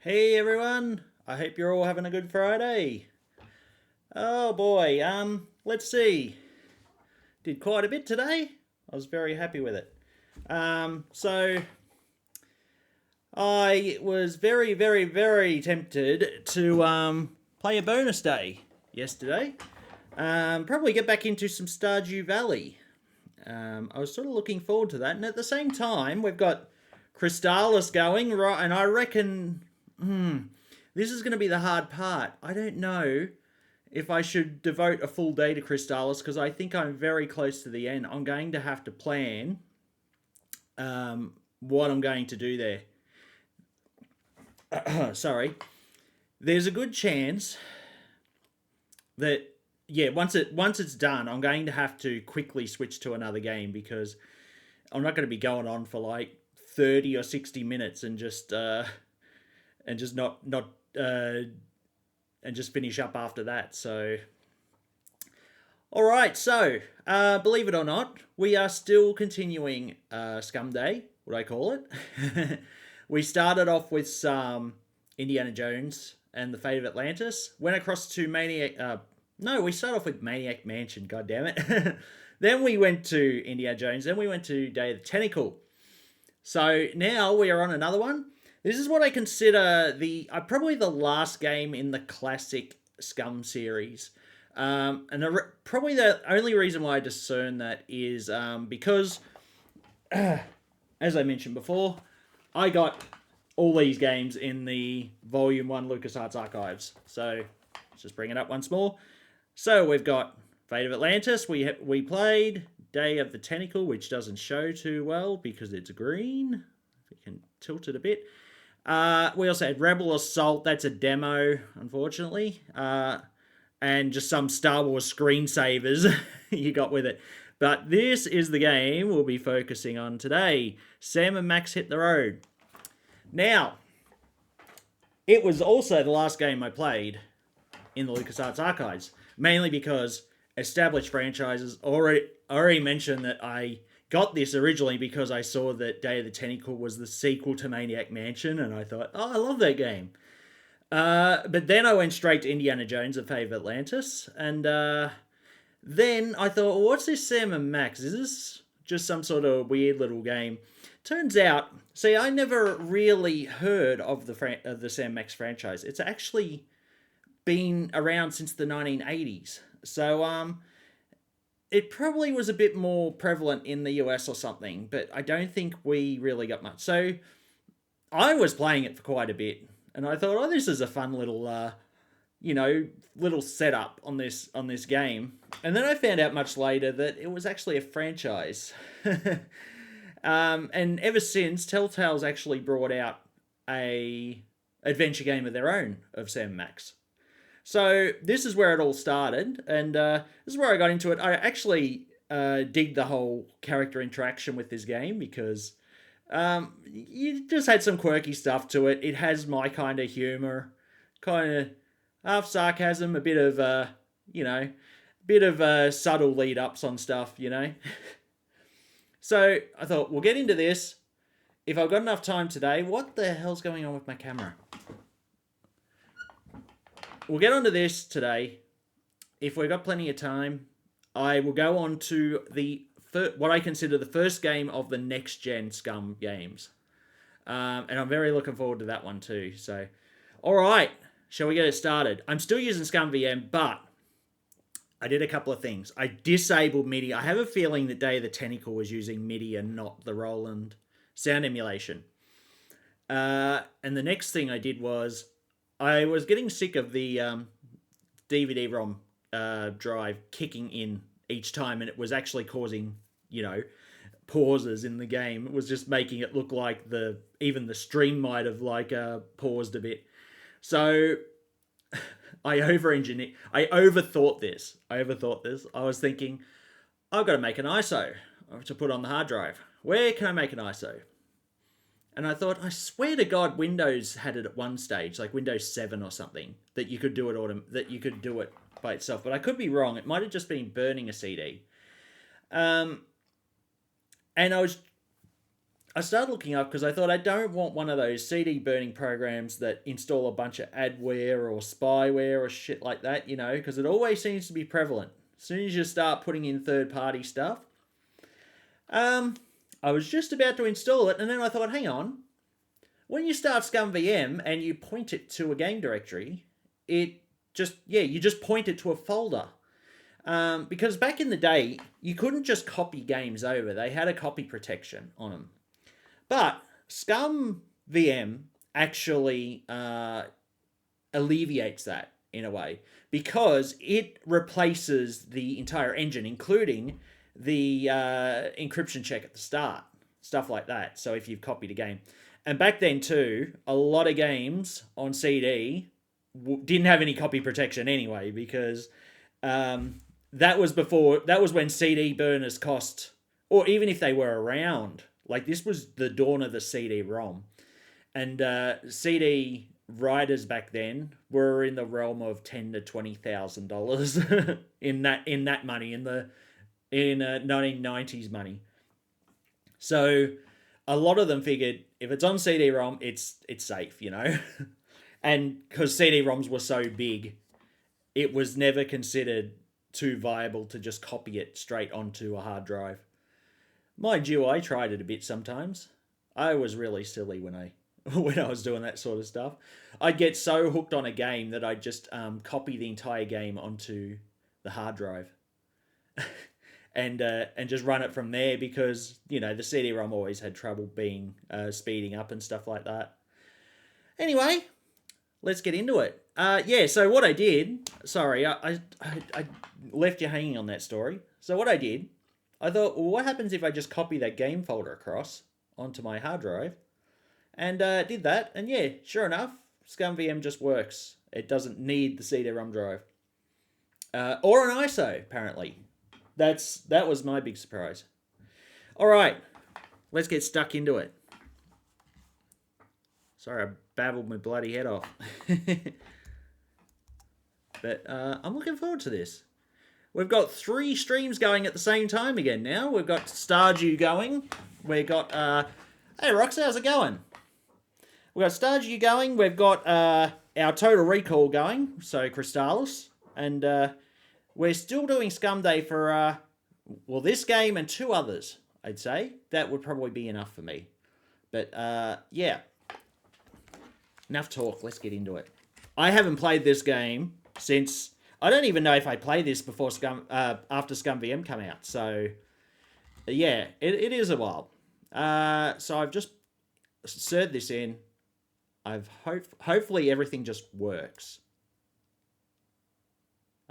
Hey everyone, I hope you're all having a good Friday. Oh boy, let's see. Did quite a bit today. I was very happy with it. So I was very, very, very tempted to play a bonus day yesterday. Probably get back into some Stardew Valley. I was sort of looking forward to that, and at the same time, we've got Crystallis going right, and I reckon this is going to be the hard part. I don't know if I should devote a full day to Crystallis because I think I'm very close to the end. I'm going to have to plan what I'm going to do there. Sorry. There's a good chance that once it's done, I'm going to have to quickly switch to another game because I'm not going to be going on for like 30 or 60 minutes and just not and just finish up after that. So all right, so believe it or not, we are still continuing Scum Day, what I call it. We started off with some Indiana Jones and the Fate of Atlantis. Went across to Maniac. No, we started off with Maniac Mansion. God damn it. Then we went to Indiana Jones. Then we went to Day of the Tentacle. So now we are on another one. This is what I consider the probably the last game in the classic Scum series. Probably the only reason why I discern that is because, as I mentioned before, I got all these games in the Volume 1 LucasArts archives. So let's just bring it up once more. So we've got Fate of Atlantis, we played Day of the Tentacle, which doesn't show too well because it's green. If we can tilt it a bit. We also had Rebel Assault, that's a demo, unfortunately. And just some Star Wars screensavers you got with it. But this is the game we'll be focusing on today. Sam and Max Hit the Road. Now, it was also the last game I played in the LucasArts archives, mainly because established franchises already mentioned that I got this originally because I saw that Day of the Tentacle was the sequel to Maniac Mansion, and I thought, oh, I love that game. But then I went straight to Indiana Jones and Fate of Atlantis, and then I thought, well, what's this Sam and Max? Is this just some sort of weird little game? Turns out, see, I never really heard of the Sam Max franchise. It's actually been around since the 1980s. So it probably was a bit more prevalent in the US or something, but I don't think we really got much. So I was playing it for quite a bit, and I thought, oh, this is a fun little little setup on this game. And then I found out much later that it was actually a franchise. And ever since, Telltale's actually brought out a adventure game of their own of Sam Max. So this is where it all started, and this is where I got into it. I actually dig the whole character interaction with this game because you just had some quirky stuff to it. It has my kind of humor, kind of half sarcasm, a bit of subtle lead ups on stuff. So I thought we'll get into this. If I've got enough time today, what the hell's going on with my camera? We'll get onto this today. If we've got plenty of time, I will go on to what I consider the first game of the next gen Scum games. And I'm very looking forward to that one too. So, all right, shall we get it started? I'm still using Scum VM, but I did a couple of things. I disabled MIDI. I have a feeling that Day of the Tentacle was using MIDI and not the Roland sound emulation. And the next thing I did was I was getting sick of the DVD-ROM drive kicking in each time, and it was actually causing, pauses in the game. It was just making it look like even the stream might have paused a bit. So I overthought this. I was thinking, I've got to make an ISO to put on the hard drive. Where can I make an ISO? And I thought, I swear to God, Windows had it at one stage, like Windows 7 or something, that you could do it by itself. But I could be wrong. It might have just been burning a CD. And I started looking up because I thought I don't want one of those CD burning programs that install a bunch of adware or spyware or shit like that, because it always seems to be prevalent. As soon as you start putting in third-party stuff, I was just about to install it, and then I thought, hang on, when you start ScumVM and you point it to a game directory, you just point it to a folder. Because back in the day, you couldn't just copy games over. They had a copy protection on them. But ScumVM actually alleviates that in a way because it replaces the entire engine, including the encryption check at the start, stuff like that. So if you've copied a game. And back then too, a lot of games on CD didn't have any copy protection anyway because that was when CD burners cost, or even if they were around, like this was the dawn of the CD-ROM. And CD writers back then were in the realm of $10,000 to $20,000 in that money, in 1990s money. So a lot of them figured if it's on CD-ROM, it's safe, And because CD-ROMs were so big, it was never considered too viable to just copy it straight onto a hard drive. Mind you, I tried it a bit sometimes. I was really silly when I was doing that sort of stuff. I'd get so hooked on a game that I'd just copy the entire game onto the hard drive. And just run it from there because, the CD-ROM always had trouble speeding up and stuff like that. Anyway, let's get into it. So what I did... Sorry, I left you hanging on that story. So what I did, I thought, well, what happens if I just copy that game folder across onto my hard drive? And did that, and yeah, sure enough, ScumVM just works. It doesn't need the CD-ROM drive. Or an ISO, apparently. That was my big surprise. All right, let's get stuck into it. Sorry, I babbled my bloody head off. But I'm looking forward to this. We've got 3 streams going at the same time again now. We've got Stardew going. We've got... hey, Rox, how's it going? We've got Stardew going. We've got our Total Recall going, so Crystallis. And... we're still doing Scum Day for, this game and 2 others, I'd say. That would probably be enough for me. But, yeah. Enough talk. Let's get into it. I haven't played this game since... I don't even know if I played this before after ScumVM came out. So, yeah, it is a while. So I've just inserted this in. Hopefully everything just works.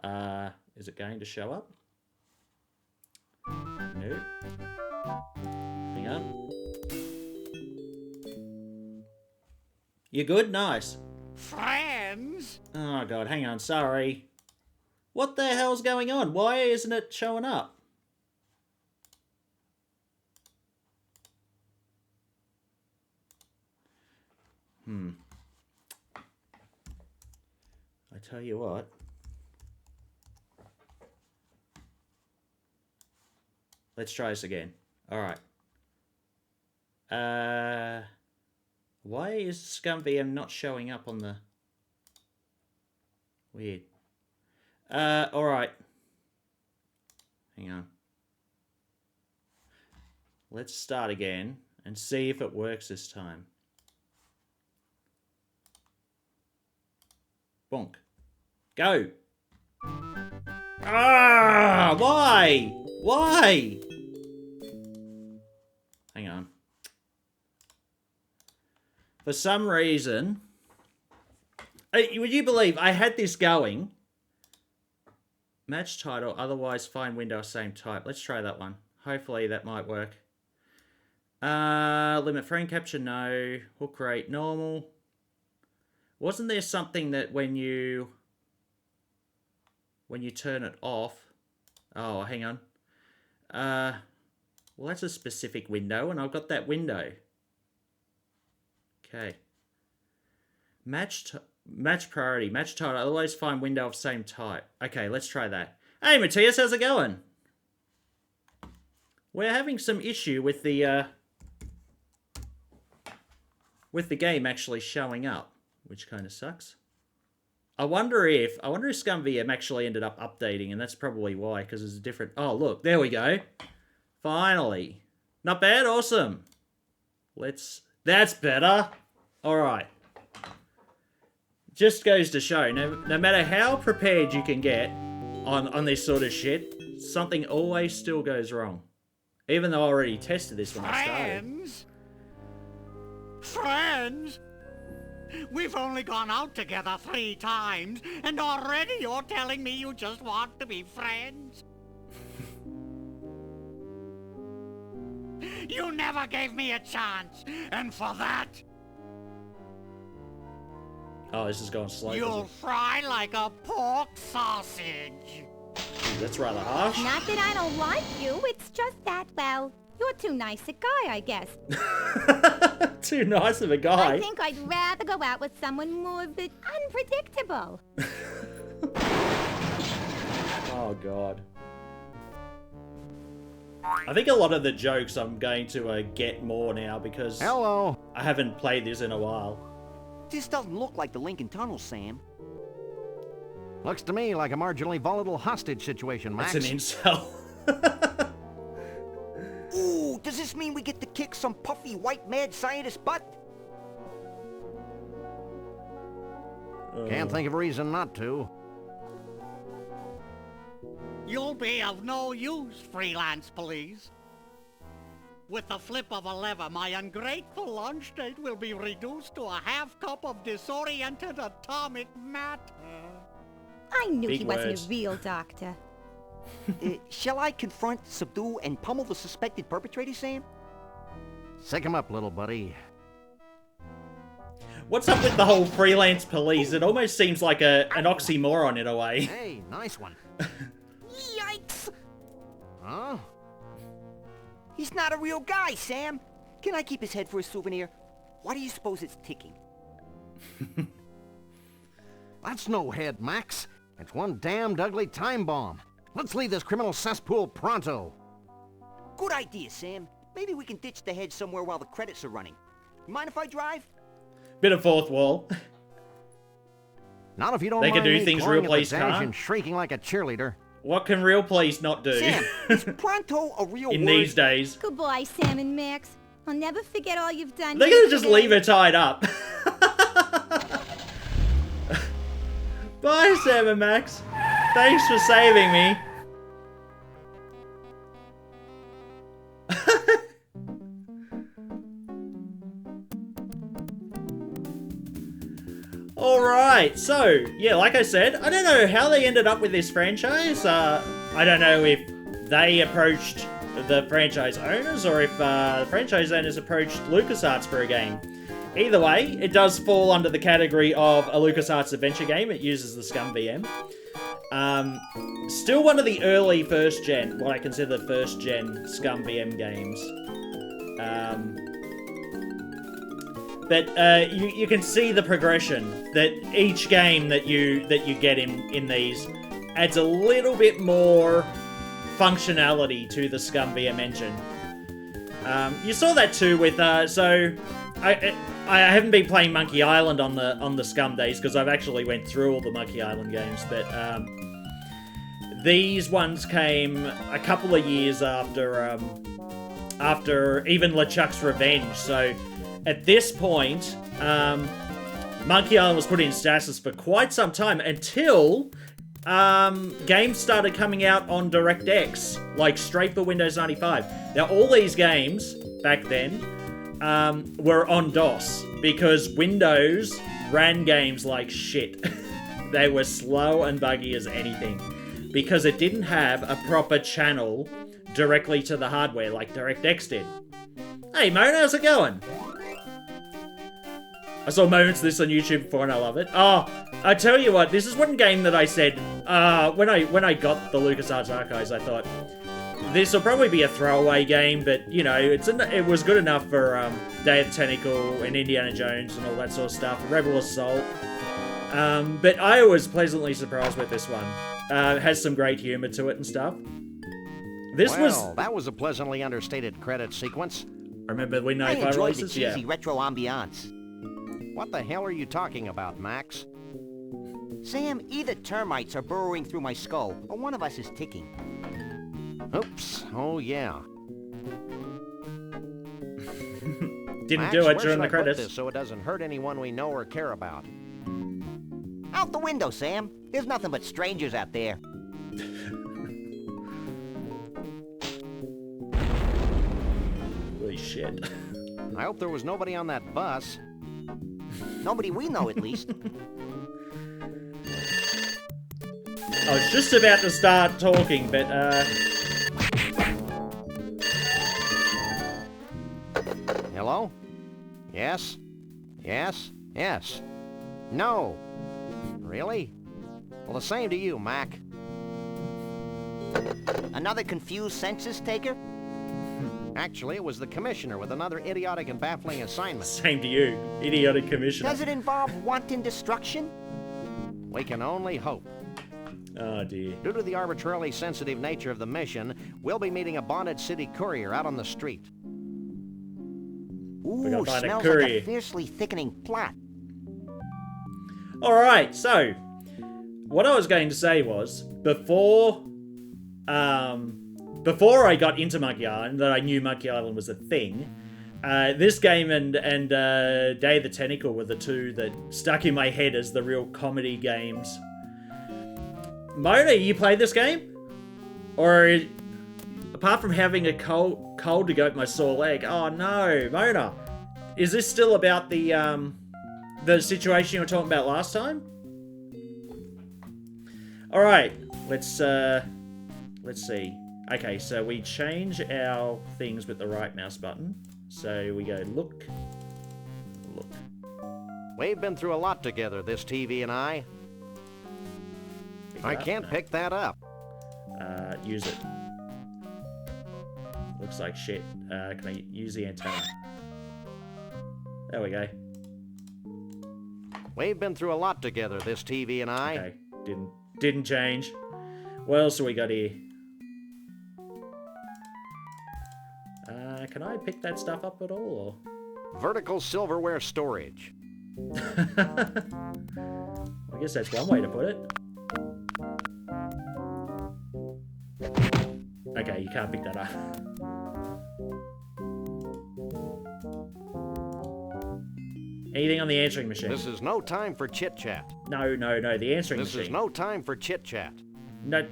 Is it going to show up? No. Hang on. You good? Nice. Friends? Oh, God. Hang on. Sorry. What the hell's going on? Why isn't it showing up? I tell you what. Let's try this again. All right. Why is ScumVM not showing up on the... Weird. All right. Hang on. Let's start again and see if it works this time. Bonk. Go. Ah, why? Why? Hang on. For some reason, would you believe I had this going? Match title, otherwise find window same type. Let's try that one. Hopefully that might work. Limit frame capture, no. Hook rate, normal. Wasn't there something that when you turn it off... Oh, hang on. Well, that's a specific window, and I've got that window. Okay. Match priority. Match title. Otherwise find window of same type. Okay, let's try that. Hey, Matthias, how's it going? We're having some issue with the with the game actually showing up, which kind of sucks. I wonder if Scum VM actually ended up updating, and that's probably why, because it's a different... Oh, look, there we go. Finally. Not bad, awesome. That's better. All right. Just goes to show, no matter how prepared you can get on this sort of shit, something always still goes wrong. Even though I already tested this when I started. Friends? We've only gone out together 3 times, and already you're telling me you just want to be friends? You never gave me a chance, and for that... Oh, this is going slow. You'll fry like a pork sausage. Ooh, that's rather harsh. Not that I don't like you, it's just that, well, you're too nice a guy, I guess. Too nice of a guy? I think I'd rather go out with someone more unpredictable. Oh, God. I think a lot of the jokes I'm going to get more now because... Hello. I haven't played this in a while. This doesn't look like the Lincoln Tunnel, Sam. Looks to me like a marginally volatile hostage situation, Max. That's an incel. Ooh, does this mean we get to kick some puffy white mad scientist butt? Can't think of a reason not to. You'll be of no use, freelance police. With the flip of a lever, my ungrateful lunch date will be reduced to a half cup of disoriented atomic matter. I knew Big he wasn't words. a real doctor. Shall I confront, subdue, and pummel the suspected perpetrator, Sam? Sick him up, little buddy. What's up with the whole freelance police? It almost seems like an oxymoron in a way. Hey, nice one. Yikes! Huh? He's not a real guy, Sam. Can I keep his head for a souvenir? Why do you suppose it's ticking? That's no head, Max. It's one damned ugly time bomb. Let's leave this criminal cesspool pronto. Good idea, Sam. Maybe we can ditch the head somewhere while the credits are running. You mind if I drive? Bit of fourth wall. Not if you don't They can mind do me things clawing real at the police dash can't. and shrieking like a cheerleader. What can real police not do Sam, is pronto a real in word? these days? Goodbye, Sam and Max. I'll never forget all you've done. They're here gonna just today. leave her tied up. Bye, Sam and Max. Thanks for saving me. Alright, so, yeah, like I said, I don't know how they ended up with this franchise. I don't know if they approached the franchise owners or if the franchise owners approached LucasArts for a game. Either way, it does fall under the category of a LucasArts adventure game. It uses the Scum VM. Still one of the early first-gen, what I consider the first-gen Scum VM games. But you can see the progression that each game that you get in these adds a little bit more functionality to the Scum VM engine. You saw that too with I haven't been playing Monkey Island on the Scum days because I've actually went through all the Monkey Island games, but these ones came a couple of years after even LeChuck's Revenge. So at this point, Monkey Island was put in stasis for quite some time until games started coming out on DirectX, like straight for Windows 95. Now, all these games back then were on DOS because Windows ran games like shit. They were slow and buggy as anything because it didn't have a proper channel directly to the hardware like DirectX did. Hey, Moan, how's it going? I saw moments of this on YouTube before and I love it. Oh, I tell you what, this is one game that I said, when I got the LucasArts Archives, I thought, this will probably be a throwaway game, but, you know, it was good enough for Day of the Tentacle and Indiana Jones and all that sort of stuff, Rebel Assault. But I was pleasantly surprised with this one. It has some great humor to it and stuff. That was a pleasantly understated credit sequence. Remember when I 95 enjoyed the releases? cheesy Yeah. retro ambiance. What the hell are you talking about, Max? Sam, either termites are burrowing through my skull, or one of us is ticking. Oops. Oh, yeah. Didn't Max, do it where during should the I put credits. this so it doesn't hurt anyone we know or care about? Out the window, Sam. There's nothing but strangers out there. Holy shit. I hope there was nobody on that bus. Nobody we know, at least. I was just about to start talking, but Hello? Yes? Yes? Yes. No. Really? Well, the same to you, Mac. Another confused census taker? Actually, it was the commissioner with another idiotic and baffling assignment. same to you, idiotic commissioner. Does it involve wanton destruction? We can only hope. Oh dear. Due to the arbitrarily sensitive nature of the mission, we'll be meeting a bonded city courier out on the street. gotta Ooh, find a smells like courier. a fiercely thickening plot. Alright, so what I was going to say was before I got into Monkey Island, that I knew Monkey Island was a thing, this game and Day of the Tentacle were the two that stuck in my head as the real comedy games. Mona, you played this game? Or apart from having a cold to go up my sore leg, oh no, Mona, is this still about the situation you were talking about last time? All right, let's see. Okay, so we change our things with the right mouse button. So we go look. We've been through a lot together, this TV and I. Pick it I up? can't No. pick that up. Use it. Looks like shit. Can I use the antenna? There we go. We've been through a lot together, this TV and I. Okay, didn't change. What else do we got here? Can I pick that stuff up at all? Vertical silverware storage. Or? I guess that's one way to put it. Okay, you can't pick that up. Anything on the answering machine? This is no time for chit-chat. No, the answering This machine. is no time for chit-chat. No.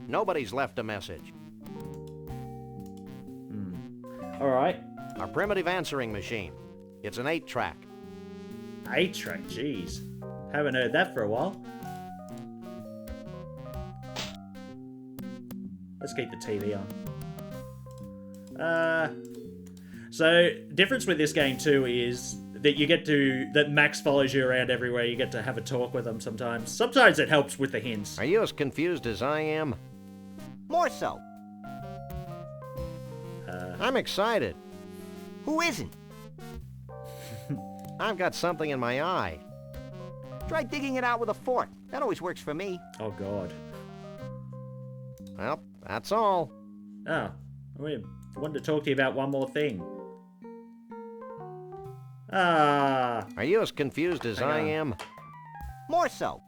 Nobody's left a message. All right. Our primitive answering machine. It's an 8-track. 8-track, jeez. Haven't heard that for a while. Let's keep the TV on. So, difference with this game too is that that Max follows you around everywhere. You get to have a talk with him sometimes. Sometimes it helps with the hints. Are you as confused as I am? More so. I'm excited. Who isn't? I've got something in my eye. Try digging it out with a fork. That always works for me. Oh god. Well, that's all. Oh, I wanted to talk to you about one more thing. Are you as confused as I Hang on. am? More so.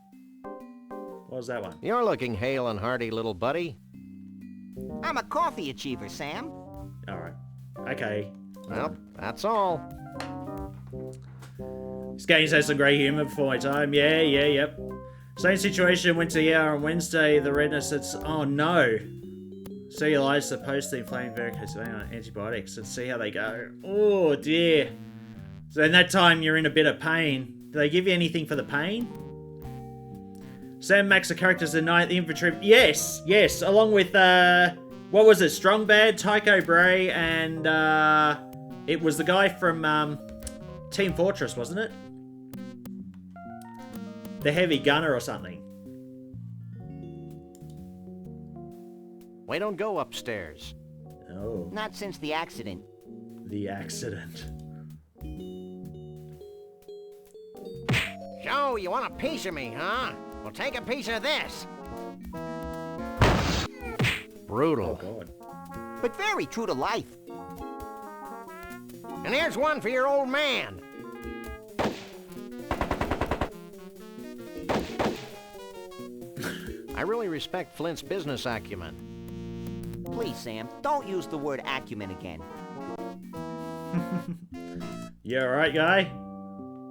What was that one? You're looking hale and hearty, little buddy. I'm a coffee achiever, Sam. Alright. Okay. Well, that's all. This game has some great humor before my time. Yep. Same situation, went to the ER on Wednesday. The redness, oh no. Cellulitis supposed to inflame varicose vein on antibiotics and see how they go. Oh dear. So in that time, you're in a bit of pain. Do they give you anything for the pain? Sam Max, the characters in 9th Infantry. Yes, along with, what was it? Strong Bad, Tycho Bray, and, it was the guy from, Team Fortress, wasn't it? The heavy gunner or something. We don't go upstairs. Oh, Not since the accident. the accident. So, you want a piece of me, huh? Well, take a piece of this. Oh Brutal. god. But very true to life. And here's one for your old man. I really respect Flint's business acumen. Please, Sam, don't use the word acumen again. You alright, guy?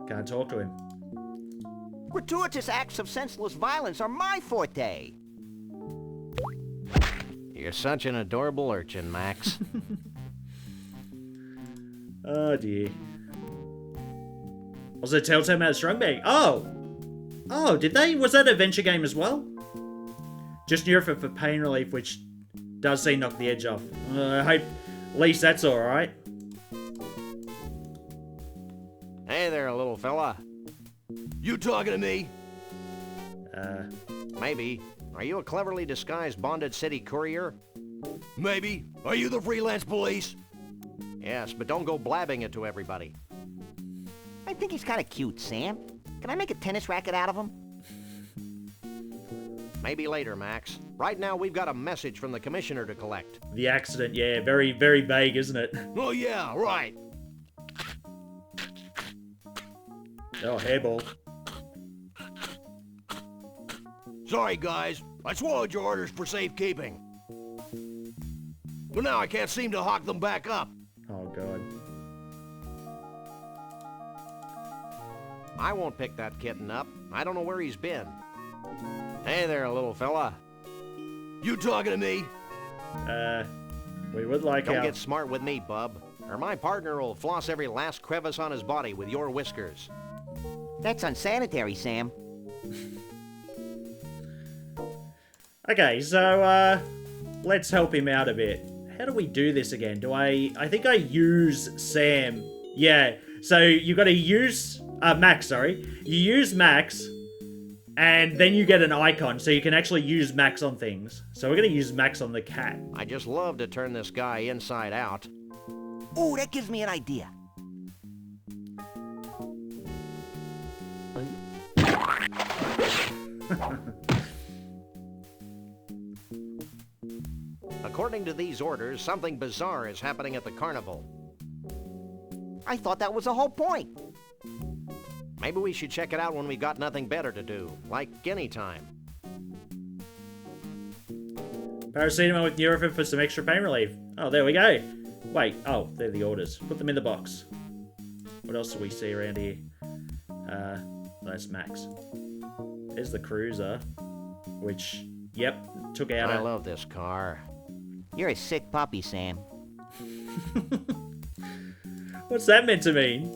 Can't talk to him. Gratuitous acts of senseless violence are my forte. You're such an adorable urchin, Max. Oh dear. Was it Telltale Mad Strong Bag? Oh! Oh, did they? Was that an adventure game as well? Just Nurofen for pain relief, which does seem knock the edge off. I hope at least that's alright. Hey there, little fella. You talking to me? Maybe. Are you a cleverly disguised bonded city courier? Maybe. Are you the freelance police? Yes, but don't go blabbing it to everybody. I think he's kind of cute, Sam. Can I make a tennis racket out of him? Maybe later, Max. Right now, we've got a message from the commissioner to collect. The accident, yeah, very, very vague, isn't it? Oh yeah, right. Oh, hairball. Sorry, guys. I swallowed your orders for safekeeping. But now I can't seem to hawk them back up. Oh, God. I won't pick that kitten up. I don't know where he's been. Hey there, little fella. You talking to me? We would like Don't our... get smart with me, bub, or my partner will floss every last crevice on his body with your whiskers. That's unsanitary, Sam. Okay, so, let's help him out a bit. How do we do this again? I think I use Sam. Yeah, so you gotta use, Max, sorry. You use Max, and then you get an icon, so you can actually use Max on things. So we're gonna use Max on the cat. I just love to turn this guy inside out. Ooh, that gives me an idea. According to these orders, something bizarre is happening at the carnival. I thought that was the whole point. Maybe we should check it out when we got nothing better to do, like any time. Paracetamol with Nurofen for some extra pain relief. Oh, there we go. Wait, oh, they're the orders. Put them in the box. What else do we see around here? That's Max. There's the cruiser, which, yep, took out I love this car. You're a sick puppy, Sam. What's that meant to mean?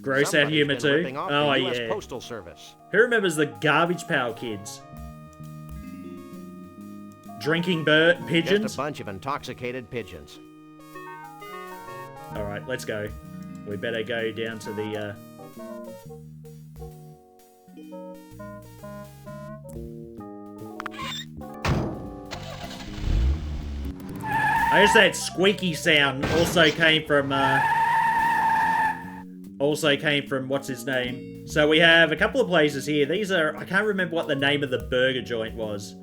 Gross out Somebody's humor been too? ripping off Oh, the US yeah. Postal Service. Who remembers the Garbage Pail Kids? Drinking pigeons? Just a bunch of intoxicated pigeons. Alright, let's go. We better go down to the, I guess that squeaky sound also came from what's his name. So we have a couple of places here. These are, I can't remember what the name of the burger joint was.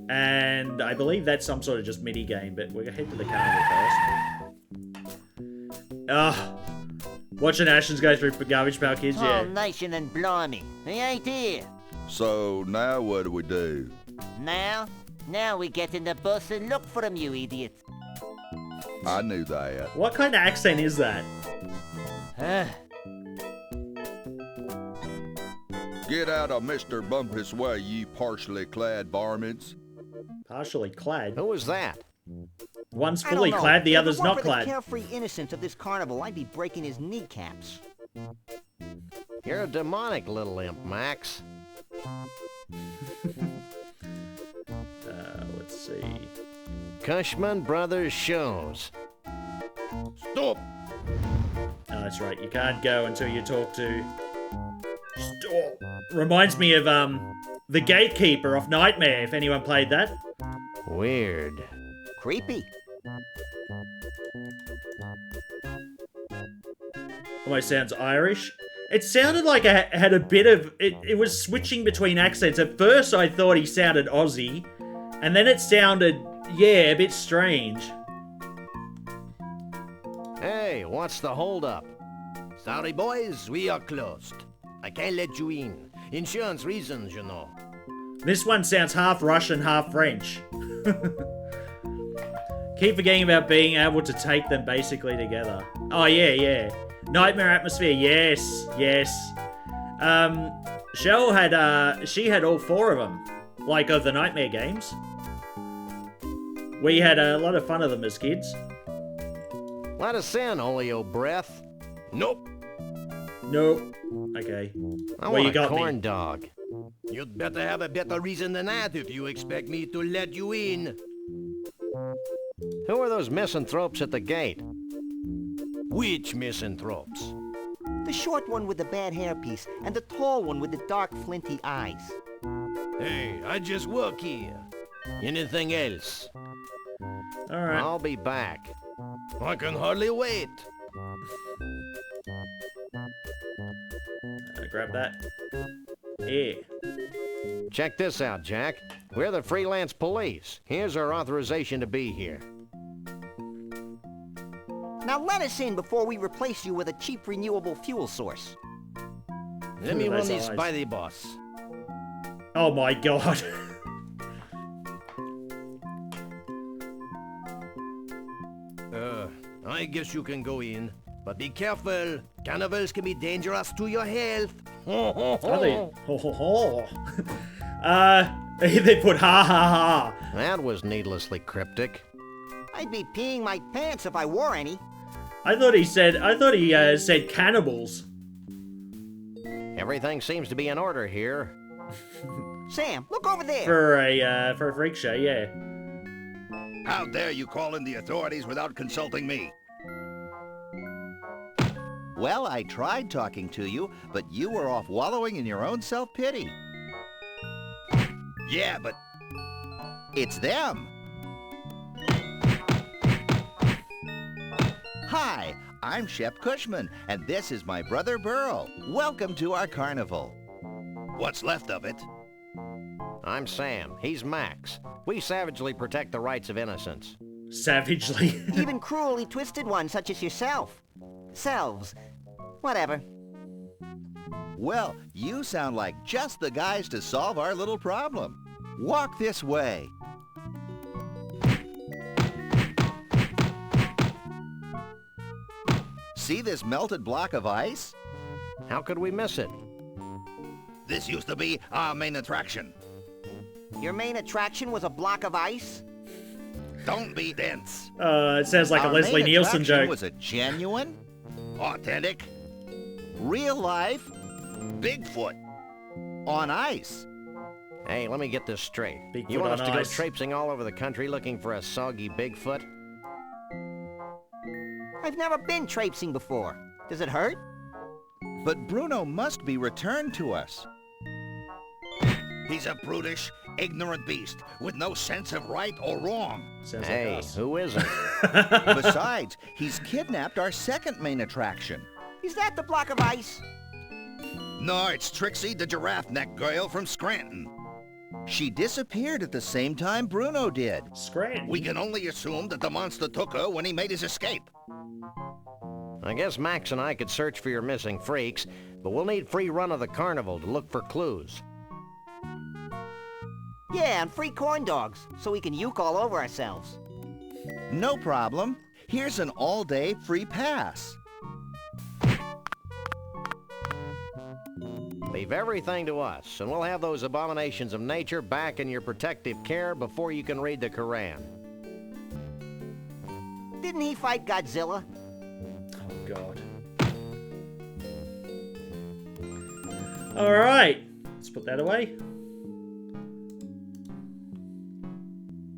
And I believe that's some sort of just mini game, but we're gonna head to the carnival first. Watching Ashton's go through Garbage Pail Kids, yeah. Oh, nice and then blimey. He ain't here. So now what do we do? Now we get in the bus and look for him, you idiot. I knew that. What kind of accent is that? Get out of Mr. Bumpus' way, you partially clad varmints. Partially clad. Who was that? One's I don't fully know. clad, the If it other's weren't not for clad. the carefree innocence of this carnival, I'd be breaking his kneecaps. You're a demonic little imp, Max. Let's see. Cushman Brothers Shows. Stop! Oh, that's right. You can't go until you talk to... Stop. Reminds me of, The Gatekeeper off Nightmare, if anyone played that. Weird. Creepy. Almost sounds Irish. It sounded like it had a bit of... It was switching between accents. At first, I thought he sounded Aussie. And then it sounded, yeah, a bit strange. Hey, what's the holdup? Sorry, boys, we are closed. I can't let you in. Insurance reasons, you know. This one sounds half Russian, half French. Keep forgetting about being able to take them basically together. Oh, yeah. Nightmare atmosphere, yes. Shell had, she had all 4 of them. Like, of the Nightmare games. We had a lot of fun of them as kids. Let us in, Oleo Breath. Nope. Nope. Okay. I Well, want you a got corn me. dog. You'd better have a better reason than that if you expect me to let you in. Who are those misanthropes at the gate? Which misanthropes? The short one with the bad hairpiece and the tall one with the dark, flinty eyes. Hey, I just work here. Anything else? Alright. I'll be back. I can hardly wait. Grab that. Yeah. Check this out, Jack. We're the freelance police. Here's our authorization to be here. Now let us in before we replace you with a cheap renewable fuel source. Let me run Those this eyes. by the boss. Oh my god. I guess you can go in. But be careful. Carnivals can be dangerous to your health. Are they? Ho ho ho. They put ha ha ha. That was needlessly cryptic. I'd be peeing my pants if I wore any. I thought he said cannibals. Everything seems to be in order here. Sam, look over there. For a freak show, yeah. How dare you call in the authorities without consulting me? Well, I tried talking to you, but you were off wallowing in your own self-pity. Yeah, but It's them. Hi, I'm Shep Cushman, and this is my brother Burl. Welcome to our carnival. what's left of it? I'm Sam. He's Max. We savagely protect the rights of innocents. Savagely. Even cruelly twisted ones such as yourself. Selves. Whatever. Well, you sound like just the guys to solve our little problem. Walk this way. See this melted block of ice? How could we miss it? This used to be our main attraction. Your main attraction was a block of ice? Don't be dense. It sounds like Our a Leslie main Nielsen attraction joke. was a genuine, Authentic real life, Bigfoot. on ice. Hey, let me get this straight. Bigfoot You want us on to go ice. traipsing all over the country looking for a soggy Bigfoot? I've never been traipsing before. Does it hurt? But Bruno must be returned to us. He's a brutish, ignorant beast with no sense of right or wrong. Sounds Hey, like us. who isn't? Besides, he's kidnapped our second main attraction. Is that the block of ice? No, it's Trixie, the giraffe neck girl from Scranton. She disappeared at the same time Bruno did. Scranton. We can only assume that the monster took her when he made his escape. I guess Max and I could search for your missing freaks, but we'll need free run of the carnival to look for clues. Yeah, and free corn dogs, so we can uke all over ourselves. No problem. Here's an all-day free pass. Leave everything to us, and we'll have those abominations of nature back in your protective care before you can read the Koran. Didn't he fight Godzilla? Oh god. Alright. Let's put that away.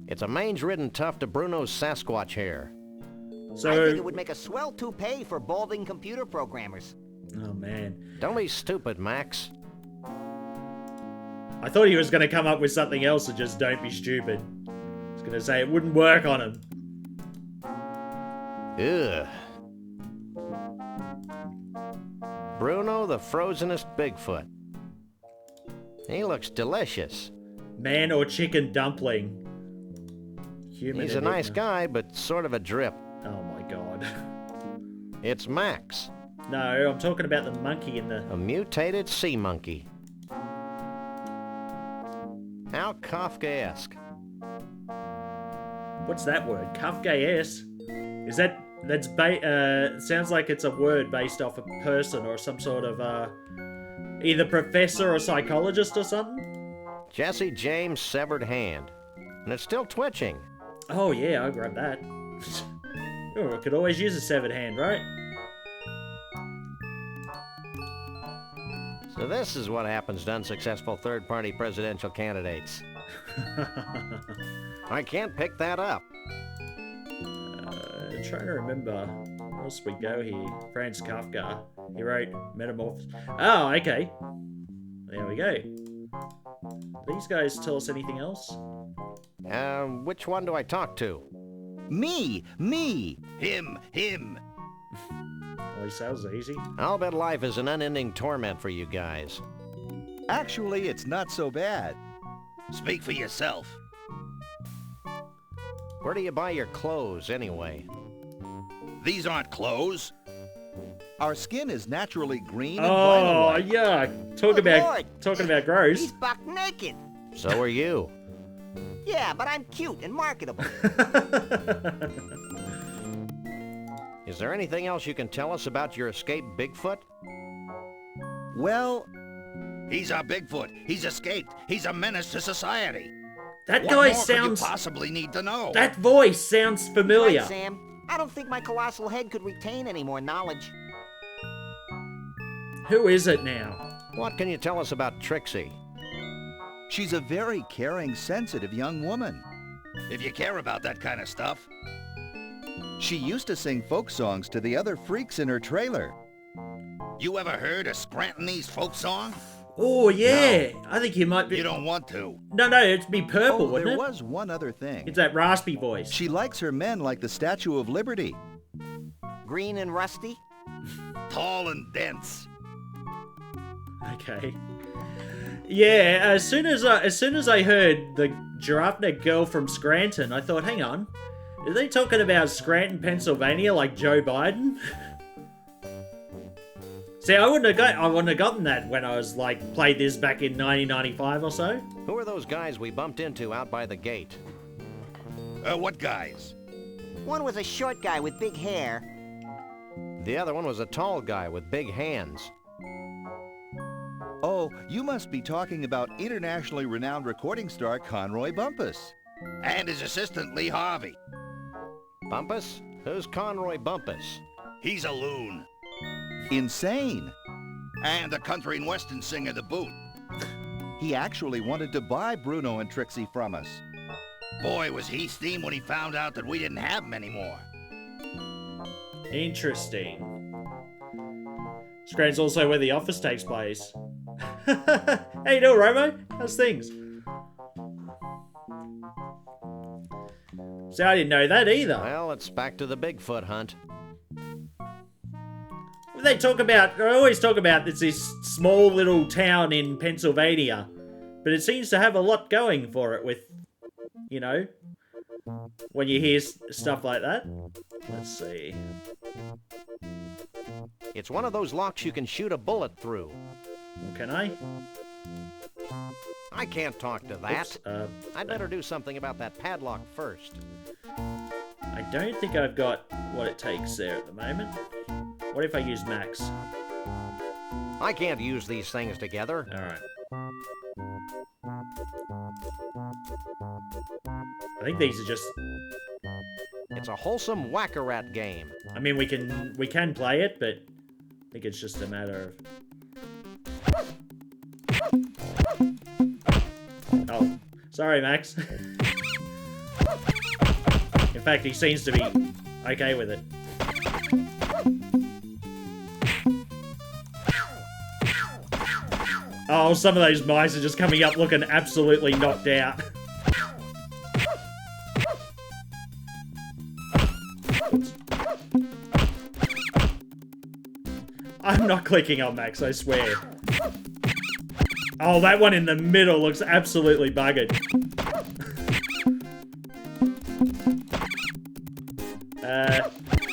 It's a mange-ridden tuft of Bruno's Sasquatch hair. I So think it would make a swell toupee for balding computer programmers. oh man. Don't be stupid, Max. I thought he was gonna come up with something else and just don't be stupid. I was gonna say it wouldn't work on him. Ugh. Bruno the frozenest Bigfoot. He looks delicious. Man or chicken dumpling. Human He's a nice enigma. guy, but sort of a drip. Oh my god. It's Max, No, I'm talking about the monkey in the... a mutated sea monkey. Kafkaesque. What's that word? Kafkaesque? Is that's sounds like it's a word based off a person or some sort of either professor or psychologist or something? Jesse James' severed hand. And it's still twitching. Oh yeah, I'll grab that. Oh, I could always use a severed hand, right? So this is what happens to unsuccessful third-party presidential candidates. I can't pick that up. Trying to remember where else we go here. Franz Kafka. He wrote Metamorphosis. Oh, okay. There we go. These guys tell us anything else? Which one do I talk to? Me! Him! Well, he sounds easy. I'll bet life is an unending torment for you guys. Actually, it's not so bad. Speak for yourself. Where do you buy your clothes, anyway? These aren't clothes. Our skin is naturally green and Oh, vinyl-like. yuck. Lord. Talking about gross. He's buck naked. So are you. Yeah, but I'm cute and marketable. Is there anything else you can tell us about your escaped Bigfoot? Well, He's our Bigfoot. He's escaped. He's a menace to society. That What guy more could sounds... you possibly need to know? That voice sounds familiar. Right, Sam. I don't think my colossal head could retain any more knowledge. Who is it now? What can you tell us about Trixie? she's a very caring, sensitive young woman. If you care about that kind of stuff. She used to sing folk songs to the other freaks in her trailer. You ever heard a Scrantonese folk song? Oh, yeah. I think you might be... You don't want to. No, it'd be purple, wouldn't there it? was one other thing. It's that raspy voice. She likes her men like the Statue of Liberty. Green and rusty? Tall and dense. Okay. Yeah, as soon as I heard the giraffe neck girl from Scranton, I thought, hang on, are they talking about Scranton, Pennsylvania, like Joe Biden? See, I wouldn't have gotten that when I was like played this back in 1995 or so. Who are those guys we bumped into out by the gate? What guys? One was a short guy with big hair. The other one was a tall guy with big hands. Oh, you must be talking about internationally renowned recording star Conroy Bumpus. And his assistant, Lee Harvey. Bumpus? Who's Conroy Bumpus? He's a loon. Insane. And a country and western singer to boot. He actually wanted to buy Bruno and Trixie from us. Boy, was he steamed when he found out that we didn't have him anymore. Interesting. Scranton's also where The Office takes place. How you doing, Romo? How's things? See, I didn't know that either. Well, it's back to the Bigfoot hunt. They always talk about it's this small little town in Pennsylvania, but it seems to have a lot going for it with, you know, when you hear stuff like that. Let's see. It's one of those locks you can shoot a bullet through. Can I? I can't talk to that. Oops, I'd better do something about that padlock first. I don't think I've got what it takes there at the moment. What if I use Max? I can't use these things together. Alright. I think these are just... It's a wholesome whack-a-rat game. I mean, we can play it, but I think it's just a matter of... Oh, sorry, Max. In fact, he seems to be okay with it. Oh, some of those mice are just coming up looking absolutely knocked out. I'm not clicking on Max, I swear. Oh, that one in the middle looks absolutely buggered.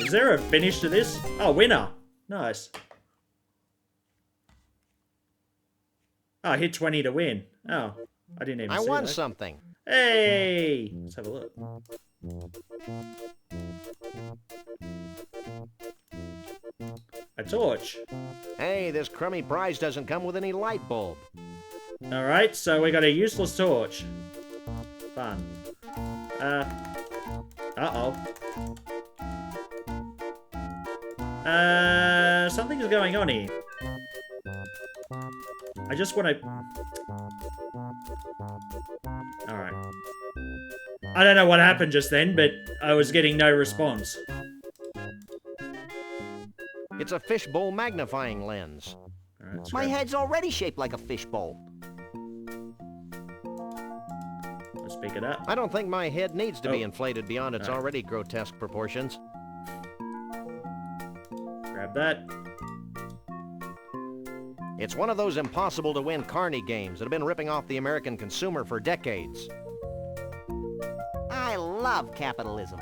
Is there a finish to this? Oh, winner. Nice. Oh, hit 20 to win. Oh, I didn't even I see won that. something. Hey! Let's have a look. A torch. Hey, this crummy prize doesn't come with any light bulb. Alright, so we got a useless torch. Fun. Uh-oh. Something is going on here. I just want to... Alright. I don't know what happened just then, but I was getting no response. It's a fishbowl magnifying lens. Alright, let's My grab- head's already shaped like a fishbowl. Let's pick it up. I don't think my head needs to be Oh. inflated beyond its Alright. already grotesque proportions. Grab that. It's one of those impossible to win carny games that have been ripping off the American consumer for decades. I love capitalism.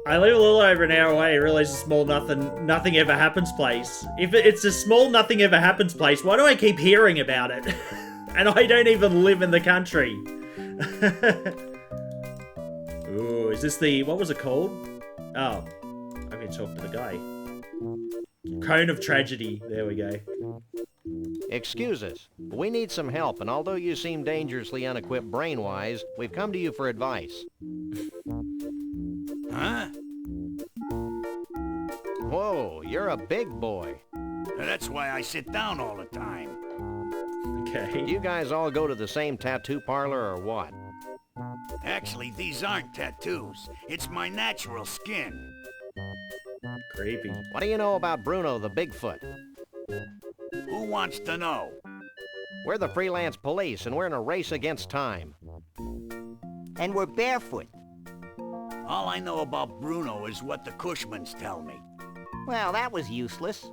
I live a little over an hour away. I realize a small nothing ever happens place. If it's a small nothing ever happens place, why do I keep hearing about it? And I don't even live in the country. Ooh, is this the... What was it called? Oh. I can talk to the guy. Cone of Tragedy. There we go. Excuse us, but we need some help, and although you seem dangerously unequipped brain-wise, we've come to you for advice. Huh? Whoa, you're a big boy. That's why I sit down all the time. Do Okay. you guys all go to the same tattoo parlor or what? Actually, these aren't tattoos. It's my natural skin. Creepy. What do you know about Bruno the Bigfoot? Who wants to know? We're the freelance police, and we're in a race against time. And we're barefoot. All I know about Bruno is what the Cushmans tell me. Well, that was useless.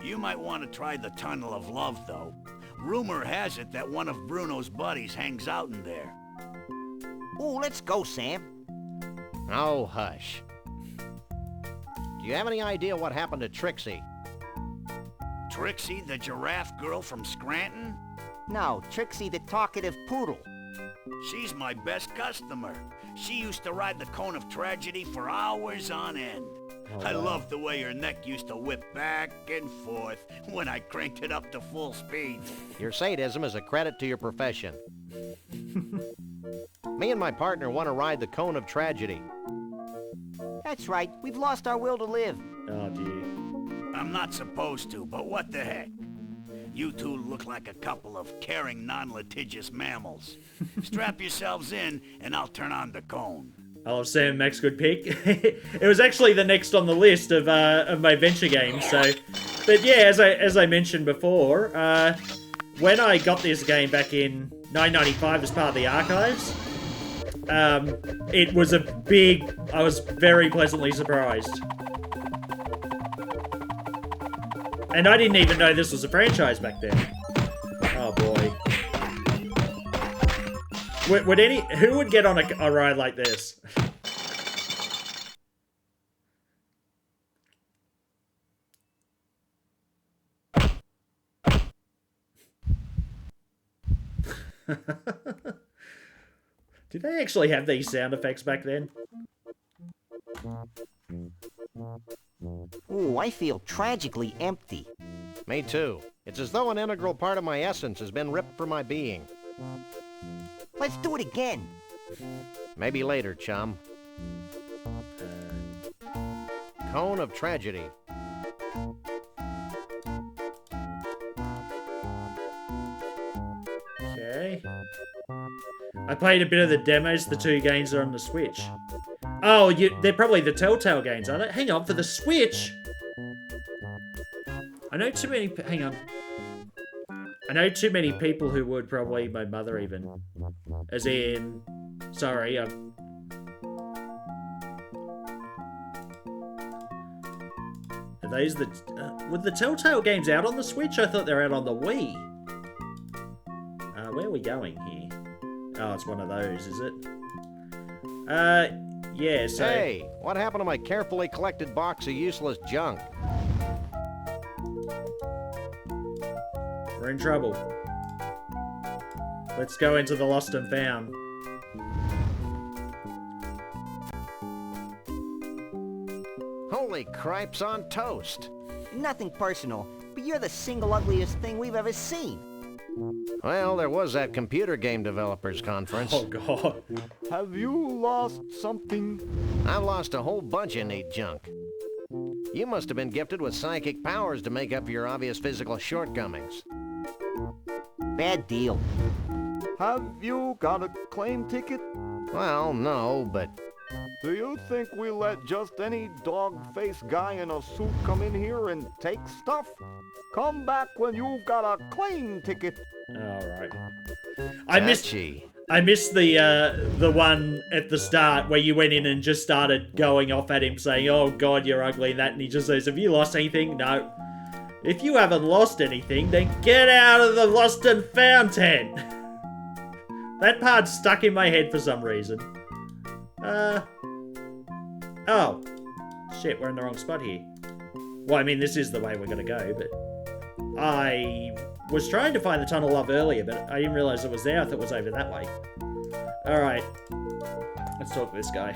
You might want to try the Tunnel of Love, though. Rumor has it that one of Bruno's buddies hangs out in there. Ooh, let's go, Sam. Oh, hush. Do you have any idea what happened to Trixie? Trixie, the giraffe girl from Scranton? No, Trixie the talkative poodle. She's my best customer. She used to ride the Cone of Tragedy for hours on end. I loved the way her neck used to whip back and forth when I cranked it up to full speed. Your sadism is a credit to your profession. Me and my partner want to ride the Cone of Tragedy. That's right, we've lost our will to live. Oh, dear. I'm not supposed to, but what the heck? You two look like a couple of caring, non-litigious mammals. Strap yourselves in, and I'll turn on the cone. I love Sam Max good pick. It was actually the next on the list of my venture games. So, but yeah, as I mentioned before, when I got this game back in 1995 as part of the archives, it was a big. I was very pleasantly surprised, and I didn't even know this was a franchise back then. Oh boy. Who would get on a ride like this? Did they actually have these sound effects back then? Ooh, I feel tragically empty. Me too. It's as though an integral part of my essence has been ripped from my being. Let's do it again. Maybe later, chum. Cone of Tragedy. Okay. I played a bit of the demos. The two games are on the Switch. Oh, they're probably the Telltale games, aren't they? Hang on, for the Switch. I know too many. Hang on. I know too many people who would, probably my mother even. As in, sorry, Are those the... were the Telltale games out on the Switch? I thought they were out on the Wii. Where are we going here? Oh, it's one of those, is it? Yeah, so... Hey, what happened to my carefully collected box of useless junk? We're in trouble. Let's go into the lost and found. Holy cripes on toast. Nothing personal, but you're the single ugliest thing we've ever seen. Well, there was that computer game developers conference. Oh, God. Have you lost something? I've lost a whole bunch of neat junk. You must have been gifted with psychic powers to make up for your obvious physical shortcomings. Bad deal. Have you got a claim ticket? Well, no, but Do you think we let just any dog-faced guy in a suit come in here and take stuff? Come back when you've got a claim ticket. Alright. I missed the one at the start where you went in and just started going off at him saying, oh God, you're ugly and that, and he just says, have you lost anything? No. If you haven't lost anything, then get out of the lost and found tent. That part stuck in my head for some reason. Oh. Shit, we're in the wrong spot here. Well, I mean, this is the way we're gonna go, but I was trying to find the tunnel love earlier, but I didn't realize it was there. I thought it was over that way. Alright. Let's talk to this guy.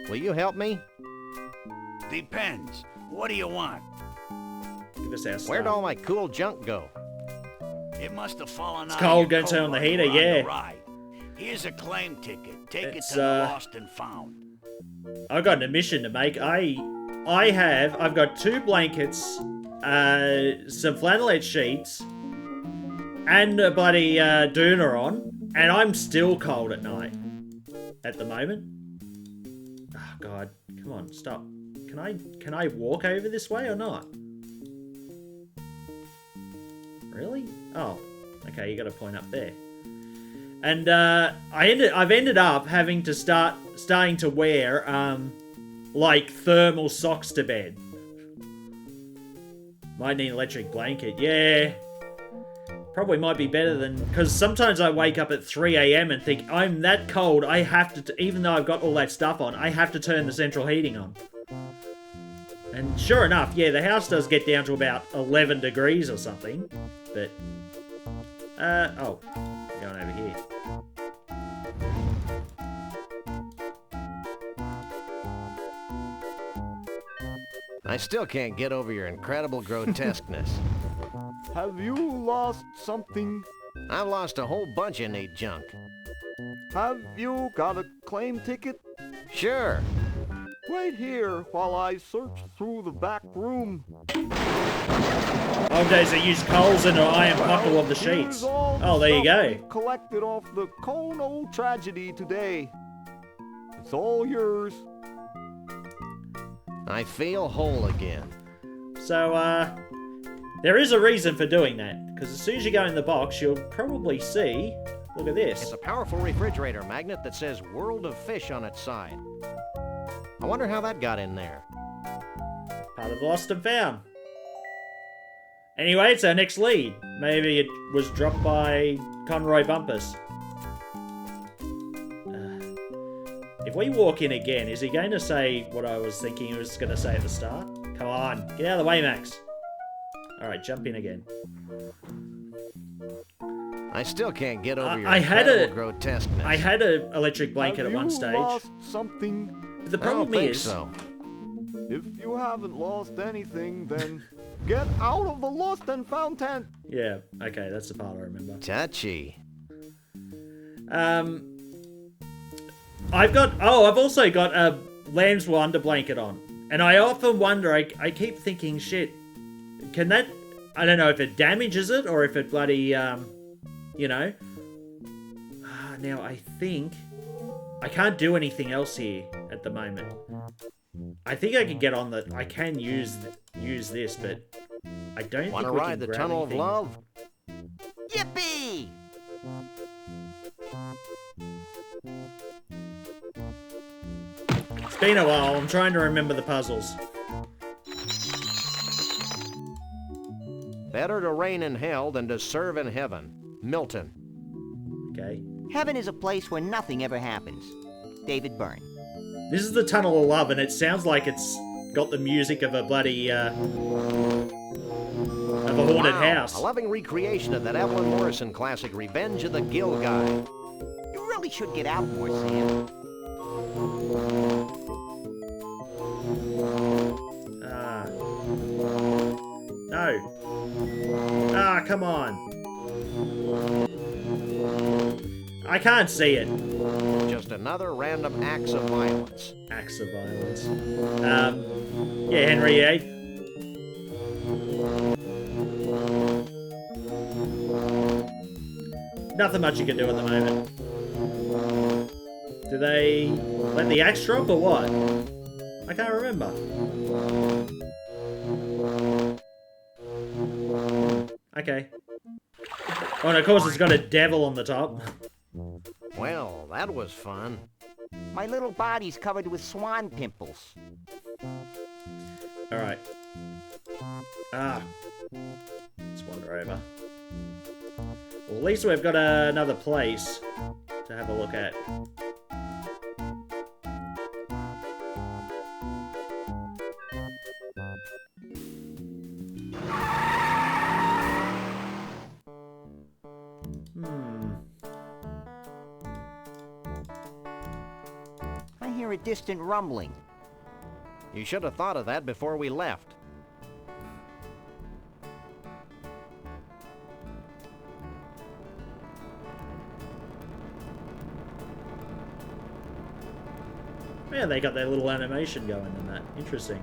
will you help me? Depends. What do you want? Give us our stuff. Where'd all my cool junk go? It must have fallen It's out cold, of your gonna turn on the coat while heater, you were on yeah. the ride. Here's a claim ticket. Take It's, it to the lost and found. I've got an admission to make. I've got 2 blankets, some flannelette sheets, and a bloody doona on, and I'm still cold at night. At the moment. Oh God, come on, stop. Can I walk over this way or not? Really? Oh, okay, you got a point up there. And I've ended up having to starting to wear like thermal socks to bed. Might need an electric blanket. Yeah. Probably might be better than, because sometimes I wake up at 3 AM and think I'm that cold. I have to, even though I've got all that stuff on, I have to turn the central heating on. And sure enough, yeah, the house does get down to about 11 degrees or something. But oh, we're going over here. I still can't get over your incredible grotesqueness. Have you lost something? I've lost a whole bunch of neat junk. Have you got a claim ticket? Sure. Wait here while I search through the back room. Old days I used coals in an iron buckle of the sheets. Oh, there you go. Collected off the Kono tragedy today. It's all yours. I feel whole again. So, there is a reason for doing that. Because as soon as you go in the box, you'll probably see... Look at this. It's a powerful refrigerator magnet that says World of Fish on its side. I wonder how that got in there. Part of the Lost and Found. Anyway, it's our next lead. Maybe it was dropped by Conroy Bumpus. If we walk in again, is he going to say what I was thinking he was going to say at the start? Come on, get out of the way, Max. Alright, jump in again. I still can't get over your I had a grotesqueness. I had an electric blanket Have at one you stage. lost something? But the I don't problem think is... so. If you haven't lost anything, then get out of the lost and found tent. Yeah, okay, that's the part I remember. Touchy. I've also got a lamb's wool under blanket on. And I often wonder, I keep thinking, shit, can that, I don't know if it damages it or if it bloody, you know. Now I think, I can't do anything else here at the moment. I think I can get on the, I can use this, but I don't Want to think we ride can the grab Tunnel anything. of Love? Yippee! It's been a while, I'm trying to remember the puzzles. Better to reign in hell than to serve in heaven. Milton. Okay. Heaven is a place where nothing ever happens. David Byrne. This is the Tunnel of Love, and it sounds like it's got the music of a bloody, of of a haunted Wow, house. a loving recreation of that Evelyn Morrison classic, Revenge of the Gill Guy. You really should get out more, Sam. No. Ah, come on. I can't see it. Just another random acts of violence. Acts of violence. Yeah, Henry, eh? Nothing much you can do at the moment. Do they let the axe drop or what? I can't remember. Okay. Oh, and of course it's got a devil on the top. Well, that was fun. My little body's covered with swan pimples. Alright. Ah. Let's wander over. Well, at least we've got another place to have a look at. I hear a distant rumbling. You should have thought of that before we left. Yeah, they got their little animation going in that. Interesting.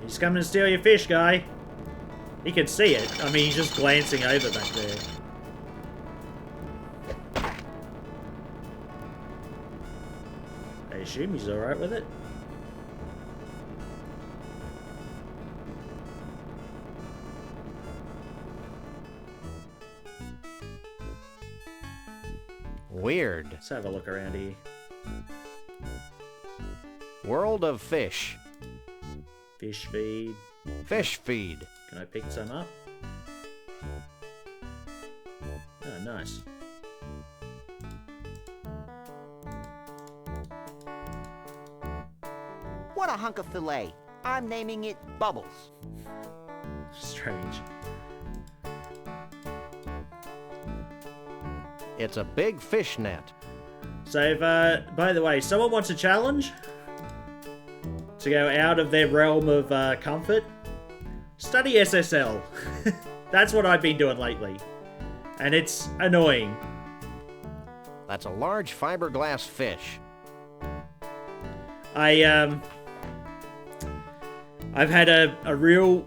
He's coming to steal your fish, guy. He can see it. I mean, he's just glancing over back there. I assume he's alright with it. Weird. Let's have a look around here. World of fish. Fish feed. Fish feed. Can I pick some up? Oh, nice. What a hunk of filet. I'm naming it Bubbles. Strange. It's a big fish net. So if, by the way, someone wants a challenge to go out of their realm of comfort, study SSL. That's what I've been doing lately. And it's annoying. That's a large fiberglass fish. I've had a real,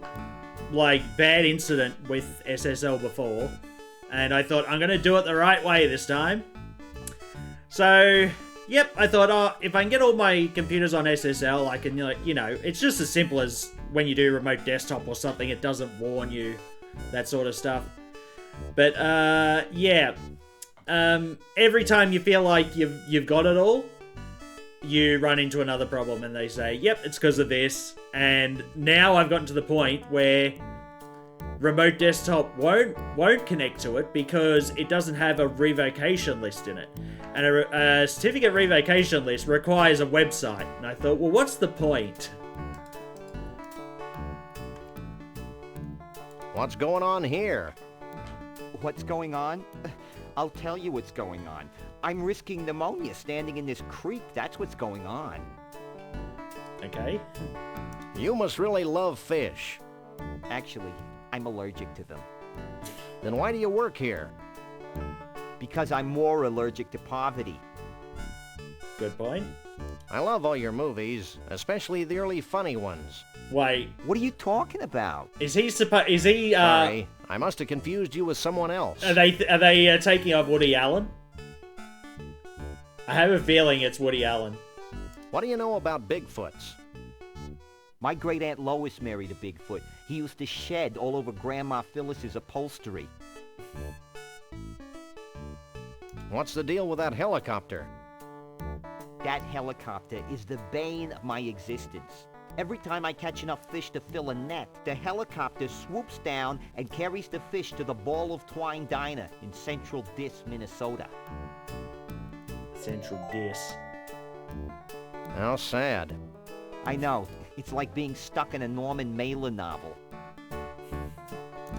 like, bad incident with SSL before. And I thought, I'm going to do it the right way this time. So, yep, I thought, oh, if I can get all my computers on SSL, I can, you know, it's just as simple as when you do remote desktop or something, it doesn't warn you, that sort of stuff. But, yeah, every time you feel like you've got it all, you run into another problem and they say, yep, it's because of this. And now I've gotten to the point where remote desktop won't connect to it because it doesn't have a revocation list in it. And a certificate revocation list requires a website. And I thought, well, what's the point? What's going on here? What's going on? I'll tell you what's going on. I'm risking pneumonia standing in this creek. That's what's going on. Okay. You must really love fish. Actually, I'm allergic to them. Then why do you work here? Because I'm more allergic to poverty. Good point. I love all your movies, especially the early funny ones. Wait, What are you talking about? is he Sorry, I must have confused you with someone else. Are they taking up Woody Allen? I have a feeling it's Woody Allen. What do you know about Bigfoots? My great-aunt Lois married a Bigfoot. He used to shed all over Grandma Phyllis's upholstery. What's the deal with that helicopter? That helicopter is the bane of my existence. Every time I catch enough fish to fill a net, the helicopter swoops down and carries the fish to the Ball of Twine Diner in Central Dis, Minnesota. Central Dis. How sad. I know. It's like being stuck in a Norman Mailer novel.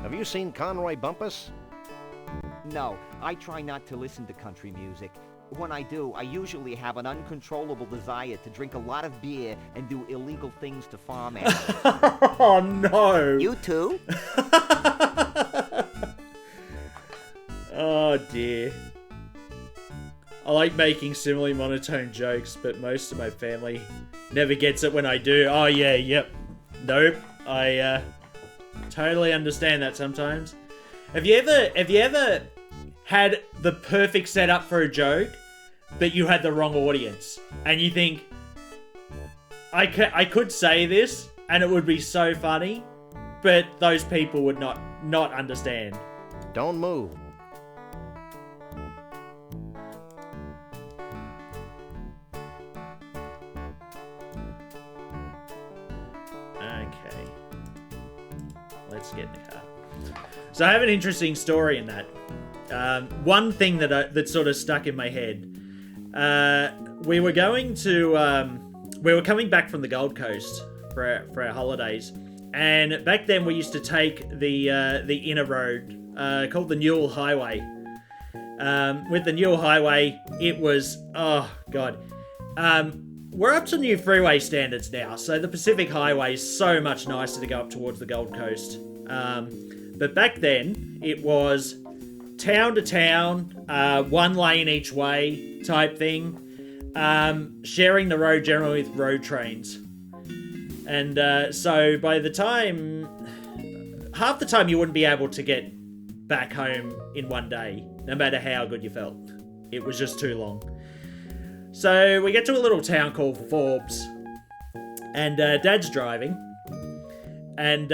Have you seen Conroy Bumpus? No, I try not to listen to country music. When I do, I usually have an uncontrollable desire to drink a lot of beer and do illegal things to farm animals. Oh, no. You too? Oh, dear. I like making similarly monotone jokes, but most of my family never gets it when I do. Oh, yeah, yep. Nope. I totally understand that sometimes. Have you ever had the perfect setup for a joke, but you had the wrong audience? And you think, I could say this, and it would be so funny, but those people would not understand. Don't move. Okay. Let's get in the car. So I have an interesting story in that. One thing that sort of stuck in my head. We were coming back from the Gold Coast for our holidays, and back then we used to take the inner road called the Newell Highway. With the Newell Highway, it was, oh god. We're up to new freeway standards now, so the Pacific Highway is so much nicer to go up towards the Gold Coast. But back then, it was town to town, one lane each way type thing, sharing the road generally with road trains. And so by the time, half the time you wouldn't be able to get back home in one day, no matter how good you felt. It was just too long. So we get to a little town called Forbes, and Dad's driving, and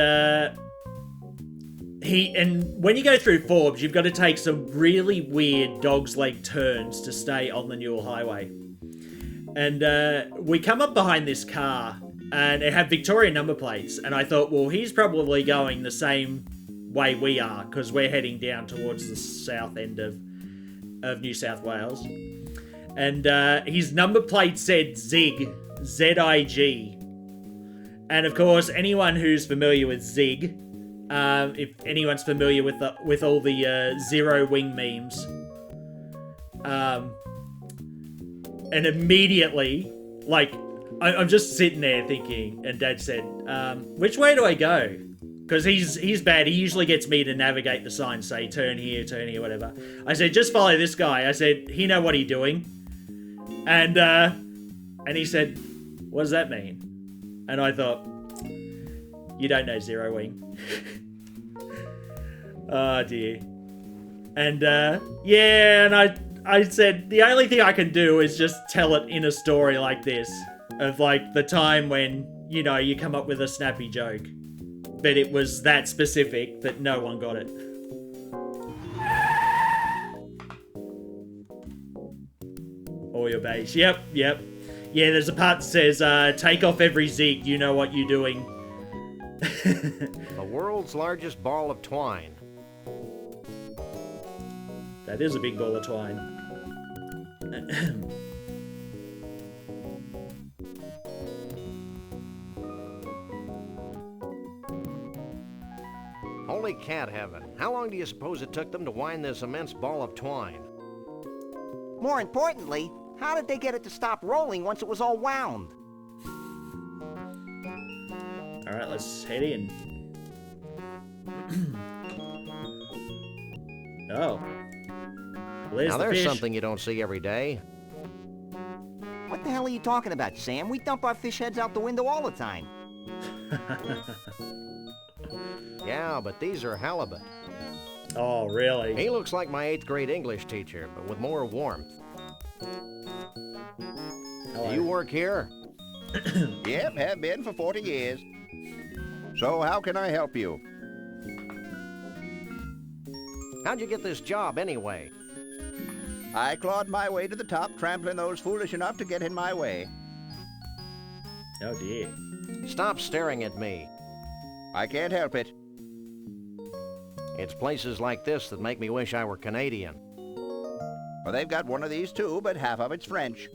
when you go through Forbes, you've got to take some really weird dog's leg turns to stay on the Newell Highway. And we come up behind this car, and it had Victorian number plates, and I thought, well, he's probably going the same way we are, because we're heading down towards the south end of New South Wales. And his number plate said Zig, Z-I-G. And of course, anyone who's familiar with Zig, if anyone's familiar with all the Zero Wing memes, and immediately, like, I'm just sitting there thinking, and Dad said, which way do I go? Because he's bad. He usually gets me to navigate the signs, say turn here, whatever. I said, just follow this guy. I said, he know what he's doing. And he said, what does that mean? And I thought, you don't know Zero Wing. Oh dear. And yeah, and I said, the only thing I can do is just tell it in a story like this, of like the time when, you know, you come up with a snappy joke. But it was that specific that no one got it. All your base. Yep. Yeah, there's a part that says, take off every zig, you know what you're doing. The world's largest ball of twine. That is a big ball of twine. Holy cat heaven. How long do you suppose it took them to wind this immense ball of twine? More importantly, how did they get it to stop rolling once it was all wound? Alright, let's head in. Oh. Where's now the there's fish? something you don't see every day. What the hell are you talking about, Sam? We dump our fish heads out the window all the time. Yeah, but these are halibut. Oh, really? He looks like my 8th grade English teacher, but with more warmth. Hello. Do you work here? Yep, have been for 40 years. So how can I help you? How'd you get this job anyway? I clawed my way to the top, trampling those foolish enough to get in my way. Oh dear. Stop staring at me. I can't help it. It's places like this that make me wish I were Canadian. Well, they've got one of these too, but half of it's French.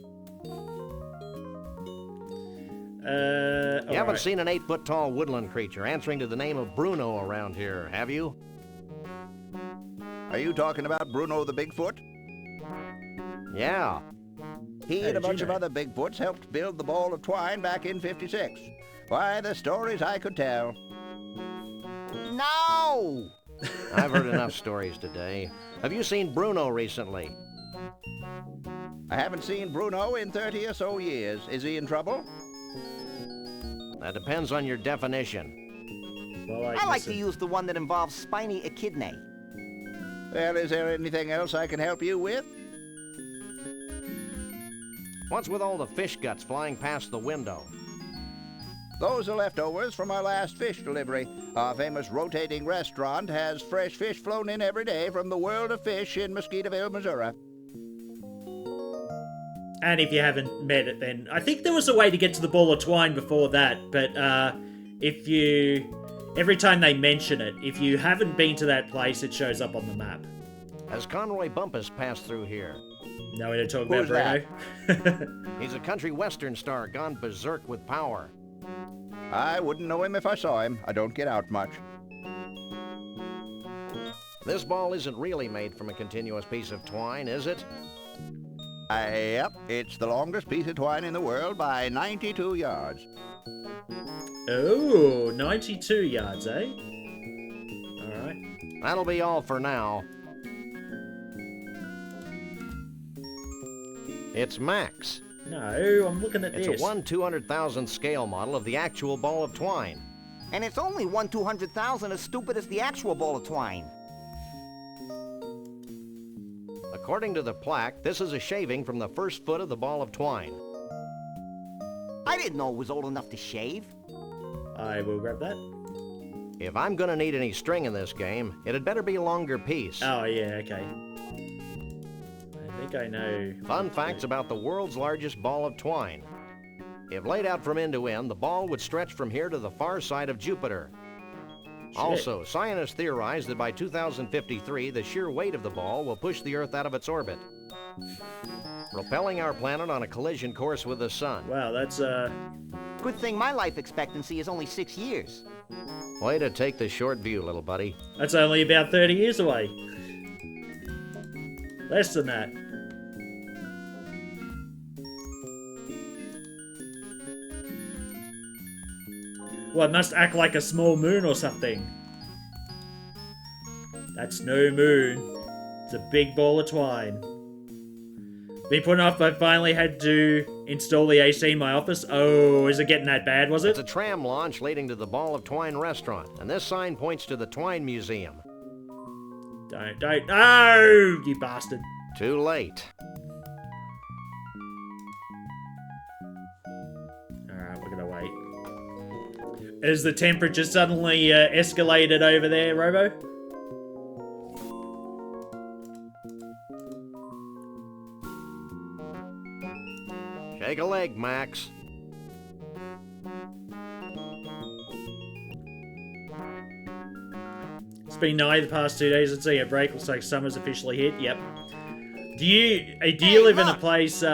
You haven't alright. seen an 8-foot-tall woodland creature answering to the name of Bruno around here, have you? Are you talking about Bruno the Bigfoot? Yeah. He How and a did you bunch of know? other Bigfoots helped build the ball of twine back in '56. Why, the stories I could tell. No! I've heard enough stories today. Have you seen Bruno recently? I haven't seen Bruno in 30 or so years. Is he in trouble? That depends on your definition. Well, I like to listen. use the one that involves spiny echidnae. Well, is there anything else I can help you with? What's with all the fish guts flying past the window? Those are leftovers from our last fish delivery. Our famous rotating restaurant has fresh fish flown in every day from the world of fish in Mosquitoeville, Missouri. And if you haven't met it, then I think there was a way to get to the ball of twine before that. But if you, every time they mention it, if you haven't been to that place, it shows up on the map. Has Conroy Bumpus passed through here? No, we don't talk about Who's Bruno. He's a country western star gone berserk with power. I wouldn't know him if I saw him. I don't get out much. This ball isn't really made from a continuous piece of twine, is it? Yep, it's the longest piece of twine in the world by 92 yards. Oh, 92 yards, eh? Alright. That'll be all for now. It's Max. No, I'm looking at It's this. a 1/200,000th scale model of the actual ball of twine. And it's only 1/200,000 as stupid as the actual ball of twine. According to the plaque, this is a shaving from the first foot of the ball of twine. I didn't know it was old enough to shave. I will grab that. If I'm gonna need any string in this game, it'd better be a longer piece. Oh, yeah, okay. I think I know. Fun facts about the world's largest ball of twine. If laid out from end to end, the ball would stretch from here to the far side of Jupiter. Shit. Also, scientists theorize that by 2053, the sheer weight of the ball will push the Earth out of its orbit, propelling our planet on a collision course with the sun. Wow, that's, Good thing my life expectancy is only 6 years. Way to take the short view, little buddy. that's only about 30 years away. Less than that. Well, it must act like a small moon or something. That's no moon. It's a big ball of twine. Been put off, I finally had to install the AC in my office. Oh, is it getting that bad, was It's it? a tram launch leading to the Ball of Twine restaurant, and this sign points to the Twine Museum. Don't. No, you bastard. Too late. Alright, we're gonna wait. Has the temperature suddenly escalated over there, Robo? Shake a leg, Max. It's been nice the past 2 days. Let's see a break. Looks like summer's officially hit. Yep. Do you live in a place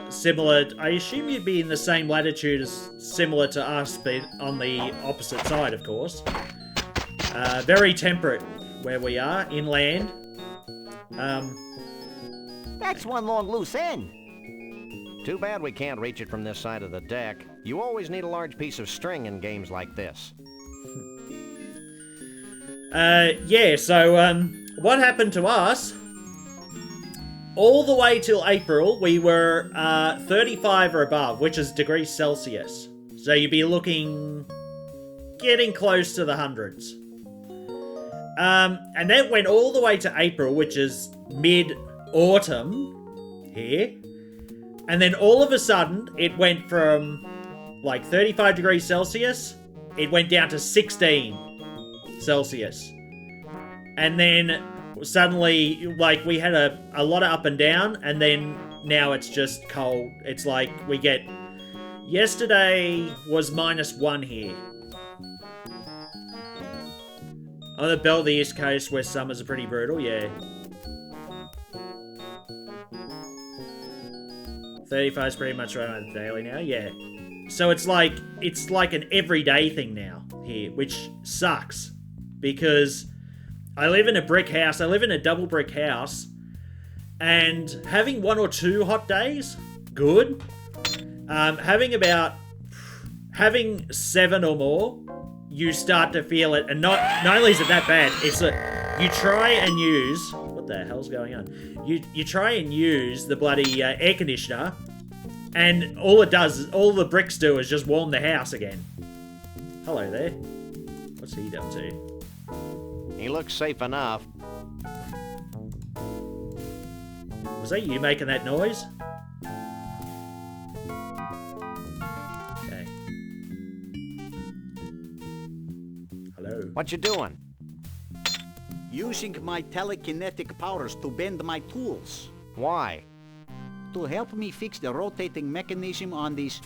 similar? I assume you'd be in the same latitude as similar to us, but on the opposite side, of course. Very temperate where we are, inland. That's one long loose end. Too bad we can't reach it from this side of the deck. You always need a large piece of string in games like this. Yeah, so, what happened to us? All the way till April, we were 35 or above, which is degrees Celsius. So you'd be getting close to the hundreds. And that went all the way to April, which is mid-autumn here. And then all of a sudden, it went from like 35 degrees Celsius, it went down to 16 Celsius. And then suddenly, like, we had a lot of up and down, and then now it's just cold. It's like we get... Yesterday was -1 here. On the belt of the East Coast, where summers are pretty brutal, yeah. 35 is pretty much right on the daily now, yeah. So it's like an everyday thing now here, which sucks because I live in a brick house. I live in a double brick house, and having 1 or 2 hot days, good. Having 7 or more, you start to feel it, and not only is it that bad, it's you try and use, what the hell's going on? You try and use the bloody air conditioner, and all the bricks do is just warm the house again. Hello there. What's he up to? He looks safe enough. Was that you making that noise? Okay. Hello. What you doing? Using my telekinetic powers to bend my tools. Why? To help me fix the rotating mechanism on this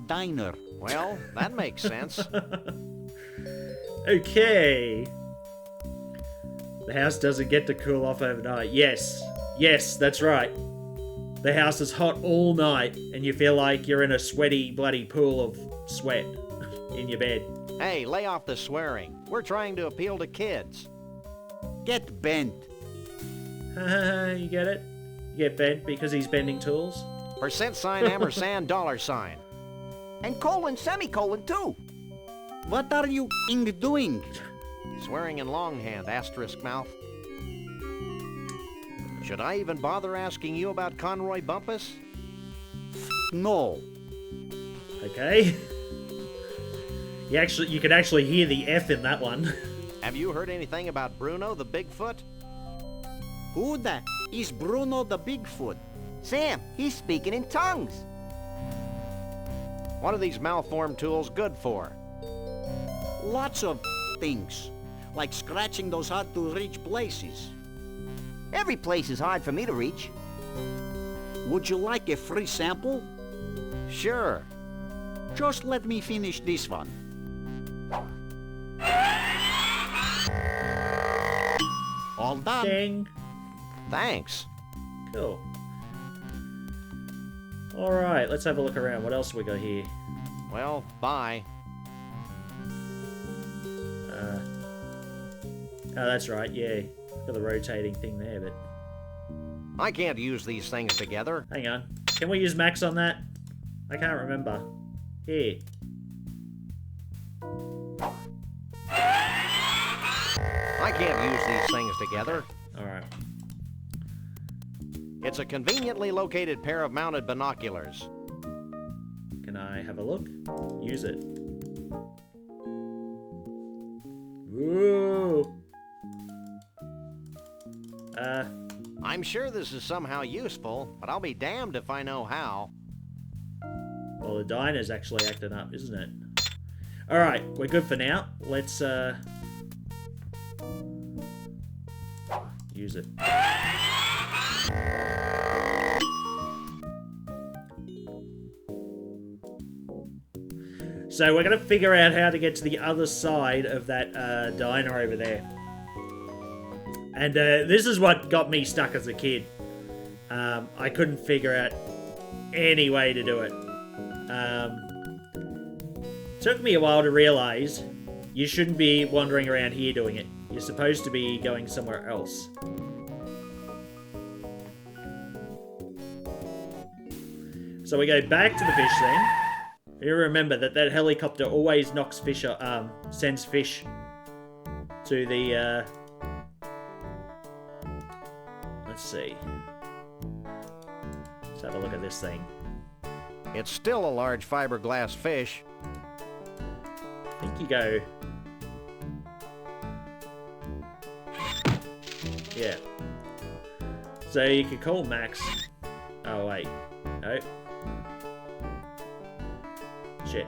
diner. Well, that makes sense. Okay. The house doesn't get to cool off overnight. Yes, that's right. The house is hot all night, and you feel like you're in a sweaty, bloody pool of sweat in your bed. Hey, lay off the swearing. We're trying to appeal to kids. Get bent. You get it? You get bent because he's bending tools? %, ampersand, $. And colon, semicolon, too. What are you doing? Swearing in longhand, asterisk mouth. Should I even bother asking you about Conroy Bumpus? No. Okay. You can actually hear the F in that one. Have you heard anything about Bruno the Bigfoot? Who the is Bruno the Bigfoot? Sam, he's speaking in tongues. What are these malformed tools good for? Lots of things. Like scratching those hard-to-reach places. Every place is hard for me to reach. Would you like a free sample? Sure. Just let me finish this one. All done. Ding. Thanks. Cool. Alright, let's have a look around. What else we got here? Well, bye. Oh, that's right, yeah. Got the rotating thing there, but... I can't use these things together. Hang on. Can we use Max on that? I can't remember. Here. I can't use these things together. Alright. It's a conveniently located pair of mounted binoculars. Can I have a look? Use it. Woo! I'm sure this is somehow useful, but I'll be damned if I know how. Well, the diner's actually acting up, isn't it? Alright, we're good for now. Let's, use it. So we're going to figure out how to get to the other side of that diner over there. And this is what got me stuck as a kid. I couldn't figure out any way to do it. Took me a while to realise you shouldn't be wandering around here doing it. You're supposed to be going somewhere else. So we go back to the fish thing. You remember that helicopter always knocks fish, sends fish to the, let's see. Let's have a look at this thing. It's still a large fiberglass fish. I think you go... Yeah. So you could call Max. Oh, wait. No. Shit.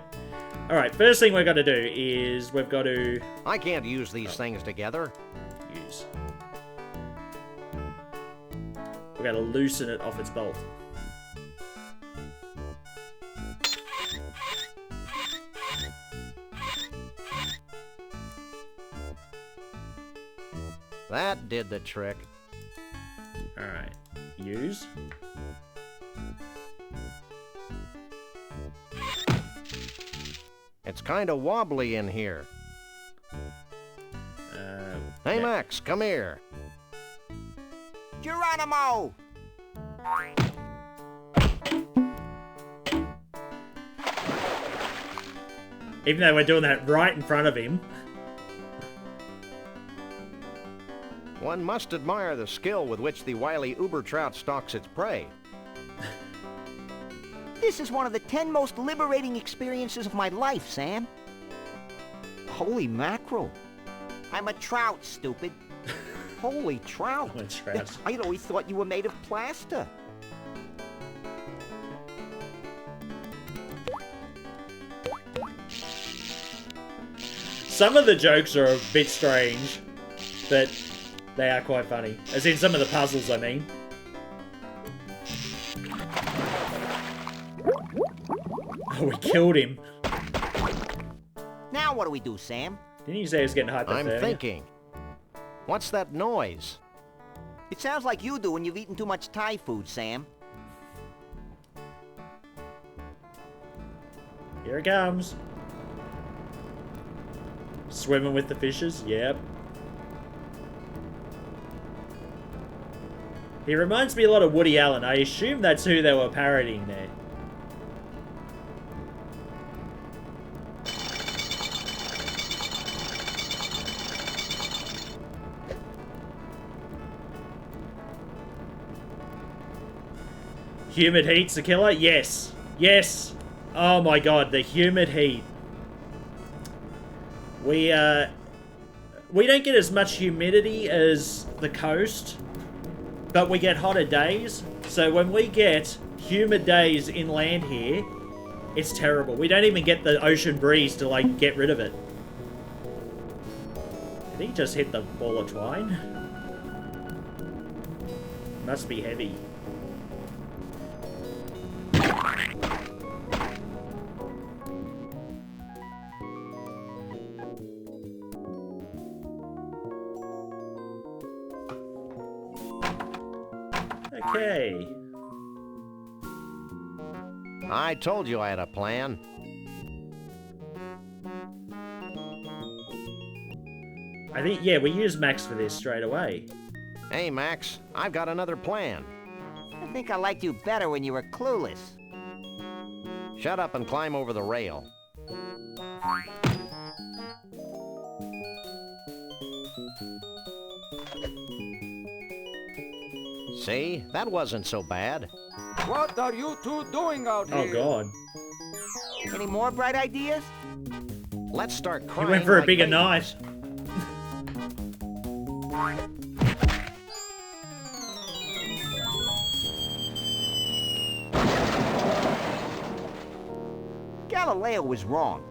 Alright, first thing we've got to do is we've got to... I can't use these things together. Use. We've got to loosen it off its bolt. That did the trick. Alright. Use. It's kind of wobbly in here. Hey, Max, come here. Geronimo! Even though we're doing that right in front of him. One must admire the skill with which the wily uber trout stalks its prey. This is one of the 10 most liberating experiences of my life, Sam. Holy mackerel. I'm a trout, stupid. Holy trout. I'm a trout. I'd always thought you were made of plaster. Some of the jokes are a bit strange, but they are quite funny. As in some of the puzzles, I mean. Oh, we killed him. Now what do we do, Sam? Didn't you say he was getting hypothermia? I'm thinking. What's that noise? It sounds like you do when you've eaten too much Thai food, Sam. Here it comes. Swimming with the fishes? Yep. He reminds me a lot of Woody Allen. I assume that's who they were parodying there. Humid heat's the killer? Yes. Yes. Oh my god, the humid heat. We don't get as much humidity as the coast, but we get hotter days. So when we get humid days inland here, it's terrible. We don't even get the ocean breeze to, like, get rid of it. Did he just hit the ball of twine? Must be heavy. Okay. I told you I had a plan. I think, yeah, we use Max for this straight away. Hey, Max, I've got another plan. I think I liked you better when you were clueless. Shut up and climb over the rail. See? That wasn't so bad. What are you two doing out here? Oh god. Any more bright ideas? Let's start He crying. went for a like bigger babies. night. Galileo was wrong.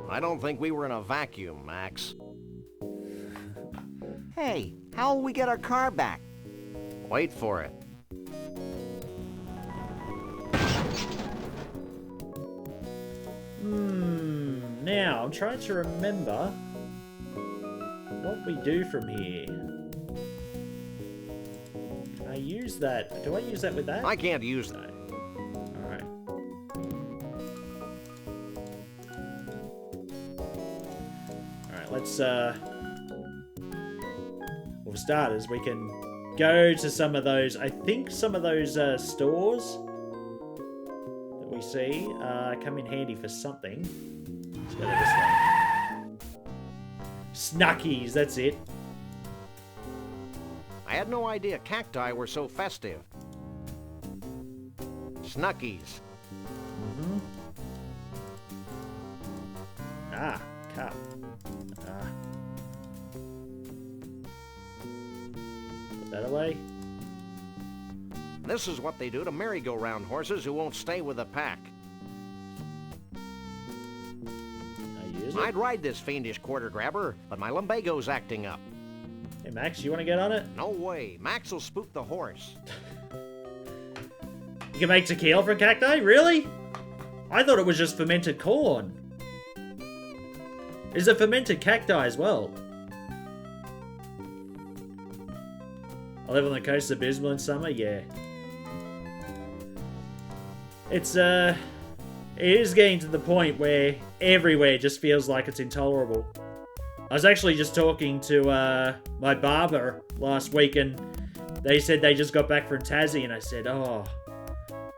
I don't think we were in a vacuum, Max. Hey, how will we get our car back? Wait for it. Now, I'm trying to remember what we do from here. Can I use that? Do I use that with that? I can't use that. Alright. Alright, let's, well, for starters, we can go to some of those, I think some of those stores that we see come in handy for something. Let's go to this one. Snuckies, that's it. I had no idea cacti were so festive. Snuckies. Ah, cup. Ah. Put that away. This is what they do to merry-go-round horses who won't stay with the pack. I use it. I'd ride this fiendish quarter grabber, but my lumbago's acting up. Hey, Max, you want to get on it? No way. Max will spook the horse. You can make tequila from cacti? Really? I thought it was just fermented corn. Is it fermented cacti as well? I live on the coast of Bismarck in summer, yeah. It's, It is getting to the point where everywhere just feels like it's intolerable. I was actually just talking to my barber last week, and they said they just got back from Tassie, and I said, oh,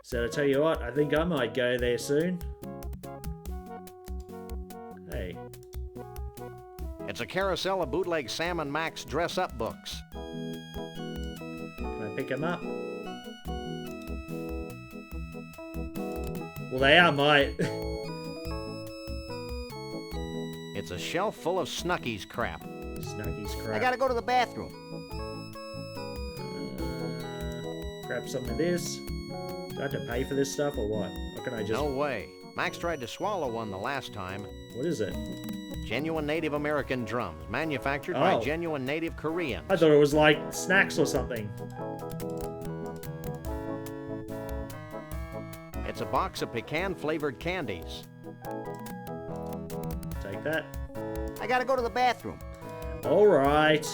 so I tell you what, I think I might go there soon. Hey. It's a carousel of bootleg Sam and Max dress-up books. Can I pick them up? Well, they are my... It's a shelf full of Snuggies crap. Snuggies crap. I gotta go to the bathroom. Grab some of this. Do I have to pay for this stuff or what? Or can I just... No way. Max tried to swallow one the last time. What is it? Genuine Native American drums, manufactured by genuine Native Koreans. I thought it was like snacks or something. It's a box of pecan-flavored candies. Take that. I gotta go to the bathroom. Alright.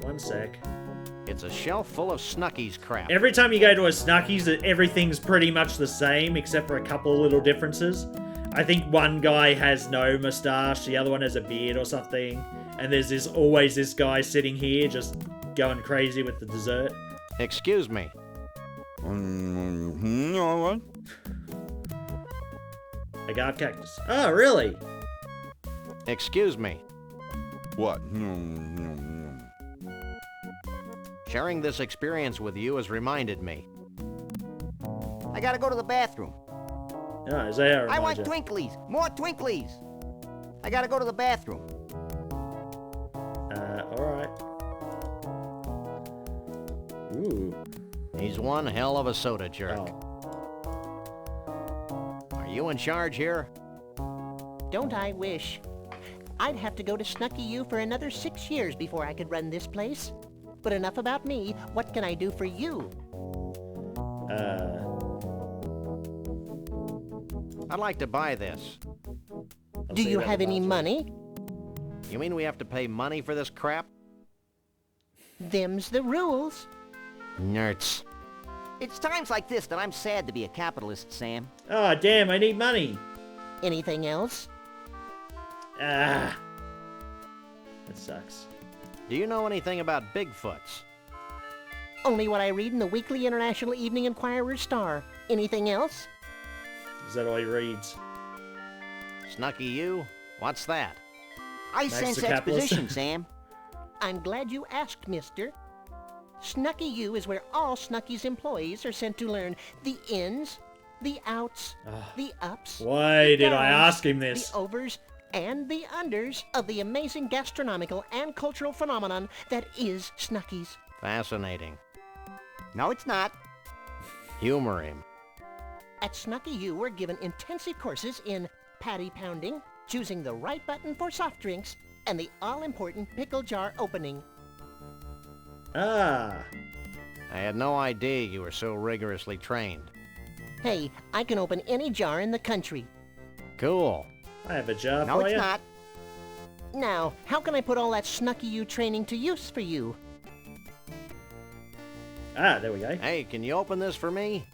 One sec. It's a shelf full of Snuggies crap. Every time you go to a Snuggies, everything's pretty much the same, except for a couple of little differences. I think one guy has no moustache, the other one has a beard or something, and there's always this guy sitting here just going crazy with the dessert. Excuse me. Agave cactus. Oh, really? Excuse me. What? Sharing this experience with you has reminded me. I gotta go to the bathroom. Oh, is that I want Twinklies! More Twinklies! I gotta go to the bathroom. Alright. Ooh. He's one hell of a soda jerk. Oh. Are you in charge here? Don't I wish? I'd have to go to Snucky U for another 6 years before I could run this place. But enough about me. What can I do for you? I'd like to buy this. Do you have any money? You mean we have to pay money for this crap? Them's the rules. Nerds. It's times like this that I'm sad to be a capitalist, Sam. Oh, damn, I need money. Anything else? Ah. That sucks. Do you know anything about Bigfoots? Only what I read in the Weekly International Evening Enquirer Star. Anything else? Is that all he reads? Snucky U? What's that? I sense exposition, Sam. I'm glad you asked, mister. Snucky U is where all Snucky's employees are sent to learn the ins, the outs, the ups. Why the did downs, I ask him this? The overs and the unders of the amazing gastronomical and cultural phenomenon that is Snucky's. Fascinating. No, it's not. Humor him. At Snucky U, we're given intensive courses in patty pounding, choosing the right button for soft drinks, and the all-important pickle jar opening. Ah. I had no idea you were so rigorously trained. Hey, I can open any jar in the country. Cool. I have a jar No, for it's you. not. Now, how can I put all that Snucky U training to use for you? Ah, there we go. Hey, can you open this for me?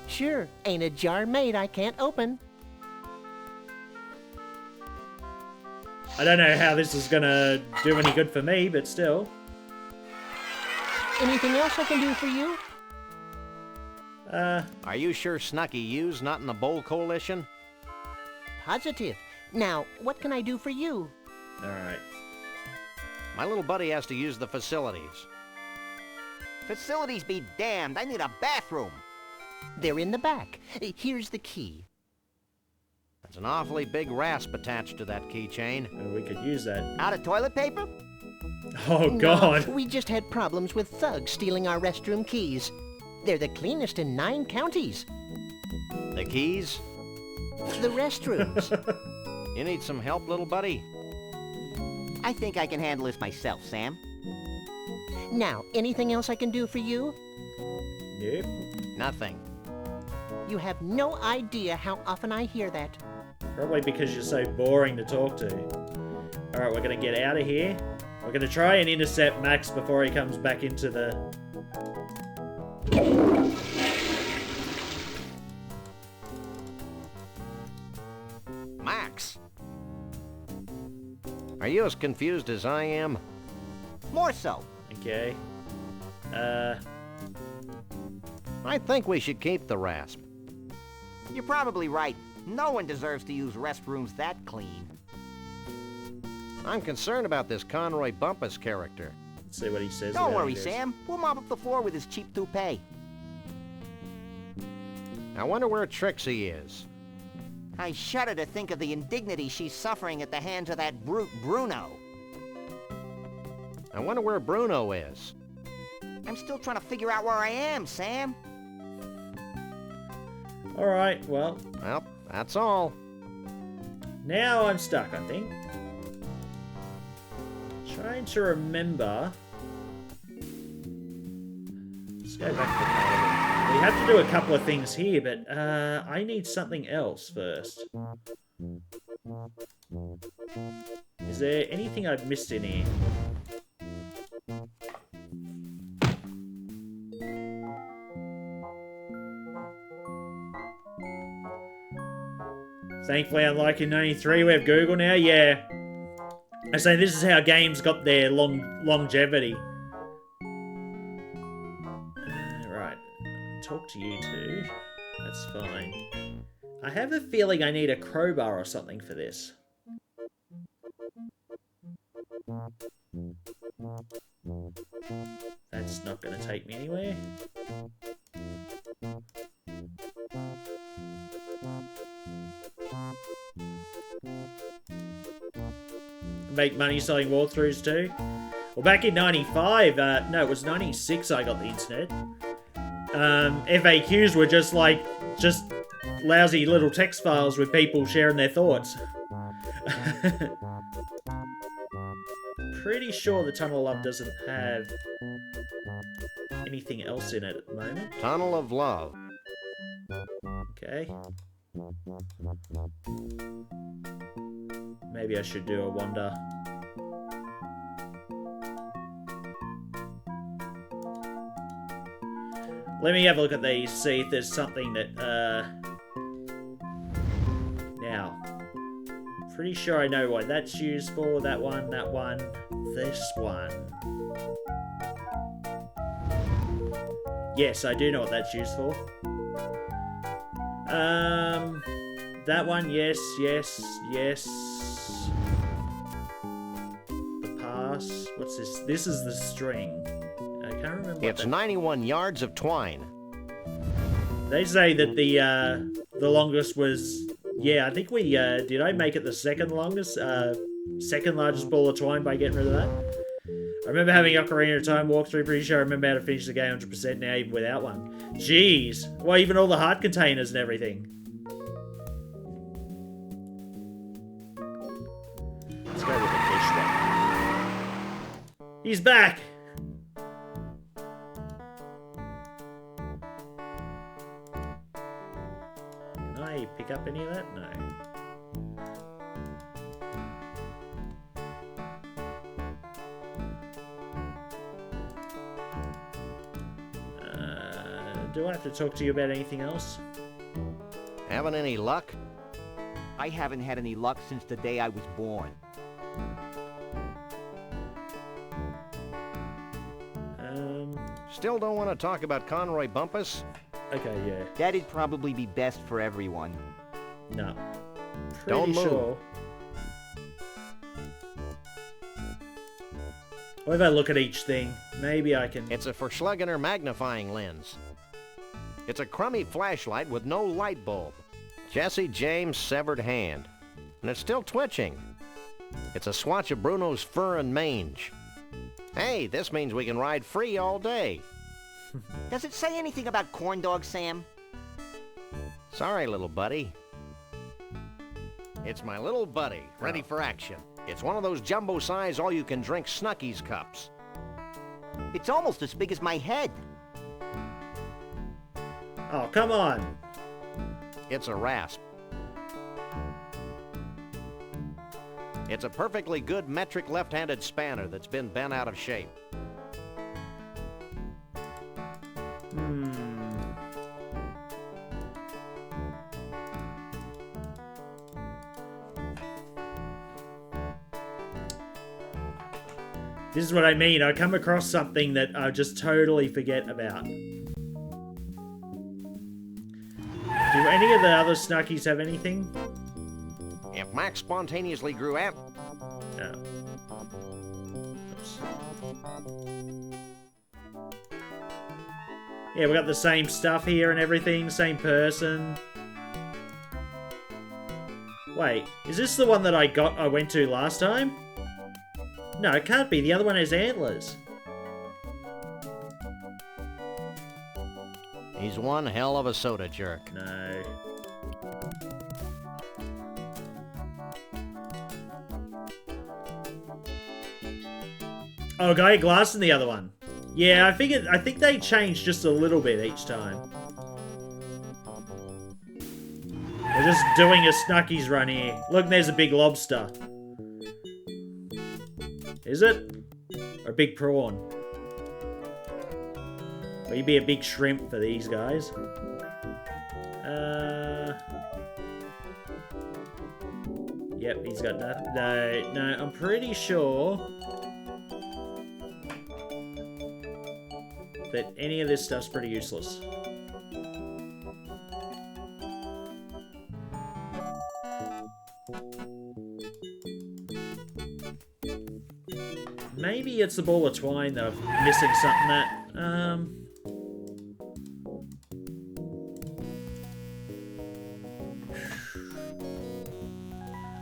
Sure, ain't a jar made I can't open. I don't know how this is gonna do any good for me, but still. Anything else I can do for you? Are you sure Snucky U's not in the Bowl Coalition? Positive. Now, what can I do for you? Alright. My little buddy has to use the facilities. Facilities be damned. I need a bathroom. They're in the back. Here's the key. There's an awfully big rasp attached to that keychain. We could use that. Out of toilet paper? Oh, God. No, we just had problems with thugs stealing our restroom keys. They're the cleanest in 9 counties. The keys? The restrooms. You need some help, little buddy? I think I can handle this myself, Sam. Now, anything else I can do for you? Nope. Nothing. You have no idea how often I hear that. Probably because you're so boring to talk to. Alright, we're gonna get out of here. We're gonna try and intercept Max before he comes back into the... Max! Are you as confused as I am? More so. Okay. I think we should keep the rasp. You're probably right. No one deserves to use restrooms that clean. I'm concerned about this Conroy Bumpus character. Let's see what he says. Don't about worry, this. Sam. We'll mop up the floor with his cheap toupee. I wonder where Trixie is. I shudder to think of the indignity she's suffering at the hands of that brute Bruno. I wonder where Bruno is. I'm still trying to figure out where I am, Sam. Alright, well, Well, that's all. now I'm stuck, I think. Trying to remember. Let's go back to the carnival. We have to do a couple of things here, but I need something else first. Is there anything I've missed in here? Thankfully, unlike in 93, we have Google now. Yeah. I say this is how games got their longevity. Right. Talk to you two. That's fine. I have a feeling I need a crowbar or something for this. That's not going to take me anywhere. Make money selling walkthroughs too. Well, back in 95, no, it was 96 I got the internet. FAQs were just lousy little text files with people sharing their thoughts. Pretty sure the Tunnel of Love doesn't have anything else in it at the moment. Tunnel of Love. Okay. Maybe I should do a wander. Let me have a look at these, see if there's something that, now, pretty sure I know what that's used for, that one, this one. Yes, I do know what that's used for. That one, yes. The pass, what's this? This is the string. I can't remember what It's 91 yards of twine. They say that the longest was, yeah, I think we, did I make it the second longest, second largest ball of twine by getting rid of that? I remember having Ocarina of Time walkthrough, pretty sure I remember how to finish the game 100% now, even without one. Jeez, well, even all the heart containers and everything. Let's go with the fish one. He's back! Can I pick up any of that? No. Do I have to talk to you about anything else? Having any luck? I haven't had any luck since the day I was born. Still don't want to talk about Conroy Bumpus? Okay, yeah. That'd probably be best for everyone. No. Don't move. Sure. What if I look at each thing? Maybe I can... It's a Verschlegener magnifying lens. It's a crummy flashlight with no light bulb. Jesse James' severed hand. And it's still twitching. It's a swatch of Bruno's fur and mange. Hey, this means we can ride free all day. Does it say anything about corn dogs, Sam? Sorry, little buddy. It's my little buddy, ready for action. It's one of those jumbo-size all-you-can-drink Snuckies cups. It's almost as big as my head. Oh, come on! It's a rasp. It's a perfectly good metric left-handed spanner that's been bent out of shape. This is what I mean. I come across something that I just totally forget about. Do any of the other Snuckies have anything? If Max spontaneously grew out... No. Oops. Yeah, we got the same stuff here and everything. Same person. Wait, is this the one that I went to last time? No, it can't be. The other one has antlers. He's one hell of a soda jerk. No. Oh, guy glass in the other one. Yeah, I think they changed just a little bit each time. We're just doing a Snuckies run here. Look, there's a big lobster. Is it? Or a big prawn? Maybe a big shrimp for these guys. Yep, he's got nothing. No, I'm pretty sure that any of this stuff's pretty useless. Maybe it's the ball of twine that I'm missing something that,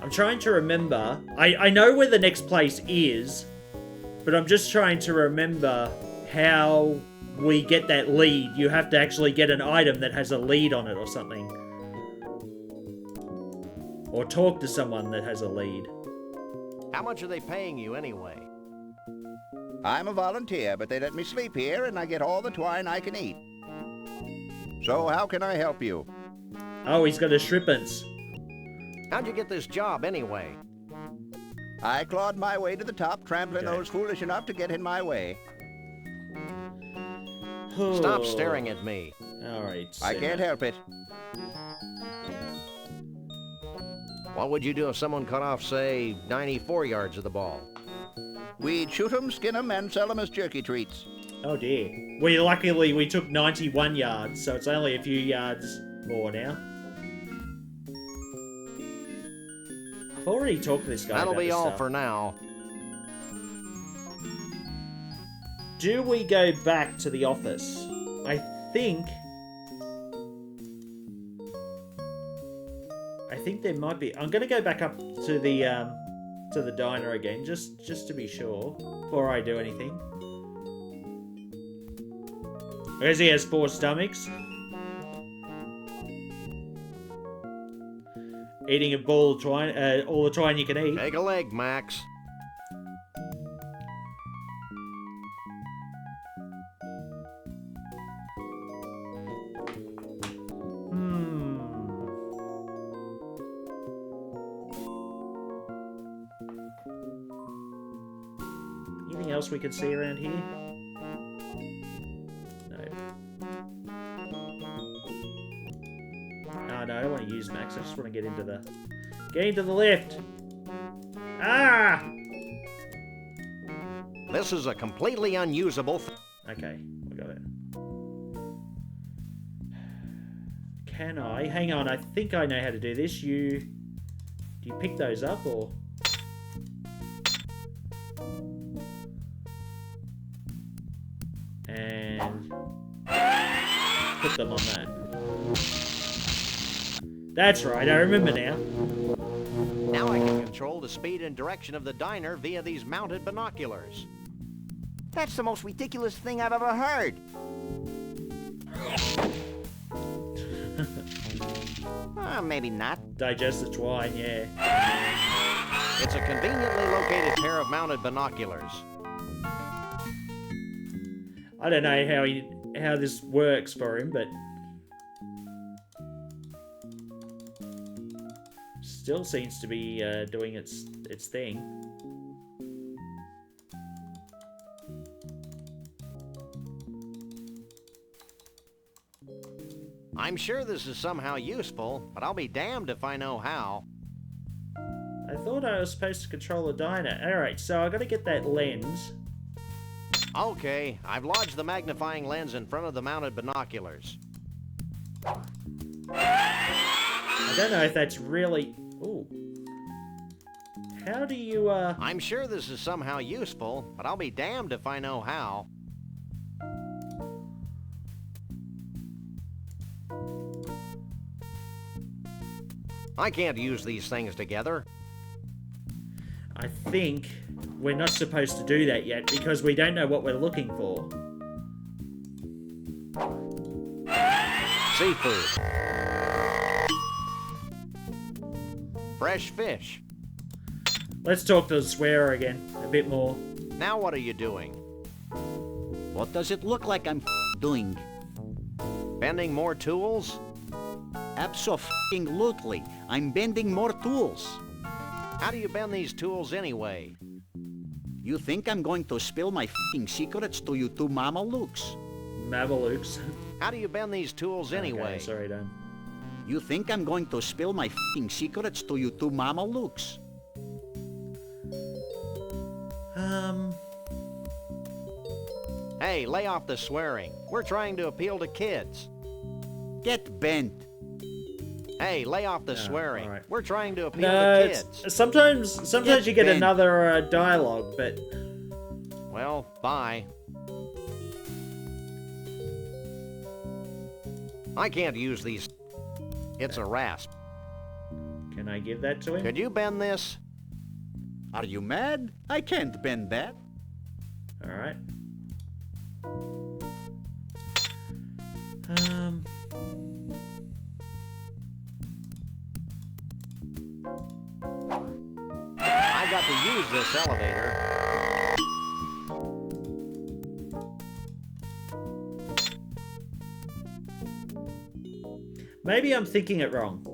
I'm trying to remember. I know where the next place is, but I'm just trying to remember how we get that lead. You have to actually get an item that has a lead on it or something. Or talk to someone that has a lead. How much are they paying you anyway? I'm a volunteer, but they let me sleep here and I get all the twine I can eat. So how can I help you? Oh, he's got a shrimpance. How'd you get this job anyway? I clawed my way to the top, trampling those foolish enough to get in my way. Stop staring at me. Alright. I can't help it. What would you do if someone cut off, say, 94 yards of the ball? We'd shoot 'em, skin 'em, and sell 'em as jerky treats. Oh dear. Luckily we took 91 yards, so it's only a few yards more now. I've already talked to this guy That'll about be this all stuff. for now. Do we go back to the office? I think there might be. I'm gonna go back up to the diner again, just to be sure before I do anything. I guess he has 4 stomachs. Eating a ball of twine, all the twine you can eat. Take a leg, Max. Anything else we can see around here? No. Oh, no, I don't want to use Max. I just want to get into the lift. Ah! This is a completely unusable... Okay, we got it. Can I? Hang on, I think I know how to do this. Do you pick those up, or...? And... put them on that. That's right, I remember now. Now I can control the speed and direction of the diner via these mounted binoculars. That's the most ridiculous thing I've ever heard. Maybe not. Digest the twine, yeah. It's a conveniently located pair of mounted binoculars. I don't know how this works for him, but still seems to be doing its thing. I'm sure this is somehow useful, but I'll be damned if I know how. I thought I was supposed to control the diner. Alright, so I gotta get that lens. Okay, I've lodged the magnifying lens in front of the mounted binoculars. I don't know if that's really... Ooh. How do you, I'm sure this is somehow useful, but I'll be damned if I know how. I can't use these things together. I think we're not supposed to do that yet because we don't know what we're looking for. Seafood. Fresh fish. Let's talk to the swearer again, a bit more. Now what are you doing? What does it look like I'm doing? Bending more tools? Abso-lutely. I'm bending more tools. How do you bend these tools anyway? You think I'm going to spill my secrets to you two mamalukes? Mamalukes. How do you bend these tools anyway? Okay, sorry, Dan. You think I'm going to spill my secrets to you two mamalukes? Hey, lay off the swearing. We're trying to appeal to kids. Get bent. Hey, lay off the swearing. alright. We're trying to appeal No, to kids. sometimes you get bent. another dialogue, but... Well, bye. I can't use these. It's a rasp. Can I give that to him? Could you bend this? Are you mad? I can't bend that. Alright. I got to use this elevator. Maybe I'm thinking it wrong.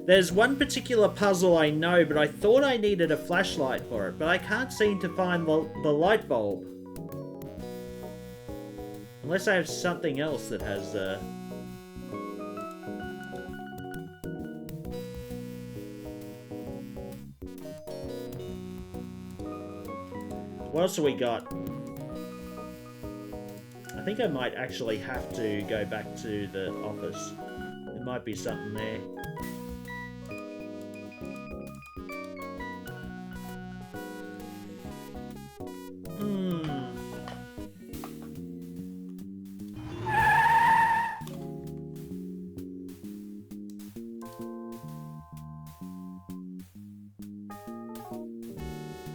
There's one particular puzzle I know, but I thought I needed a flashlight for it, but I can't seem to find the light bulb. Unless I have something else that has What else have we got? I think I might actually have to go back to the office. There might be something there.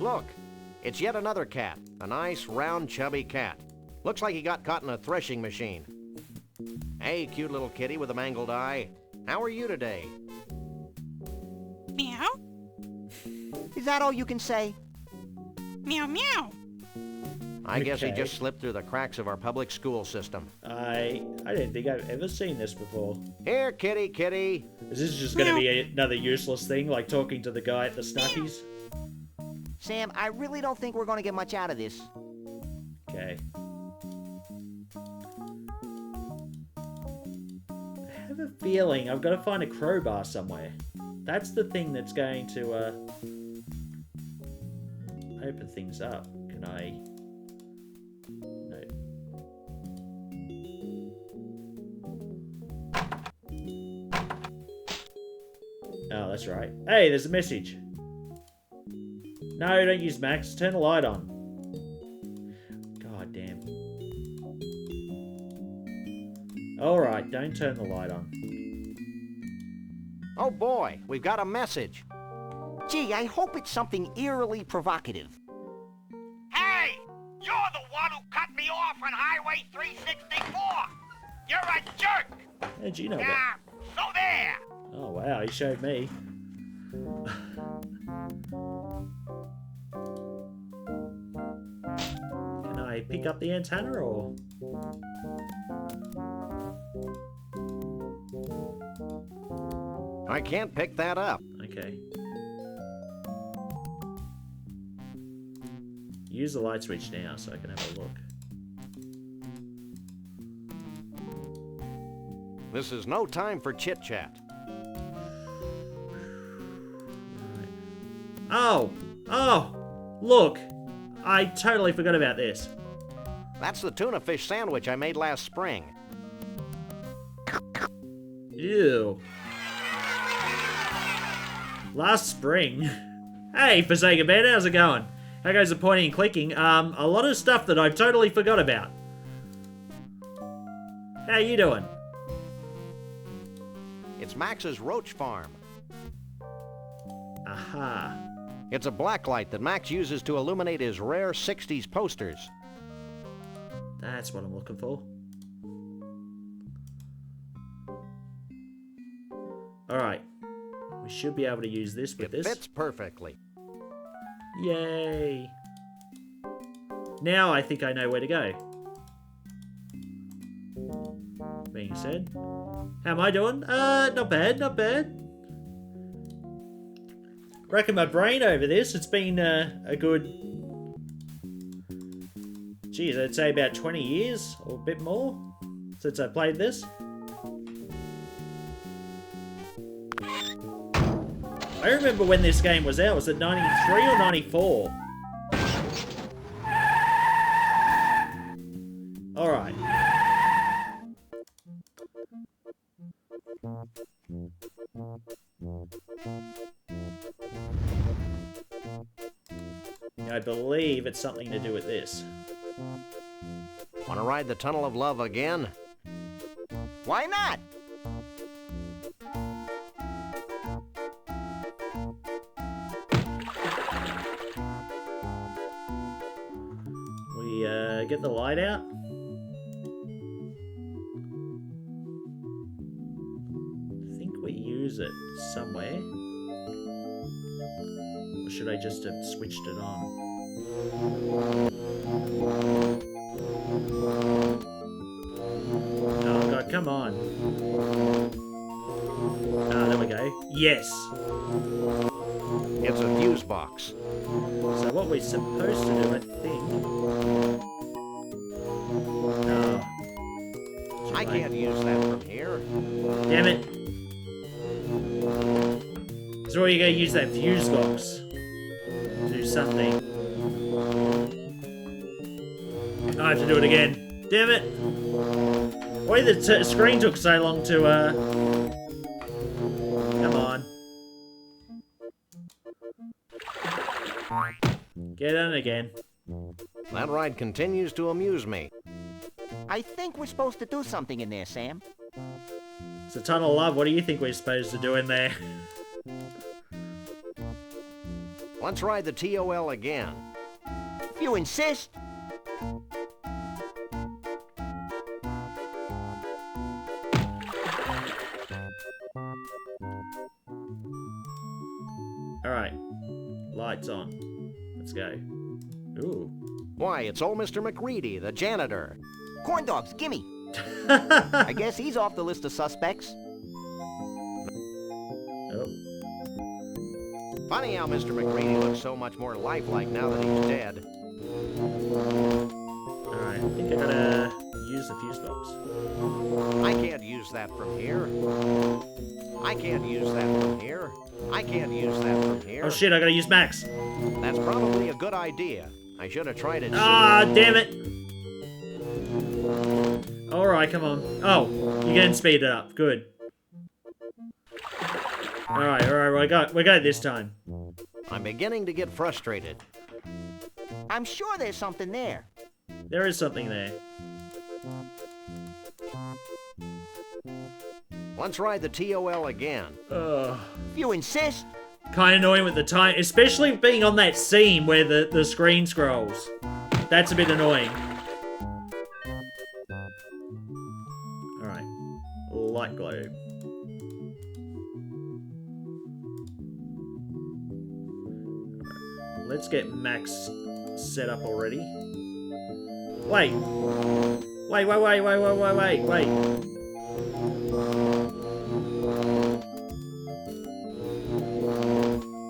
Look, it's yet another cat. A nice, round, chubby cat. Looks like he got caught in a threshing machine. Hey, cute little kitty with a mangled eye. How are you today? Meow? Is that all you can say? Meow meow. I guess he Okay. just slipped through the cracks of our public school system. I didn't think I've ever seen this before. Here, kitty, kitty. Is this just going to be another useless thing, like talking to the guy at the Snuffies? Sam, I really don't think we're going to get much out of this. Okay. I have a feeling I've got to find a crowbar somewhere. That's the thing that's going to open things up. Can I... No. Oh, that's right. Hey, there's a message. No, don't use Max. Turn the light on. God damn. Alright, don't turn the light on. Oh boy, we've got a message. Gee, I hope it's something eerily provocative. Hey! You're the one who cut me off on Highway 364! You're a jerk! How'd you know that? Yeah, so there! Oh wow, he showed me. Can I pick up the antenna or? I can't pick that up. Okay. Use the light switch now so I can have a look. This is no time for chit-chat. Oh, look. I totally forgot about this. That's the tuna fish sandwich I made last spring. Ew. Last spring. Hey, Forsaken Band, how's it going? How goes the pointing and clicking? A lot of stuff that I totally forgot about. How you doing? It's Max's roach farm. Aha. It's a blacklight that Max uses to illuminate his rare 60s posters. That's what I'm looking for. Alright. We should be able to use this with this. It fits perfectly. Yay. Now I think I know where to go. Being said. How am I doing? Not bad, not bad. Racking my brain over this. It's been a good... Geez, I'd say about 20 years or a bit more since I played this. I remember when this game was out. Was it 93 or 94? Alright. I believe it's something to do with this. Want to ride the Tunnel of Love again? Why not? We get the light out. I think we use it somewhere. Or should I just have switched it on? Oh god, come on. Ah, there we go. Yes! It's a fuse box. So what we're supposed to do, I think... Oh. I can't use that from here. Damn it. So you gotta use that fuse box to do something. I have to do it again. Damn it. Why the screen took so long to, Come on. Get on again. That ride continues to amuse me. I think we're supposed to do something in there, Sam. It's a Tunnel of Love. What do you think we're supposed to do in there? Let's ride the TOL again. If you insist. Alright. Lights on. Let's go. Ooh. Why, it's old Mr. McReady, the janitor. Corn dogs, gimme. I guess he's off the list of suspects. Oh. Funny how Mr. McReady looks so much more lifelike now that he's dead. Alright, I think I gotta use the fuse box. I can't use that from here. I can't use that from here. I can't use that from here. Oh shit, I gotta use Max. That's probably a good idea. I should have tried it Ah, sooner. damn it. Alright, come on. Oh, you can speed it up. Good. Alright, we got it this time. I'm beginning to get frustrated. I'm sure there's something there. There is something there. Let's ride the TOL again. Ugh. If you insist. Kind of annoying with the time, especially being on that scene where the screen scrolls. That's a bit annoying. Alright. Light globe. Alright. Let's get Max set up already. Wait. Wait.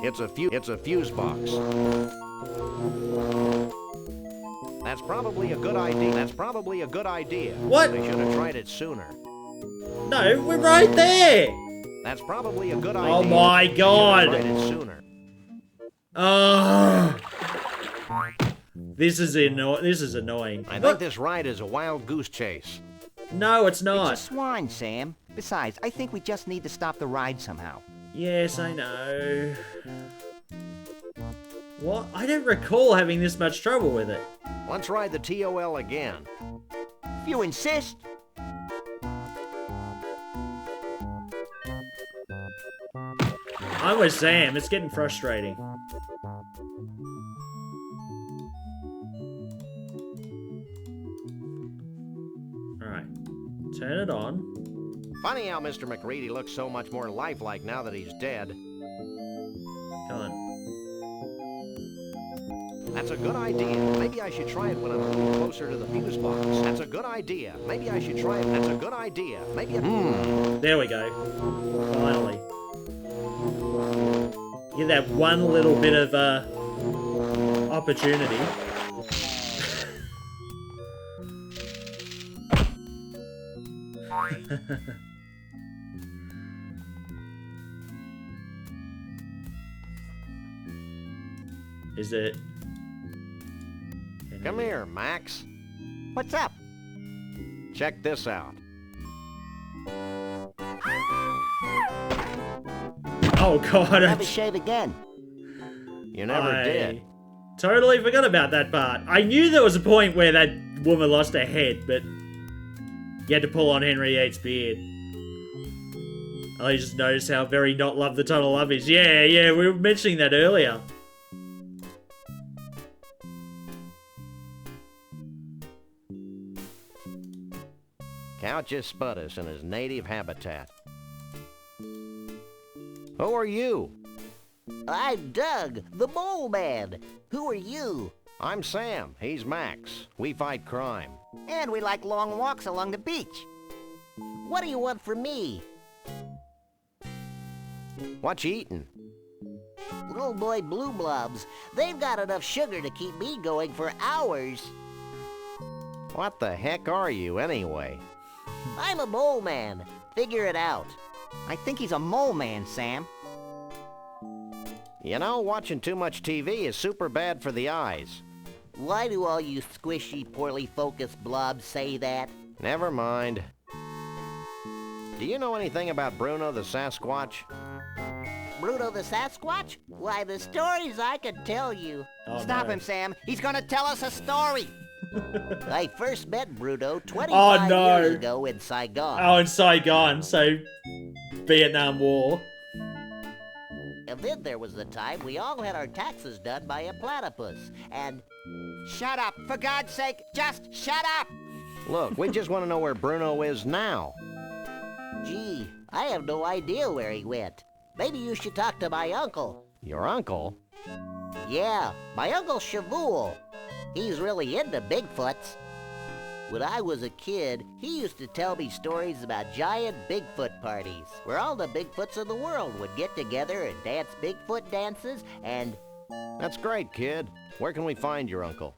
It's a fuse box. That's probably a good idea. What? I should have tried it sooner. No, we're right there! That's probably a good idea. Oh my god! I should have tried it sooner. Oh! This is annoying. I think this ride is a wild goose chase. No, it's not. It's a swan, Sam. Besides, I think we just need to stop the ride somehow. Yes, I know. What? I don't recall having this much trouble with it. Let's ride the TOL again. If you insist. I'm with Sam. It's getting frustrating. Alright. Turn it on. Funny how Mr. McReady looks so much more lifelike now that he's dead. Come on. That's a good idea. Maybe I should try it when I'm a little closer to the fuse box. That's a good idea. Maybe I should try it. That's a good idea. Maybe There we go. Finally. Get that one little bit of opportunity. Is it? Come here, Max. What's up? Check this out. Oh god! Have a shave again. You never did. Totally forgot about that part. I knew there was a point where that woman lost her head, but you had to pull on Henry VIII's beard. I just noticed how very not Love the Tunnel Love is. Yeah, we were mentioning that earlier. Couchus Spudus in his native habitat. Who are you? I'm Doug, the mole man. Who are you? I'm Sam. He's Max. We fight crime. And we like long walks along the beach. What do you want from me? What you eating? Little boy blue blobs. They've got enough sugar to keep me going for hours. What the heck are you, anyway? I'm a mole man. Figure it out. I think he's a mole man, Sam. You know, watching too much TV is super bad for the eyes. Why do all you squishy, poorly focused blobs say that? Never mind. Do you know anything about Bruno the Sasquatch? Bruno the Sasquatch? Why, the stories I could tell you. Oh, Stop no. him, Sam. He's gonna tell us a story. I first met Bruno 25 years ago in Saigon. Oh, in Saigon, so Vietnam War. And then there was the time we all had our taxes done by a platypus, and... Shut up. For God's sake, just shut up. Look, we just want to know where Bruno is now. Gee, I have no idea where he went. Maybe you should talk to my uncle. Your uncle? Yeah, my Uncle Shavul. He's really into Bigfoots. When I was a kid, he used to tell me stories about giant Bigfoot parties, where all the Bigfoots in the world would get together and dance Bigfoot dances, and... That's great, kid. Where can we find your uncle?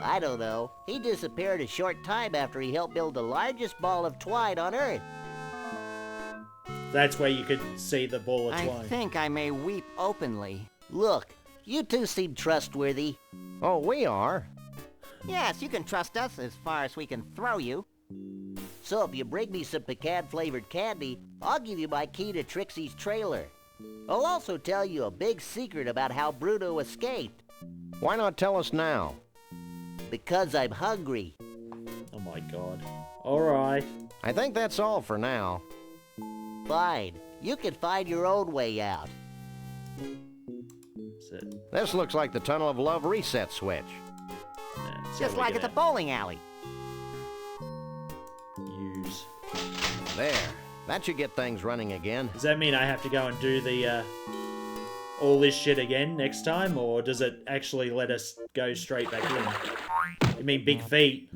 I don't know. He disappeared a short time after he helped build the largest ball of twine on Earth. That's where you could see the ball of I twine. think I may weep openly. Look, you two seem trustworthy. Oh, we are. Yes, you can trust us as far as we can throw you. So if you bring me some pecan-flavored candy, I'll give you my key to Trixie's trailer. I'll also tell you a big secret about how Bruno escaped. Why not tell us now? Because I'm hungry. Oh my god. Alright. I think that's all for now. Fine. You can find your own way out. That's it. This looks like the Tunnel of Love reset switch. Yeah, so Just we're like at the gonna bowling alley. use. There. That should get things running again. Does that mean I have to go and do the all this shit again next time, or does it actually let us go straight back in? You mean Big Feet?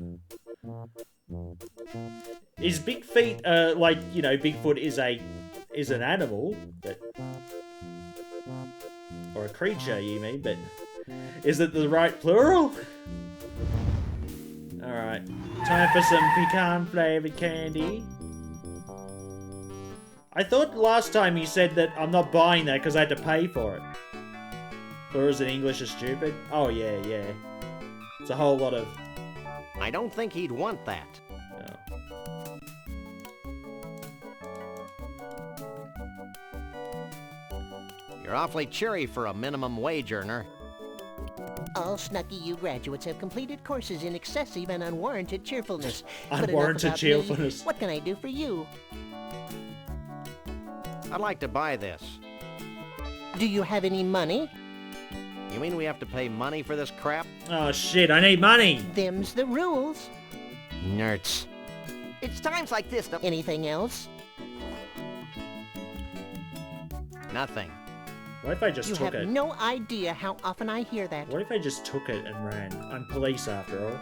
Is Big Feet like, you know, Bigfoot is an animal, but or a creature, you mean? But is it the right plural? All right, time for some pecan flavored candy. I thought last time you said that I'm not buying that because I had to pay for it. Plurals in English are stupid? Oh, yeah, yeah. It's a whole lot of... I don't think he'd want that. You're awfully cheery for a minimum wage earner. All Snucky U graduates have completed courses in excessive and unwarranted cheerfulness. But enough Unwarranted about cheerfulness. me. What can I do for you? I'd like to buy this. Do you have any money? You mean we have to pay money for this crap? Oh, shit, I need money. Them's the rules. Nerds. It's times like this that... Anything else? Nothing. What if I just You took have it? no idea how often I hear that. What if I just took it and ran? I'm police after all.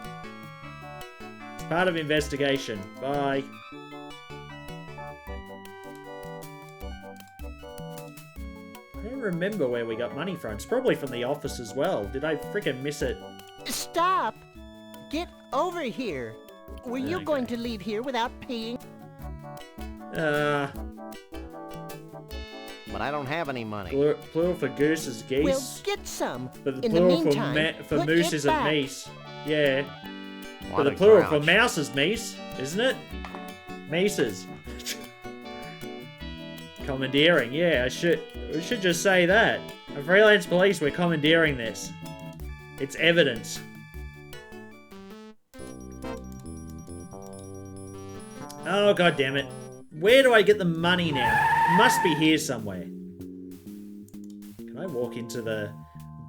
It's part of investigation. Bye. I don't remember where we got money from. It's probably from the office as well. Did I freaking miss it? Stop! Get over here! Were you Okay. going to leave here without paying? But I don't have any money. Plural for goose is geese. Well, get some. But the In the plural meantime, for put moose it isn't back. meese. Yeah. What But the a plural for grouch. mouse is meese, isn't it? Meeses. Commandeering, yeah, we should just say that. A freelance police, we're commandeering this. It's evidence. Oh, god damn it. Where do I get the money now? It must be here somewhere. Can I walk into the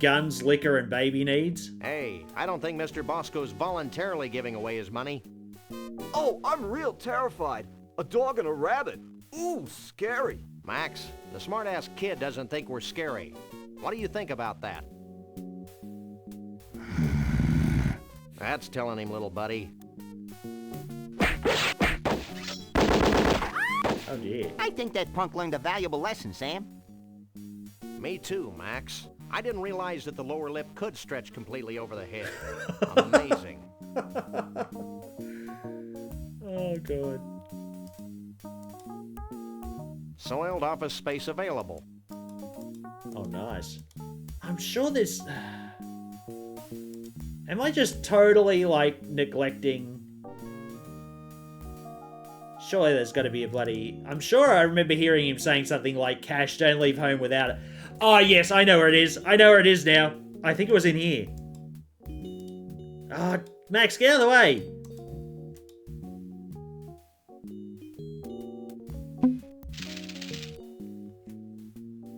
guns, liquor, and baby needs? Hey, I don't think Mr. Bosco's voluntarily giving away his money. Oh, I'm real terrified. A dog and a rabbit. Ooh, scary. Max, the smart-ass kid doesn't think we're scary. What do you think about that? That's telling him, little buddy. Oh dear. I think that punk learned a valuable lesson, Sam. Me too, Max. I didn't realize that the lower lip could stretch completely over the head. Amazing. Oh god. Soiled office space available. Oh, nice. I'm sure there's... Am I just totally, like, neglecting... Surely there's got to be a bloody... I'm sure I remember hearing him saying something like, Cash, don't leave home without it. Oh, yes, I know where it is. I know where it is now. I think it was in here. Oh, Max, get out of the way.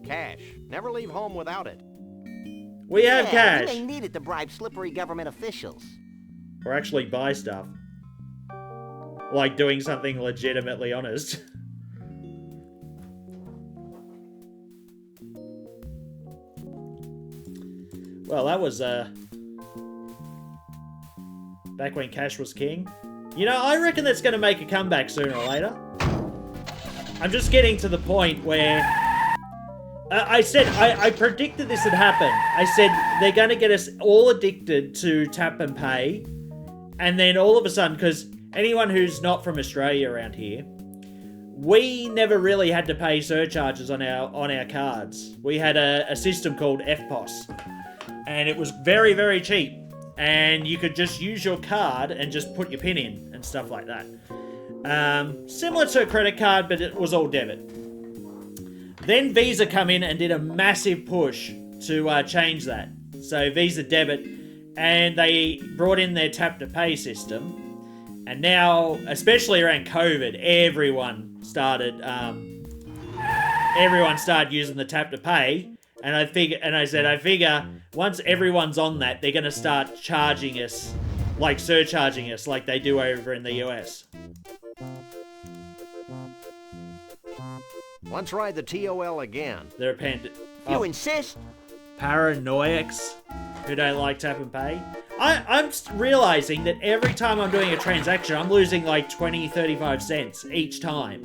Cash. Never leave home without it. We have Yeah, cash. and they need it to bribe slippery government officials. Or actually buy stuff. Like doing something legitimately honest. Well, that was, back when cash was king. You know, I reckon that's going to make a comeback sooner or later. I'm just getting to the point where... I predicted this would happen. I said they're going to get us all addicted to tap and pay. And then all of a sudden, because anyone who's not from Australia around here, we never really had to pay surcharges on our cards. We had a system called FPOS. And it was very, very cheap. And you could just use your card and just put your PIN in and stuff like that. Similar to a credit card, but it was all debit. Then Visa come in and did a massive push to change that. So Visa debit, and they brought in their tap to pay system. And now, especially around COVID, everyone started using the tap to pay. And I figure once everyone's on that, they're gonna start charging us, like surcharging us, like they do over in the US. Let's ride the TOL again. They're You insist? paranoiacs who don't like tap and pay. I'm realizing that every time I'm doing a transaction, I'm losing like 20, 35 cents each time.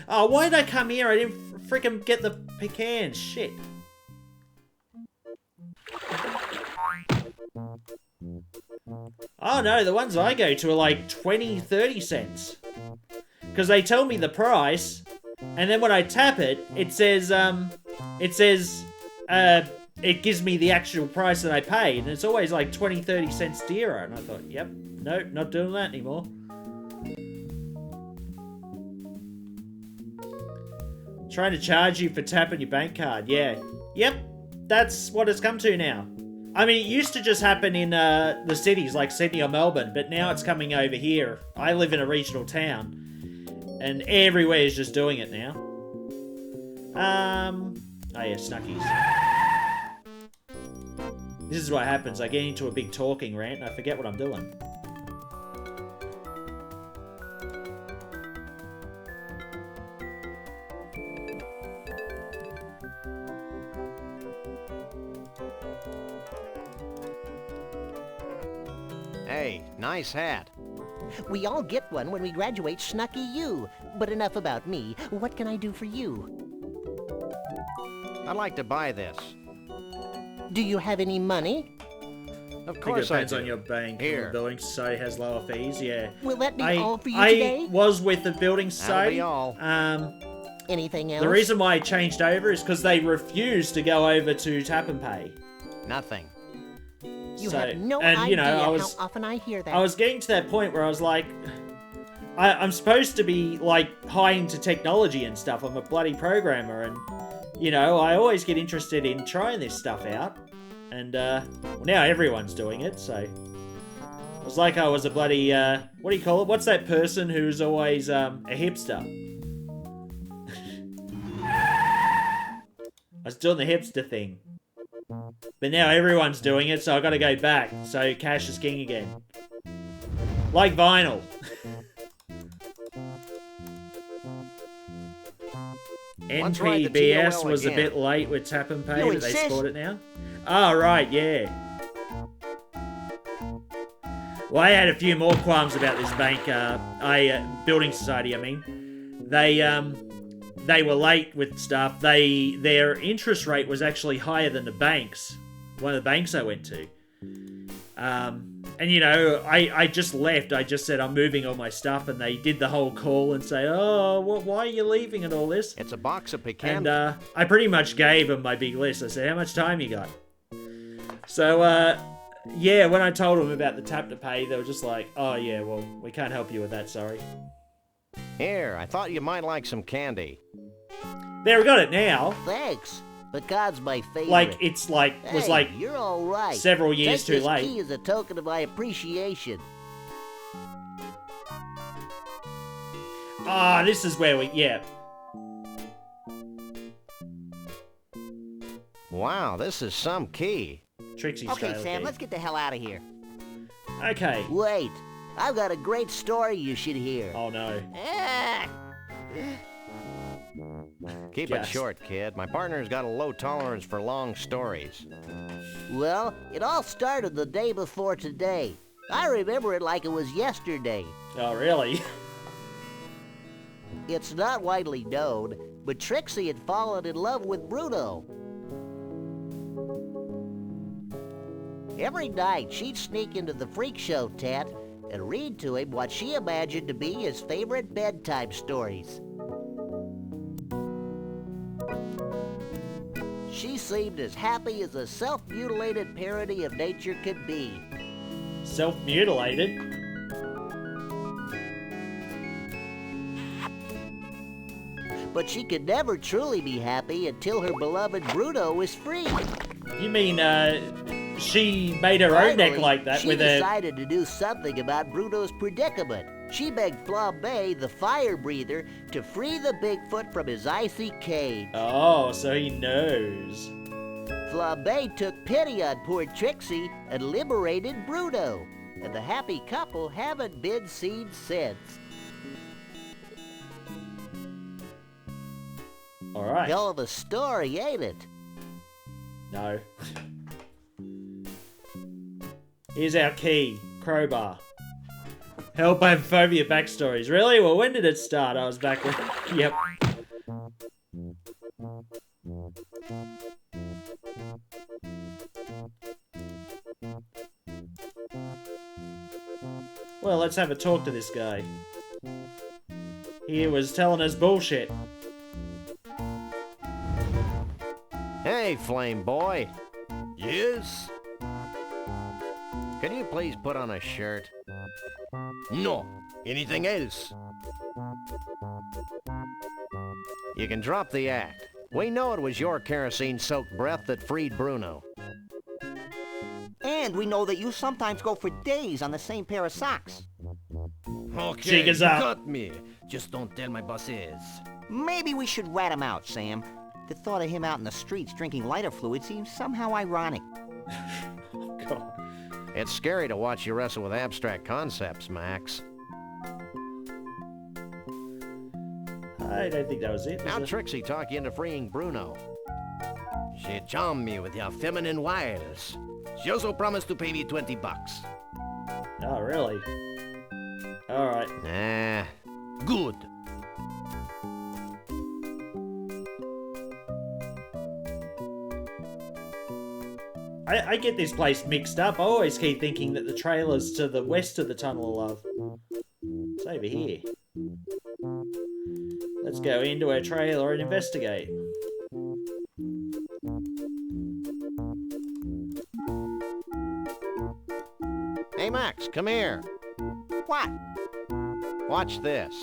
Oh, why did I come here? I didn't freaking get the pecans. Shit. Oh no, the ones I go to are like 20, 30 cents. Because they tell me the price, and then when I tap it, it says it gives me the actual price that I paid, and it's always like 20, 30 cents dearer. And I thought, yep, nope, not doing that anymore. Trying to charge you for tapping your bank card, yeah. Yep, that's what it's come to now. I mean, it used to just happen in the cities like Sydney or Melbourne, but now it's coming over here. I live in a regional town, and everywhere is just doing it now. Oh yeah, Snuckies. This is what happens. I get into a big talking rant and I forget what I'm doing. Hey, nice hat. We all get one when we graduate Snucky U. But enough about me. What can I do for you? I'd like to buy this. Do you have any money? Of I course think it I depends do. on your bank. Here. The building society has lower fees, yeah. Will that be all for you I today? was with the building society. That'll be all. Anything else? The reason why I changed over is because they refused to go over to Tap and Pay. Nothing. You have no idea how often I hear that. I was getting to that point where I was like, I'm supposed to be like high into technology and stuff. I'm a bloody programmer, and I always get interested in trying this stuff out. And well, now everyone's doing it, so it was like I was a bloody what do you call it? What's that person who's always a hipster? I was doing the hipster thing. But now everyone's doing it, so I gotta go back. So cash is king again. Like vinyl. Let's ride the NPBS GOL was a again. bit late with Tap and Pay, You but they insist? scored it now. Oh, right, yeah. Well, I had a few more qualms about this bank, building society, I mean. They were late with stuff. Their interest rate was actually higher than the banks. One of the banks I went to. And I just left. I just said I'm moving all my stuff, and they did the whole call and say, "Oh, why are you leaving and all this?" It's a box of pecan. And I pretty much gave them my big list. I said, "How much time you got?" So yeah, when I told them about the tap to pay, they were just like, "Oh yeah, well we can't help you with that, sorry." Here, I thought you might like some candy. There, we got it now. Thanks. Pecans my favorite. Like it's like was Hey, like you're all right. several years Take too this late. key as a token of my appreciation. Ah, this is where yeah. Wow, this is some key. Trixie's Okay, trailer Sam, key. let's get the hell out of here. Okay. Wait, I've got a great story you should hear. Oh no. Ah. Keep Yes. it short, kid. My partner's got a low tolerance for long stories. Well, it all started the day before today. I remember it like it was yesterday. Oh really? It's not widely known, but Trixie had fallen in love with Bruno. Every night, she'd sneak into the freak show tent and read to him what she imagined to be his favorite bedtime stories. She seemed as happy as a self-mutilated parody of nature could be. Self-mutilated? But she could never truly be happy until her beloved Bruno was free. You mean she made her own neck Finally, like that she with a decided to do something about Bruno's predicament. She begged Flambe, the fire breather, to free the Bigfoot from his icy cage. Oh, so he knows. Flambe took pity on poor Trixie and liberated Bruno. And the happy couple haven't been seen since. Alright. Hell of a story, ain't it? No. Here's our key. Crowbar. Hellbophobia backstories. Really? Well, when did it start? I was back when... Yep. Well, let's have a talk to this guy. He was telling us bullshit. Hey, Hey, Flame Boy. Yes? Could you please put on a shirt? No. Anything else? You can drop the act. We know it was your kerosene-soaked breath that freed Bruno. And we know that you sometimes go for days on the same pair of socks. Okay, Jig is you up. got me. Just don't tell my bosses. Maybe we should rat him out, Sam. The thought of him out in the streets drinking lighter fluid seems somehow ironic. Oh, God. It's scary to watch you wrestle with abstract concepts, Max. I don't think that was it. Now Was it? Trixie talk you into freeing Bruno. She charmed me with your feminine wiles. She also promised to pay me $20. Oh, really? All right. Nah. Good. I get this place mixed up. I always keep thinking that the trailer's to the west of the Tunnel of Love. It's over here. Let's go into our trailer and investigate. Hey, Max, come here. What? Watch this.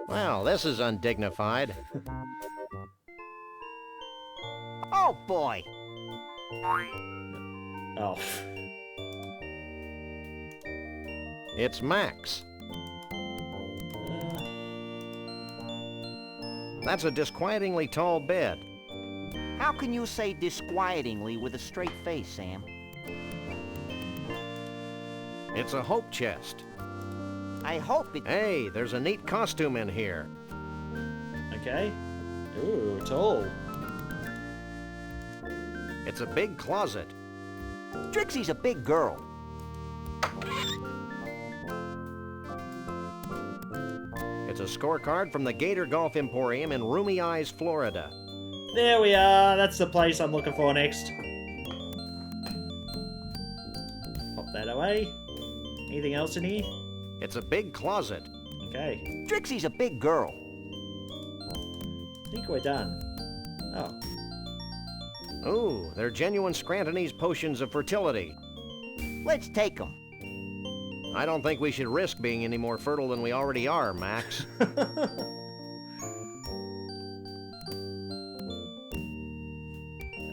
Well, this is undignified. Oh, boy. Oh. It's Max. That's a disquietingly tall bed. How can you say disquietingly with a straight face, Sam? It's a hope chest. I hope it... Hey, there's a neat costume in here. Okay. Ooh, tall. It's a big closet. Trixie's a big girl. It's a scorecard from the Gator Golf Emporium in Roomy Eyes, Florida. There we are. That's the place I'm looking for next. Pop that away. Anything else in here? It's a big closet. Okay. Trixie's a big girl. I think we're done. Oh. Ooh, they're genuine Scrantonese potions of fertility. Let's take them. I don't think we should risk being any more fertile than we already are, Max.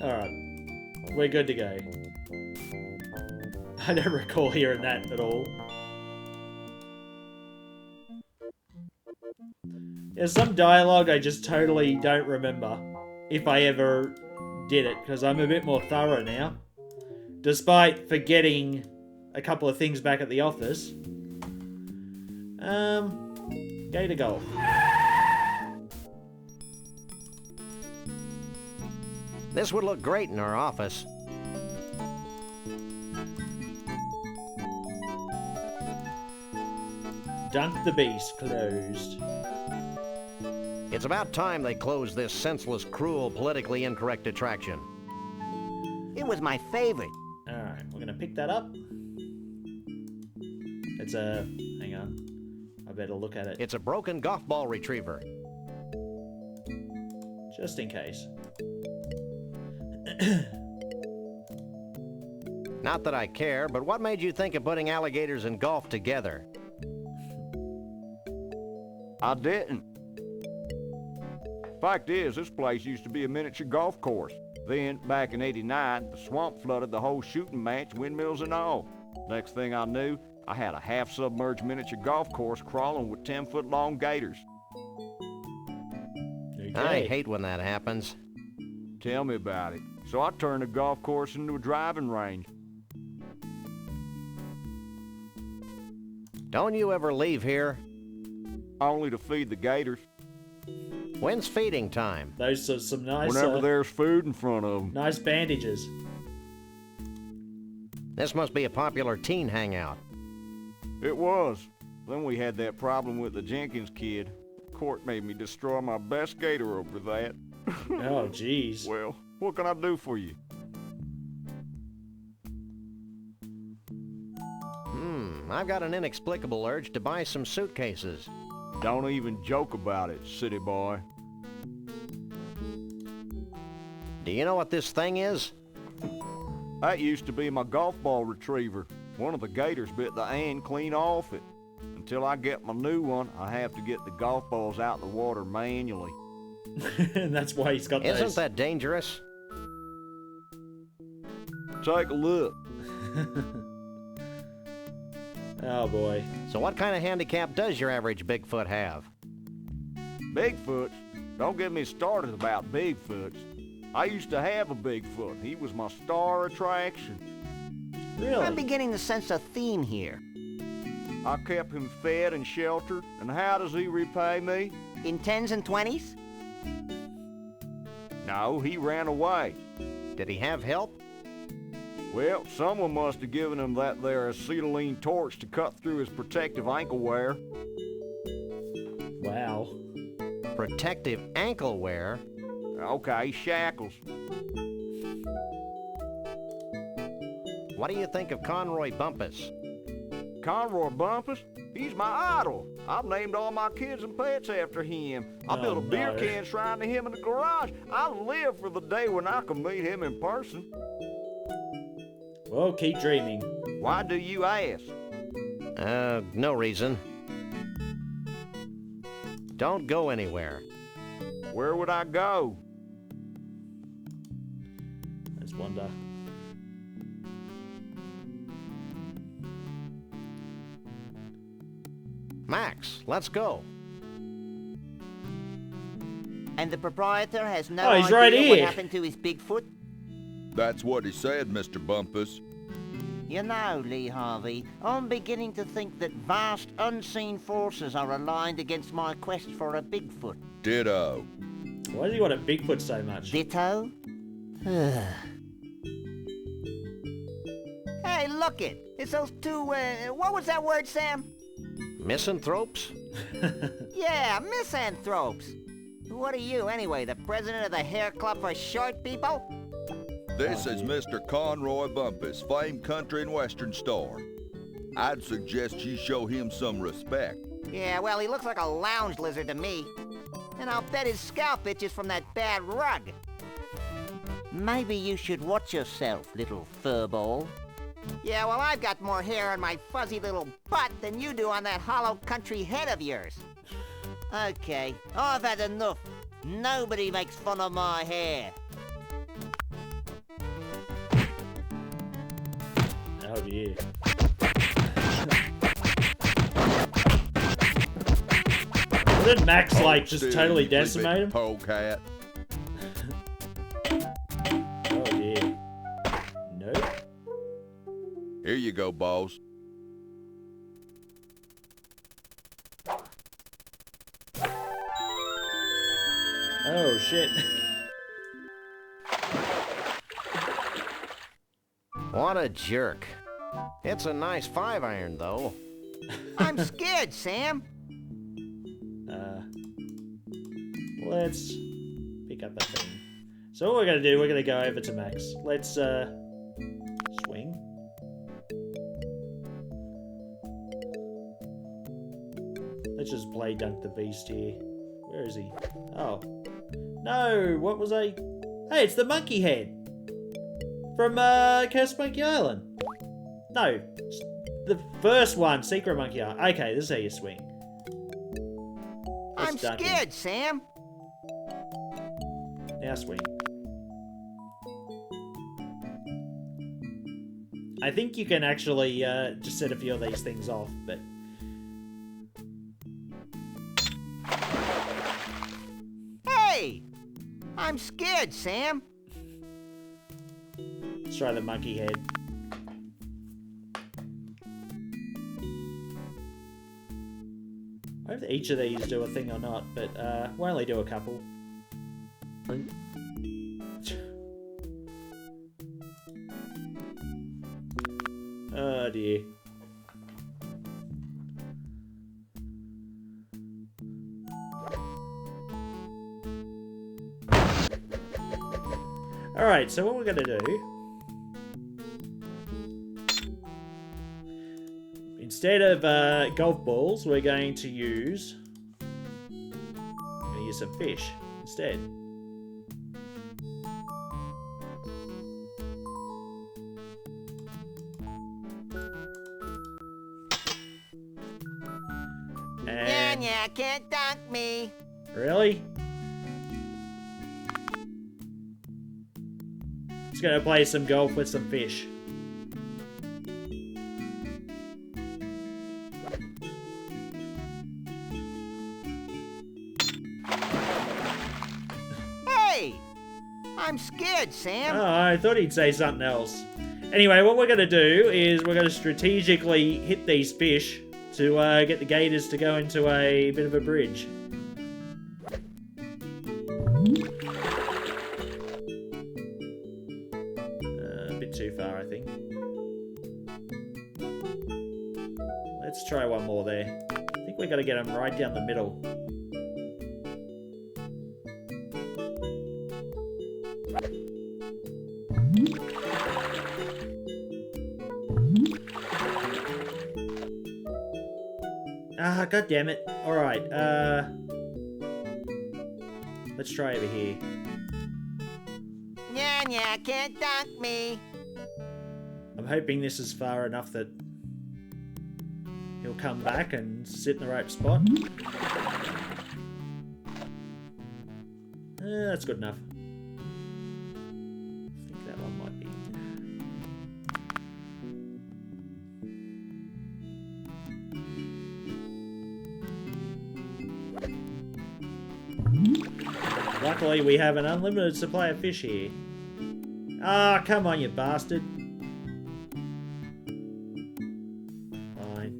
Alright. We're good to go. I don't recall hearing that at all. There's some dialogue I just totally don't remember. If I ever did it, because I'm a bit more thorough now. Despite forgetting a couple of things back at the office. Gator Golf. This would look great in our office. Dunk the Beast closed. It's about time they closed this senseless, cruel, politically incorrect attraction. It was my favorite. Alright, we're gonna pick that up. It's a... hang on. I better look at it. It's a broken golf ball retriever. Just in case. Not that I care, but what made you think of putting alligators and golf together? I didn't. Fact is, this place used to be a miniature golf course. Then, back in '89, the swamp flooded the whole shooting match, windmills and all. Next thing I knew, I had a half-submerged miniature golf course crawling with 10-foot-long gators. Okay. I hate when that happens. Tell me about it. So I turned the golf course into a driving range. Don't you ever leave here? Only to feed the gators. When's feeding time? Those are some nice... Whenever there's food in front of them. nice bandages. This must be a popular teen hangout. It was. Then we had that problem with the Jenkins kid. Court made me destroy my best gator over that. Oh, jeez. Well, what can I do for you? I've got an inexplicable urge to buy some suitcases. Don't even joke about it, city boy. Do you know what this thing is? That used to be my golf ball retriever. One of the gators bit the end clean off it. Until I get my new one, I have to get the golf balls out of the water manually. And that's why he's got Isn't those. that dangerous? Take a look. Oh boy. So what kind of handicap does your average Bigfoot have? Bigfoots? Don't get me started about Bigfoots. I used to have a Bigfoot. He was my star attraction. Really? I'm beginning to sense a theme here. I kept him fed and sheltered, and how does he repay me? In 10s and 20s? No, he ran away. Did he have help? Well, someone must have given him that there acetylene torch to cut through his protective ankle wear. Wow. Protective ankle wear? Okay, shackles. What do you think of Conroy Bumpus? Conroy Bumpus? He's my idol. I've named all my kids and pets after him. I built a beer can shrine to him in the garage. I live for the day when I can meet him in person. Well, keep dreaming. Why do you ask? No reason. Don't go anywhere. Where would I go? Let's wonder. Max, let's go. And the proprietor has no Oh, he's idea right what here. happened to his Bigfoot? That's what he said, Mr. Bumpus. You know, Lee Harvey, I'm beginning to think that vast unseen forces are aligned against my quest for a Bigfoot. Ditto. Why does he want a Bigfoot so much? Ditto? Hey, look it! It's those two, what was that word, Sam? Misanthropes? Yeah, misanthropes. What are you, anyway, the president of the Hair Club for Short People? This is Mr. Conroy Bumpus, famed country and western star. I'd suggest you show him some respect. Yeah, well, he looks like a lounge lizard to me. And I'll bet his scalp itches from that bad rug. Maybe you should watch yourself, little furball. Yeah, well, I've got more hair on my fuzzy little butt than you do on that hollow country head of yours. Okay, I've had enough. Nobody makes fun of my hair. Oh dear. Did Max like just totally decimate him? Polecat. Oh dear. Nope. Here you go, boss. Oh shit. What a jerk. It's a nice 5-iron, though. I'm scared, Sam. Let's pick up that thing. So what we're gonna do, we're gonna go over to Max. Let's swing. Let's just play Dunk the Beast here. Where is he? Oh. No, what was I? Hey, it's the monkey head. From Cursed Monkey Island. No, the first one, Secret Monkey Island. Okay, this is how you swing. I'm scared, Sam. Now swing. I think you can actually just set a few of these things off, but... Hey! I'm scared, Sam. Let's try the monkey head. I hope that each of these do a thing or not, but we'll only do a couple. Oh dear. Alright, so what we're gonna do... Instead of golf balls, we're going to use you some fish instead. And... Yeah, can't dunk me. Really? Just gonna play some golf with some fish. Hey! I'm scared, Sam. Oh, I thought he'd say something else. Anyway, what we're gonna do is we're gonna strategically hit these fish to get the gators to go into a bit of a bridge. A bit too far, I think. Let's try one more there. I think we gotta get them right down the middle. Ah, god damn it. Alright, let's try over here. Yeah, can't dunk me. I'm hoping this is far enough that he'll come back and sit in the right spot. That's good enough. I think that one might be. Luckily, we have an unlimited supply of fish here. Ah, come on, you bastard. Fine.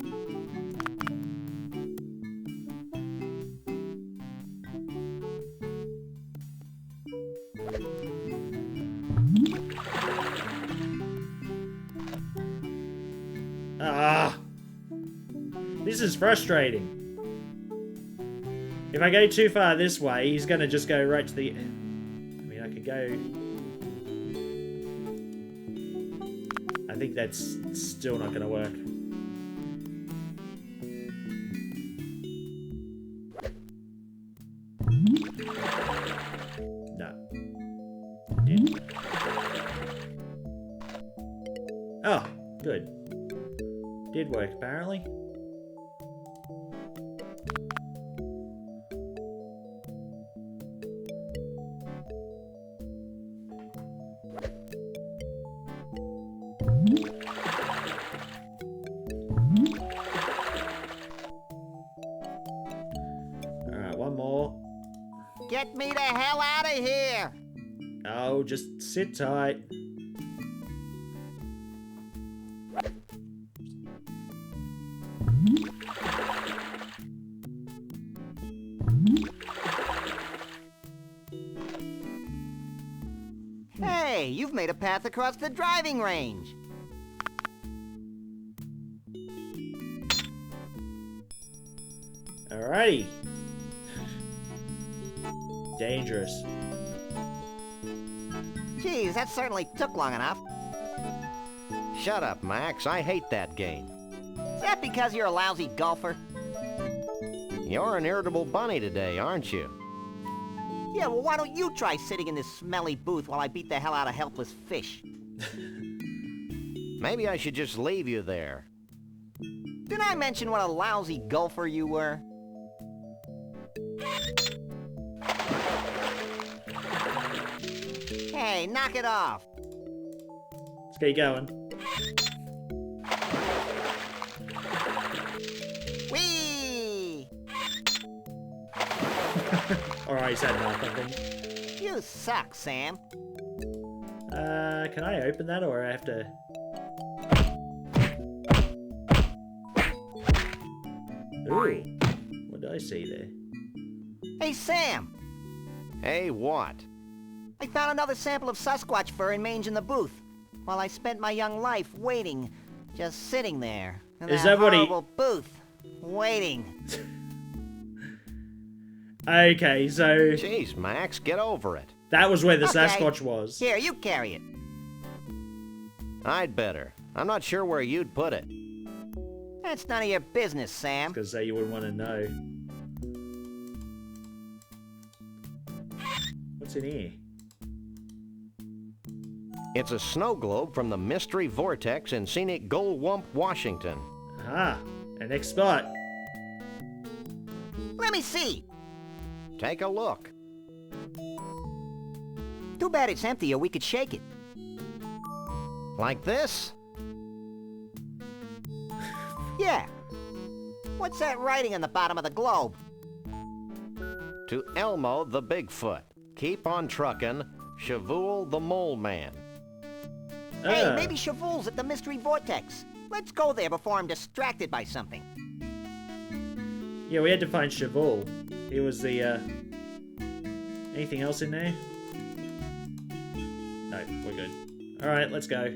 Ah! This is frustrating. If I go too far this way, he's gonna just go right to the... I mean, I could go... I think that's still not gonna work. No. Did. Oh, good. Did work, apparently. Alright, one more. Get me the hell out of here! Oh, just sit tight. Hey, you've made a path across the driving range. Alrighty. Dangerous. Geez, that certainly took long enough. Shut up, Max. I hate that game. Is that because you're a lousy golfer? You're an irritable bunny today, aren't you? Yeah, well, why don't you try sitting in this smelly booth while I beat the hell out of helpless fish? Maybe I should just leave you there. Didn't I mention what a lousy golfer you were? Hey, knock it off. Let's get going. Whee! Alright, he's had enough, I think. You suck, Sam. Can I open that or I have to... Ooh, what did I see there? Hey, Sam! Hey, what? I found another sample of Sasquatch fur and mange in the booth, while I spent my young life waiting, just sitting there in Is that that what he- horrible booth, waiting. Okay, so... Jeez, Max, get over it. That was where the Okay. Sasquatch was. Here, you carry it. I'd better. I'm not sure where you'd put it. That's none of your business, Sam. Because you wouldn't want to know. What's in here? It's a snow globe from the Mystery Vortex in scenic Goldwump, Washington. Ah, our next spot. Let me see. Take a look. Too bad it's empty or we could shake it. Like this? Yeah. What's that writing on the bottom of the globe? To Elmo the Bigfoot. Keep on truckin'. Shavul the Mole Man. Hey, maybe Shavul's at the Mystery Vortex. Let's go there before I'm distracted by something. Yeah, we had to find Shavul. He was the, Anything else in there? No, we're good. Alright, let's go.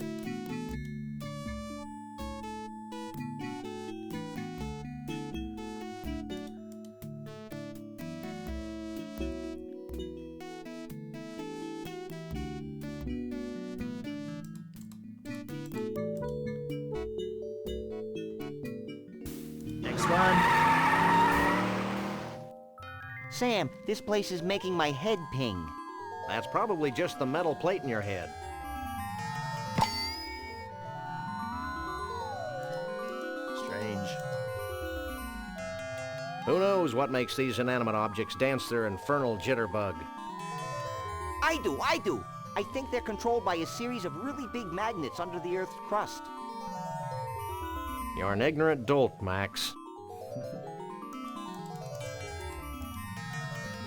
Next one. Sam, this place is making my head ping. That's probably just the metal plate in your head. Strange. Who knows what makes these inanimate objects dance their infernal jitterbug? I do. I think they're controlled by a series of really big magnets under the Earth's crust. You're an ignorant dolt, Max.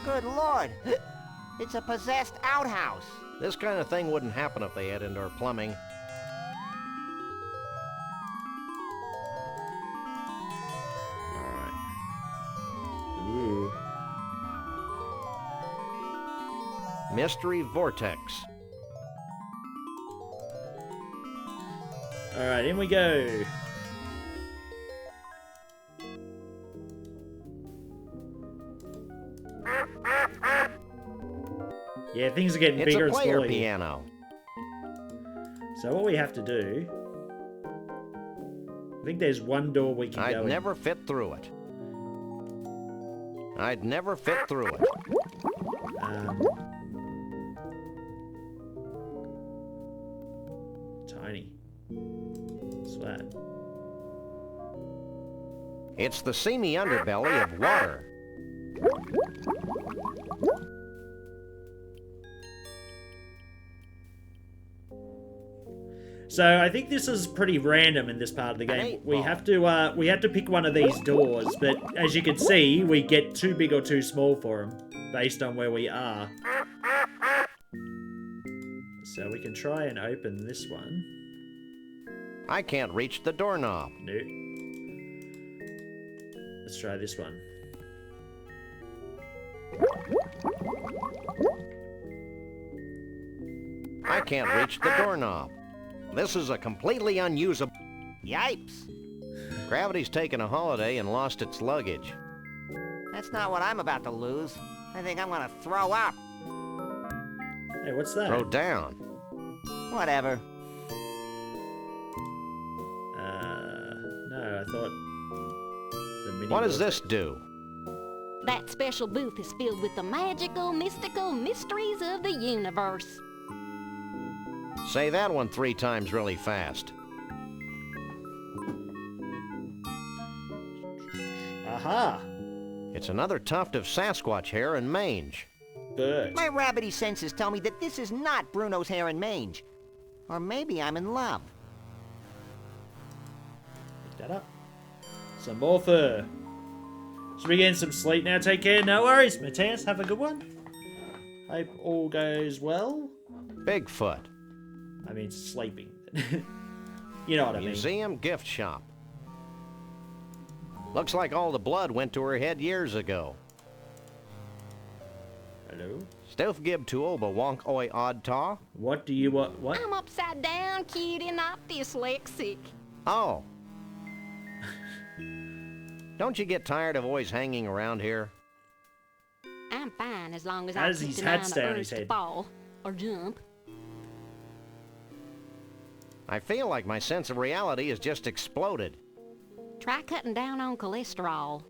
Good Lord. It's a possessed outhouse. This kind of thing wouldn't happen if they had indoor plumbing. Alright. Ooh. Mystery Vortex. Alright, in we go. Yeah, things are getting bigger and It's a player smaller. piano. So what we have to do... I think there's one door we can go I'd in. never fit through it. I'd never fit through it. Tiny. What's that? It's the seamy underbelly of water. So I think this is pretty random in this part of the game. We have to pick one of these doors, but as you can see, we get too big or too small for them based on where we are. So we can try and open this one. I can't reach the doorknob. Nope. Let's try this one. I can't reach the doorknob. This is a completely unusable... Yipes. Gravity's taken a holiday and lost its luggage. That's not what I'm about to lose. I think I'm gonna throw up. Hey, what's that? Throw down. Whatever. No, I thought... the mini What does was- this do? That special booth is filled with the magical, mystical mysteries of the universe. Say that one 3 times really fast. Aha! It's another tuft of Sasquatch hair and mange. Bird. My rabbity senses tell me that this is not Bruno's hair and mange. Or maybe I'm in love. Pick that up. Some more fur. Should we get in some sleep now? Take care. No worries. Matthias, have a good one. Hope all goes well. Bigfoot. I mean, sleeping. You know what I mean. Museum gift shop. Looks like all the blood went to her head years ago. Hello? Stove gib to oba wonk oi odd taw. What do you want? What? I'm upside down, cutie, not dyslexic. Oh. Don't you get tired of always hanging around here? I'm fine as long as How I does keep his denying hat the stay on urge his to head? fall or jump. I feel like my sense of reality has just exploded. Try cutting down on cholesterol.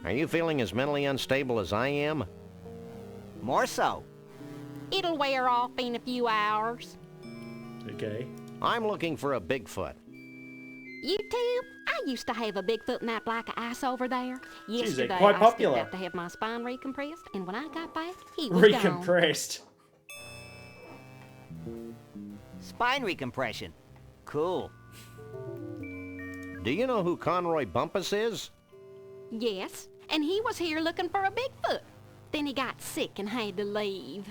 Are you feeling as mentally unstable as I am? More so. It'll wear off in a few hours. Okay. I'm looking for a Bigfoot. You too? I used to have a Bigfoot napped like ice over there. Yesterday, quite I popular. stepped out to have my spine recompressed, and when I got back, he was gone. Recompressed. Spine recompression. Cool. Do you know who Conroy Bumpus is? Yes, and he was here looking for a Bigfoot. Then he got sick and had to leave.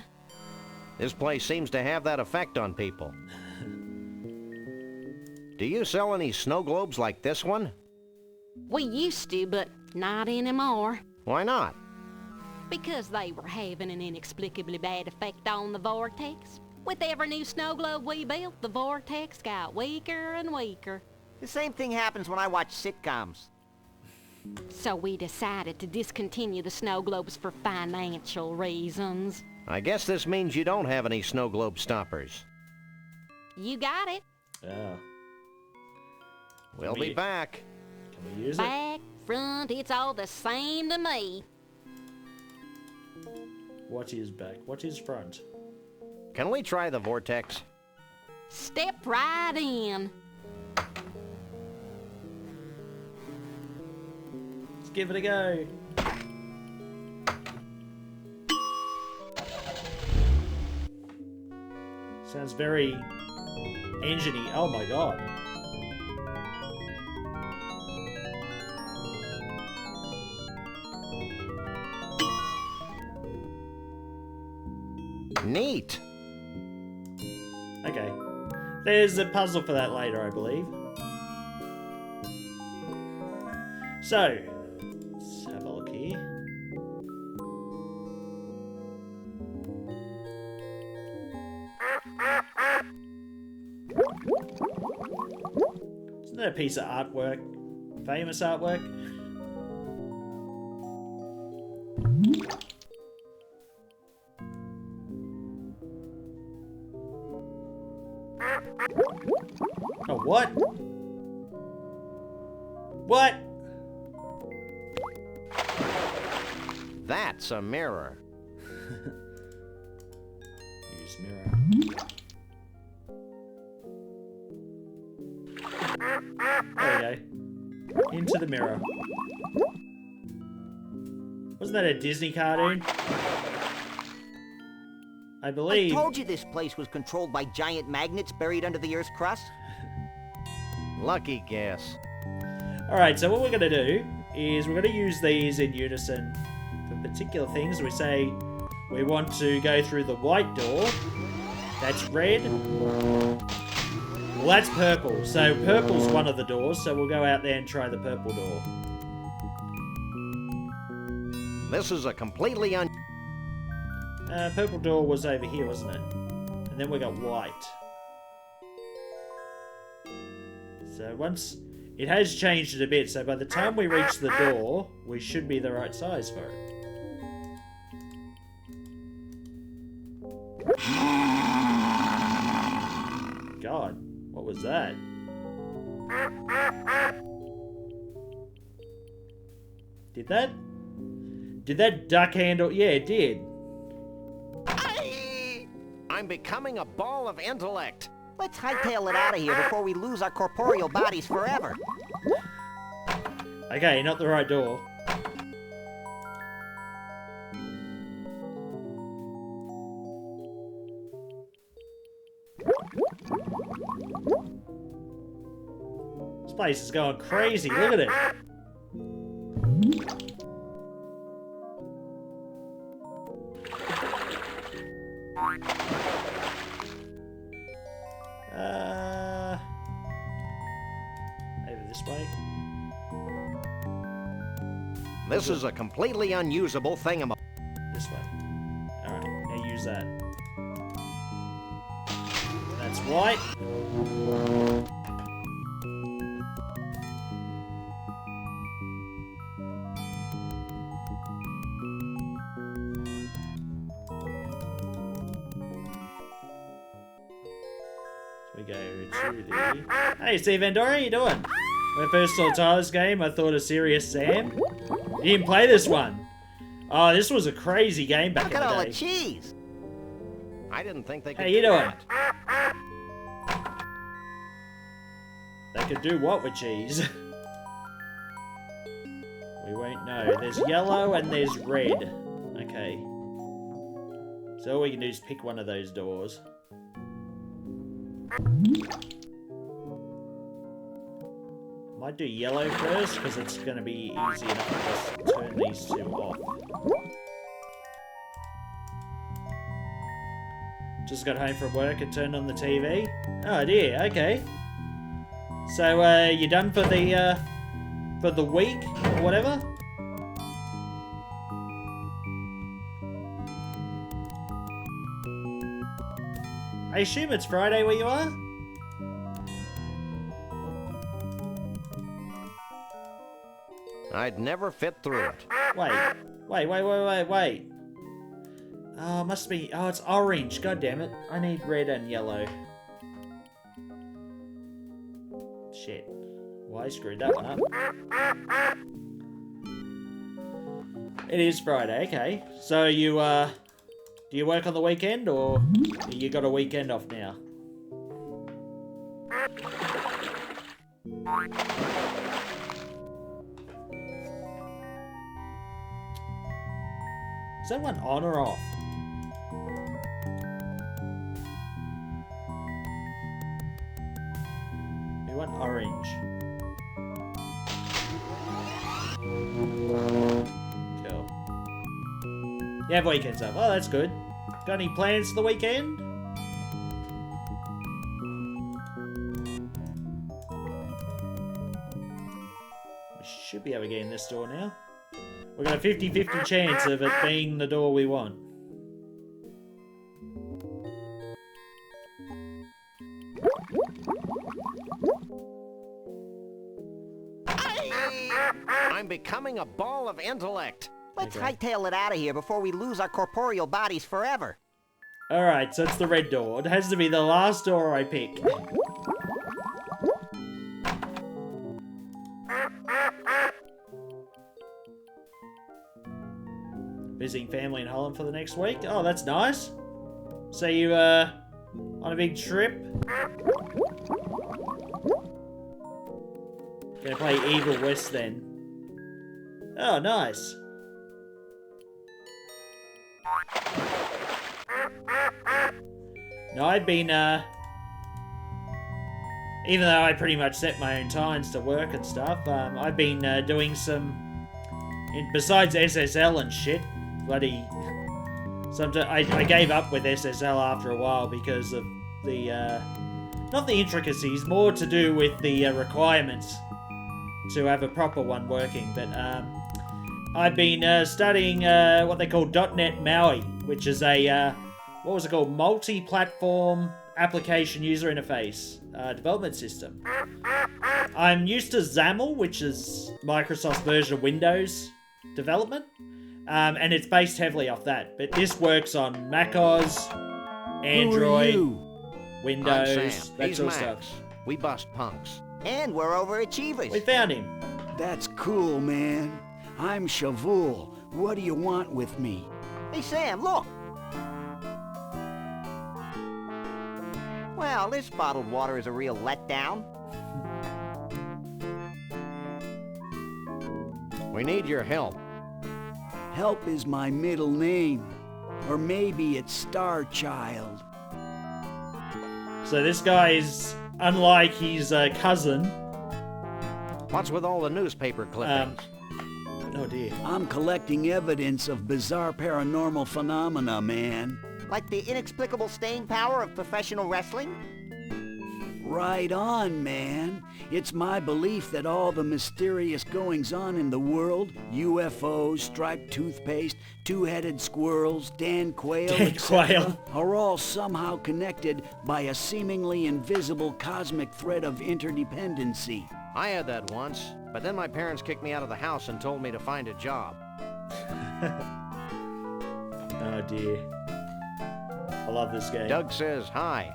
This place seems to have that effect on people. Do you sell any snow globes like this one? We used to, but not anymore. Why not? Because they were having an inexplicably bad effect on the vortex. With every new snow globe we built, the vortex got weaker and weaker. The same thing happens when I watch sitcoms. So we decided to discontinue the snow globes for financial reasons. I guess this means you don't have any snow globe stoppers. You got it. Yeah. We'll be back. Can we use Back, front, it's all the same to me. it? What is back? What is front? Can we try the vortex? Step right in. Let's give it a go. Sounds very engine-y. Oh my god. Neat. Okay. There's a puzzle for that later, I believe. So, let's have a look here. Isn't that a piece of artwork? Famous artwork? Oh, what? What? That's a mirror. Use mirror. There we go. Into the mirror. Wasn't that a Disney cartoon? I believe. I told you this place was controlled by giant magnets buried under the Earth's crust. Lucky guess. Alright, so what we're going to do is we're going to use these in unison for particular things. We say we want to go through the white door. That's red. Well, that's purple. So purple's one of the doors, so we'll go out there and try the purple door. This is a completely Purple door was over here, wasn't it? And then we got white. So once... It has changed it a bit, so by the time we reach the door, we should be the right size for it. God, what was that? Did that duck handle? Yeah, it did. I'm becoming a ball of intellect. Let's hightail it out of here before we lose our corporeal bodies forever. Okay, not the right door. This place is going crazy, look at it. Over this way. This is a completely unusable thingamabob. This way. Alright, now use that. That's white. So we go to the... Hey, Steve Andora, how you doing? When I first saw Tyler's game, I thought of Serious Sam. You didn't play this one. Oh, this was a crazy game back Look in at the all day. the cheese. I didn't think they could How you do doing? that. They could do what with cheese? We won't know. There's yellow and there's red. Okay. So all we can do is pick one of those doors. Might do yellow first, because it's going to be easy enough to just turn these two off. Just got home from work and turned on the TV. Oh dear, okay. So, you done for the week, or whatever? I assume it's Friday where you are? I'd never fit through it. Wait. Oh, must be... Oh, it's orange. God damn it. I need red and yellow. Shit. Well, I screwed that one up. It is Friday, okay. So you, do you work on the weekend, or you got a weekend off now? Is that one on or off? We want orange. Cool. You have weekends off. Oh, that's good. Got any plans for the weekend? We should be able to get in this door now. We've got a 50-50 chance of it being the door we want. I'm becoming a ball of intellect. Let's Okay. hightail it out of here before we lose our corporeal bodies forever. Alright, so it's the red door. It has to be the last door I pick. Visiting family in Holland for the next week. Oh, that's nice. So you, on a big trip? Gonna play Evil West then. Oh, nice. No, I've been, even though I pretty much set my own times to work and stuff, I've been doing some, besides SSL and shit, bloody, sometimes I gave up with SSL after a while because of the, not the intricacies, more to do with the requirements to have a proper one working, but I've been studying what they call .NET MAUI, which is a, what was it called, multi-platform application user interface development system. I'm used to XAML, which is Microsoft's version of Windows development, and it's based heavily off that, but this works on macOS, Android, Windows, I'm Sam. that He's sort of Max. stuff. We bust punks. And we're overachievers. We found him. That's cool, man. I'm Shavul. What do you want with me? Hey, Sam, look. Well, this bottled water is a real letdown. We need your help. Help is my middle name. Or maybe it's Star Child. So this guy is, unlike his cousin. What's with all the newspaper clippings? Oh dear. I'm collecting evidence of bizarre paranormal phenomena, man. Like the inexplicable staying power of professional wrestling? Right on, man. It's my belief that all the mysterious goings-on in the world, UFOs, striped toothpaste, two-headed squirrels, Dan Quayle, etc., are all somehow connected by a seemingly invisible cosmic thread of interdependency. I had that once, but then my parents kicked me out of the house and told me to find a job. Oh dear. I love this game. Doug says hi.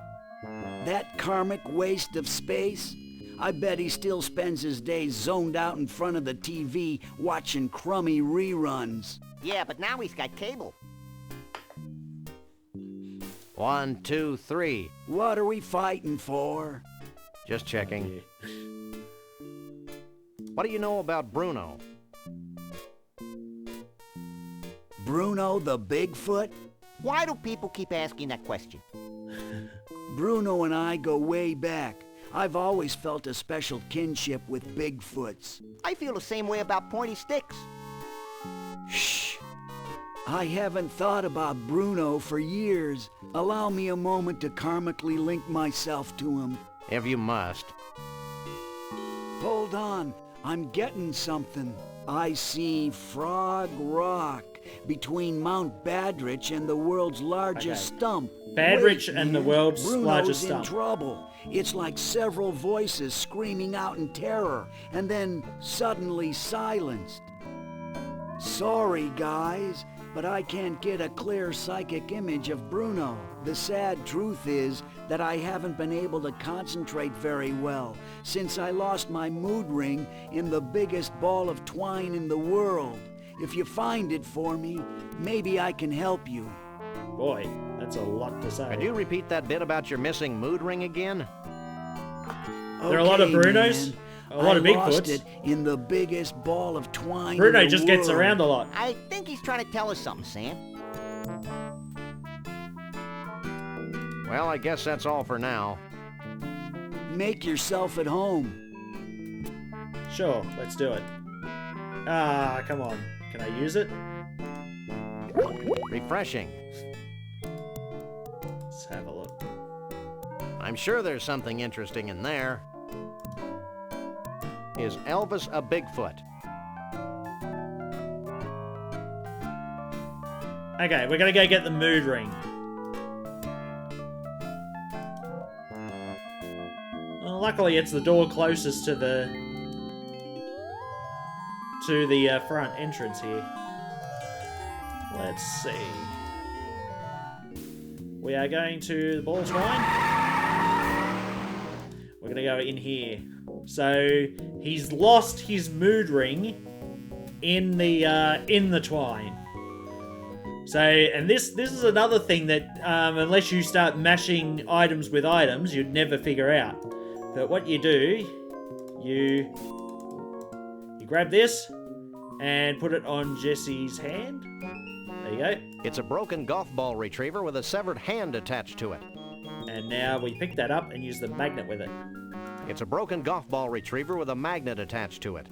That karmic waste of space? I bet he still spends his days zoned out in front of the TV watching crummy reruns. Yeah, but now he's got cable. 1, 2, 3. What are we fighting for? Just checking. What do you know about Bruno? Bruno the Bigfoot? Why do people keep asking that question? Bruno and I go way back. I've always felt a special kinship with Bigfoots. I feel the same way about pointy sticks. Shh! I haven't thought about Bruno for years. Allow me a moment to karmically link myself to him. If you must. Hold on, I'm getting something. I see Frog Rock between Mount Badrich and the world's largest stump. Badrich Wait, and the man, world's Bruno's largest in stump. trouble. It's like several voices screaming out in terror and then suddenly silenced. Sorry, guys, but I can't get a clear psychic image of Bruno. The sad truth is that I haven't been able to concentrate very well since I lost my mood ring in the biggest ball of twine in the world. If you find it for me, maybe I can help you. Boy, that's a lot to say. Could you repeat that bit about your missing mood ring again? There are a lot of Brunos, man. a lot of I lost Bigfoots. it in the biggest ball of twine Bruno in the just gets world. around a lot. I think he's trying to tell us something, Sam. Well, I guess that's all for now. Make yourself at home. Sure, let's do it. Ah, come on. Can I use it? Refreshing. Let's have a look. I'm sure there's something interesting in there. Is Elvis a Bigfoot? Okay, we're gonna go get the mood ring. Well, luckily, it's the door closest to the front entrance here. Let's see. We are going to the ball twine. We're gonna go in here. So he's lost his mood ring in the twine. So, and this is another thing that unless you start mashing items with items, you'd never figure out. But what you do, you grab this and put it on Jesse's hand. There you go. It's a broken golf ball retriever with a severed hand attached to it. And now we pick that up and use the magnet with it. It's a broken golf ball retriever with a magnet attached to it.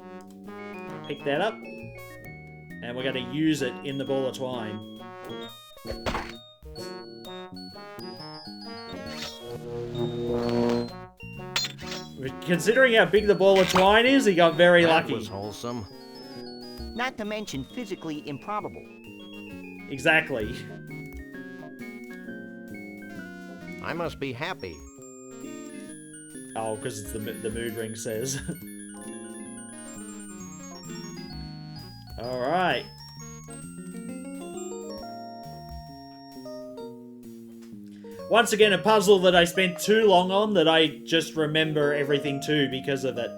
Pick that up, and we're going to use it in the ball of twine. Considering how big the ball of twine is, he got very lucky. That was wholesome. Not to mention physically improbable. Exactly. I must be happy. Oh, because it's the mood ring says. All right. Once again, a puzzle that I spent too long on that I just remember everything too because of it.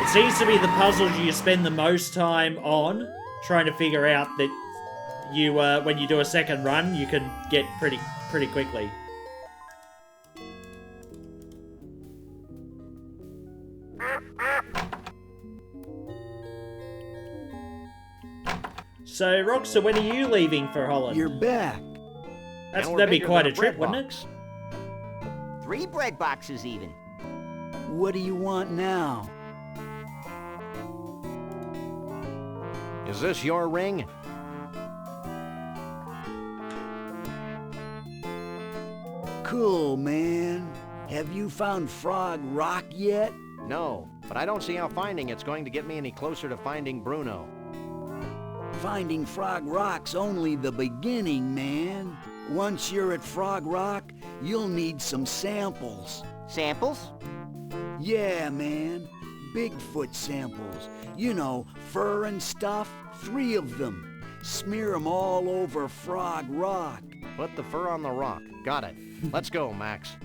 It seems to be the puzzles you spend the most time on, trying to figure out that you, when you do a second run, you can get pretty quickly. So, Roxa, when are you leaving for Holland? You're back. That'd be quite a trip, wouldn't it? 3 bread boxes even. What do you want now? Is this your ring? Cool, man. Have you found Frog Rock yet? No, but I don't see how finding it's going to get me any closer to finding Bruno. Finding Frog Rock's only the beginning, man. Once you're at Frog Rock, you'll need some samples. Samples? Yeah, man. Bigfoot samples. You know, fur and stuff. 3 of them. Smear 'em all over Frog Rock. Put the fur on the rock. Got it. Let's go, Max.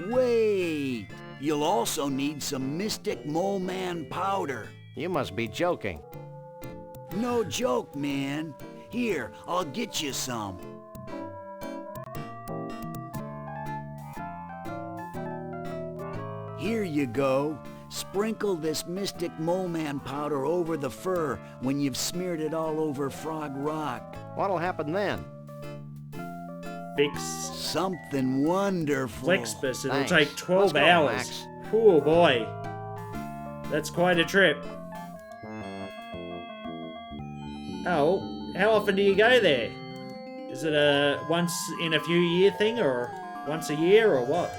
Wait! You'll also need some Mystic Mole Man powder. You must be joking. No joke, man. Here, I'll get you some. Here you go. Sprinkle this Mystic Mole Man powder over the fur when you've smeared it all over Frog Rock. What'll happen then? Fix. Something wonderful. Flexbus. It'll Thanks. take 12 Let's go, hours. Max. Oh boy. That's quite a trip. Oh, how often do you go there? Is it a once in a few year thing or once a year or what?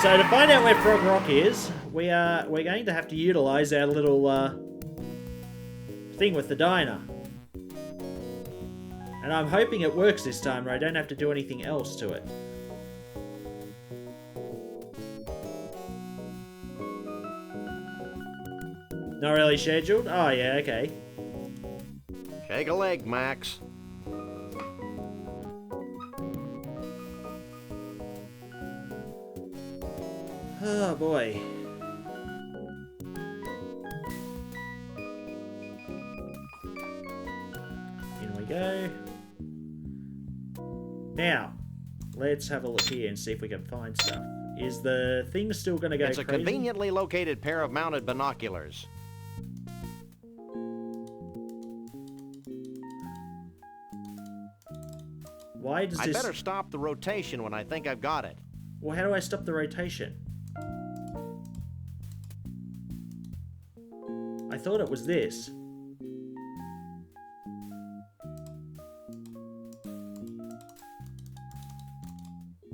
So to find out where Frog Rock is, we're going to have to utilize our little thing with the diner. And I'm hoping it works this time, where I don't have to do anything else to it. Not really scheduled? Oh yeah, okay. Shake a leg, Max. Oh boy. In we go. Now, let's have a look here and see if we can find stuff. Is the thing still going to go It's a crazy? conveniently located pair of mounted binoculars. Why does I'd this... better stop the rotation when I think I've got it. Well, how do I stop the rotation? I thought it was this.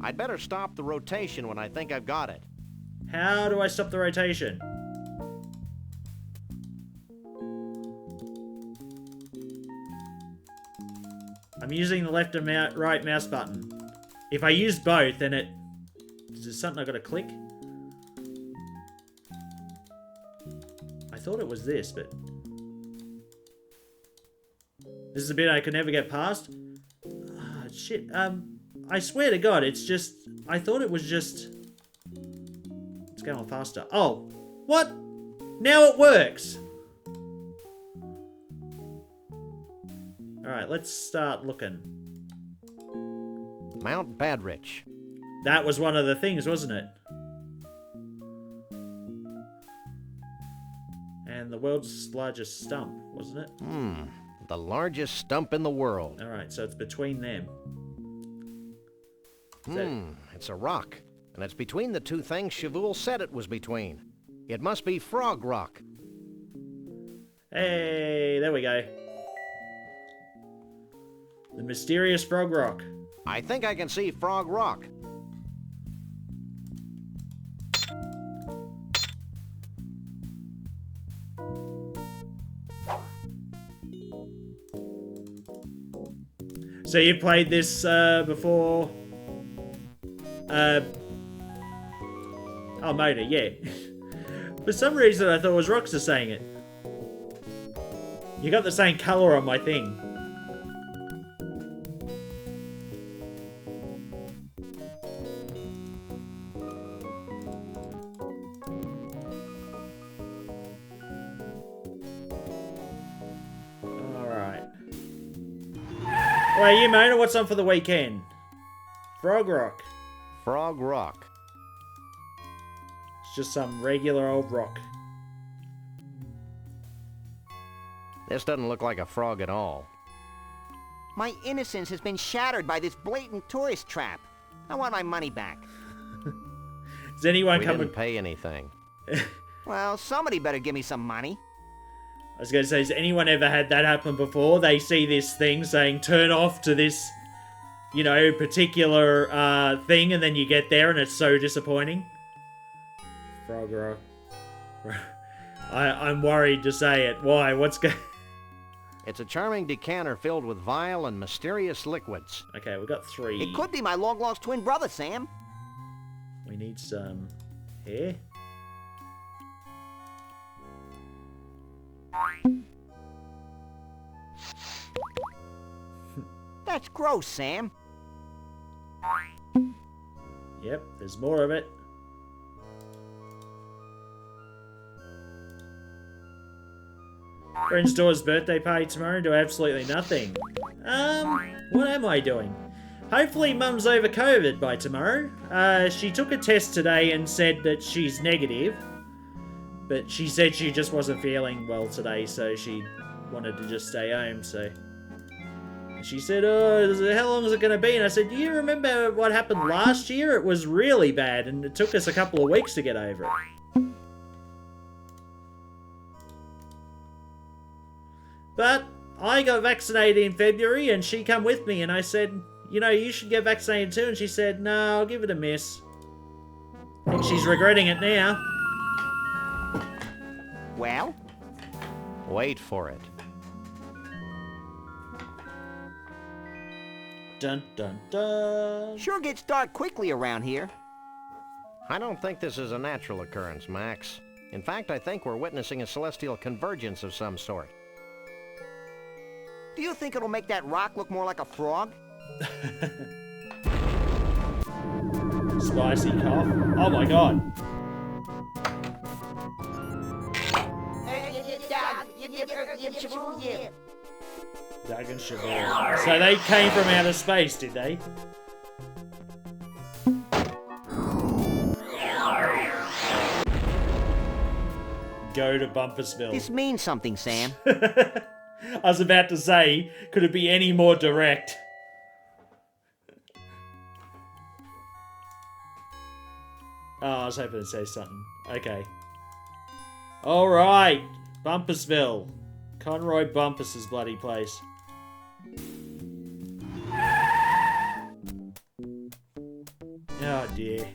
I'd better stop the rotation when I think I've got it. How do I stop the rotation? I'm using the left and right mouse button. If I use both, then it... Is there something I gotta click? I thought it was this, but... This is a bit I could never get past. Ah, shit. I swear to God, it's just... I thought it was just... It's going faster. Oh! What? Now it works! Alright, let's start looking. Mount Badrich. That was one of the things, wasn't it? And the world's largest stump, wasn't it? The largest stump in the world. Alright, so it's between them. It's a rock. And it's between the two things Shavul said it was between. It must be Frog Rock. Hey, there we go. The mysterious Frog Rock. I think I can see Frog Rock. So you played this before? Oh, Motor, yeah. For some reason I thought it was Roxas saying it. You got the same colour on my thing. Alright. Well, you, Mona, what's on for the weekend? Frog Rock. Frog Rock. It's just some regular old rock. This doesn't look like a frog at all. My innocence has been shattered by this blatant tourist trap. I want my money back. Does anyone We come didn't pay anything. Well, somebody better give me some money. I was going to say, has anyone ever had that happen before? They see this thing saying, turn off to this, you know, particular thing, and then you get there and it's so disappointing. Frog Rock. I'm worried to say it. Why? What's going... It's a charming decanter filled with vile and mysterious liquids. Okay, we got 3. It could be my long-lost twin brother, Sam. We need some hair. That's gross, Sam. Yep, there's more of it. Friend's daughter's birthday party tomorrow. Do absolutely nothing. What am I doing? Hopefully Mum's over COVID by tomorrow. She took a test today and said that she's negative. But she said she just wasn't feeling well today, so she wanted to just stay home, so... She said, oh, how long is it going to be? And I said, do you remember what happened last year? It was really bad, and it took us a couple of weeks to get over it. But I got vaccinated in February, and she come with me, and I said, you know, you should get vaccinated too. And she said, no, I'll give it a miss. I think she's regretting it now. Well? Wait for it. Dun, dun, dun. Sure gets dark quickly around here. I don't think this is a natural occurrence, Max. In fact, I think we're witnessing a celestial convergence of some sort. Do you think it'll make that rock look more like a frog? Spicy cough. Oh my god. Doug and Chevelle. So they came from outer space, did they? Go to Bumpersville. This means something, Sam. I was about to say, could it be any more direct? Oh, I was hoping to say something. Okay. Alright. Bumpersville. Conroy Bumpus' bloody place. Oh dear.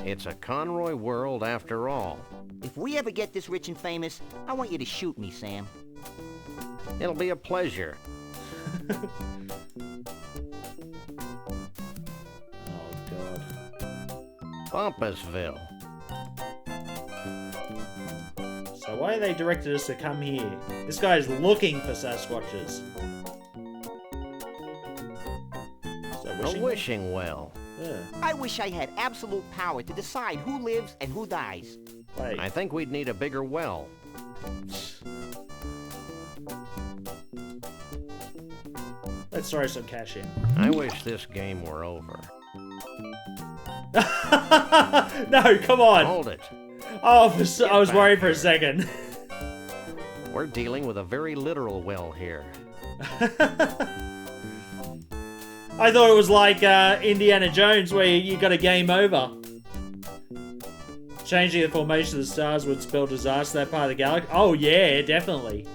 It's a Conroy world after all. If we ever get this rich and famous, I want you to shoot me, Sam. It'll be a pleasure. Oh god. Bumpusville. So why they directed us to come here? This guy's looking for Sasquatches. A wishing well. Yeah. I wish I had absolute power to decide who lives and who dies. Wait. I think we'd need a bigger well. Let's throw some cash in. I wish this game were over. No, come on. Hold it. Oh, I was worried for a second. We're dealing with a very literal well here. I thought it was like Indiana Jones where you got a game over. Changing the formation of the stars would spell disaster that part of the galaxy. Oh yeah, definitely.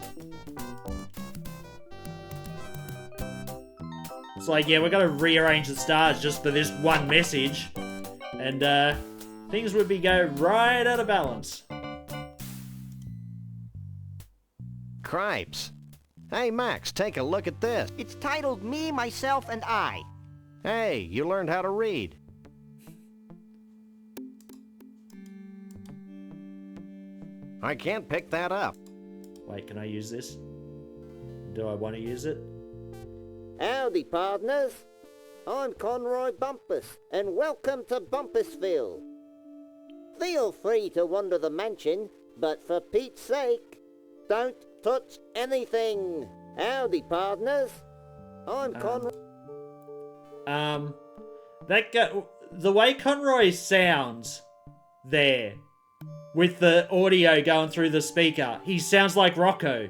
It's like, yeah, we're gonna rearrange the stars just for this one message. And things would be go right out of balance. Cripes. Hey, Max, take a look at this. It's titled Me, Myself, and I. Hey, you learned how to read. I can't pick that up. Wait, can I use this? Do I want to use it? Howdy, partners. I'm Conroy Bumpus, and welcome to Bumpusville. Feel free to wander the mansion, but for Pete's sake, don't touch anything. Howdy, partners. I'm Conroy. The way Conroy sounds there, with the audio going through the speaker, he sounds like Rocco.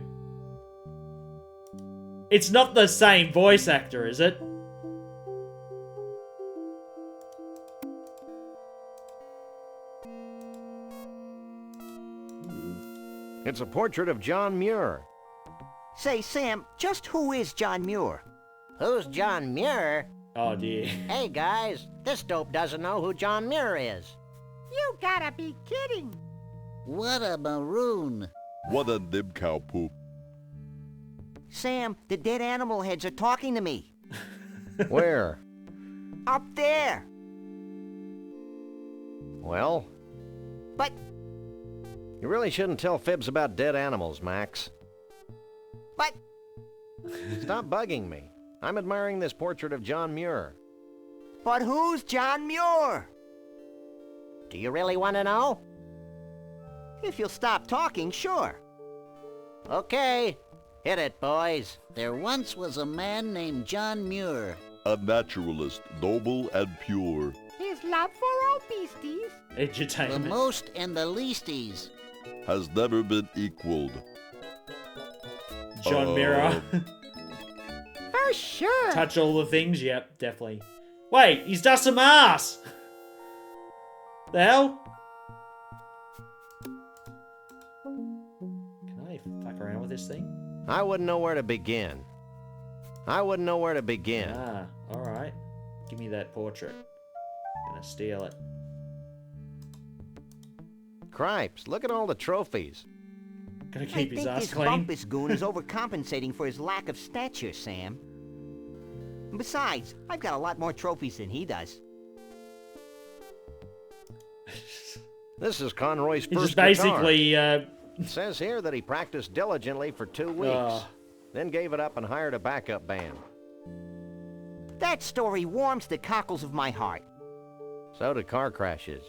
It's not the same voice actor, is it? It's a portrait of John Muir. Say, Sam, just who is John Muir? Who's John Muir? Oh dear. Hey guys, this dope doesn't know who John Muir is. You gotta be kidding. What a maroon. What a dib cow poop. Sam, the dead animal heads are talking to me. Where? Up there. Well? But... You really shouldn't tell fibs about dead animals, Max. But... Stop bugging me. I'm admiring this portrait of John Muir. But who's John Muir? Do you really want to know? If you'll stop talking, sure. Okay, hit it, boys. There once was a man named John Muir. A naturalist, noble and pure. His love for all beasties. The Entertainment. most and the leasties. Has never been equaled. John Mirror. For sure. Touch all the things. Yep, definitely. Wait, he's done some ass. The hell? Can I fuck around with this thing? I wouldn't know where to begin. I wouldn't know where to begin. Ah, alright. Give me that portrait. Gonna steal it. Cripes, look at all the trophies. Gonna I keep his think ass this clean. Bumpus goon is overcompensating for his lack of stature, Sam. Besides, I've got a lot more trophies than he does. This is Conroy's He's first just basically, guitar. It says here that he practiced diligently for 2 weeks, then gave it up and hired a backup band. That story warms the cockles of my heart. So do car crashes.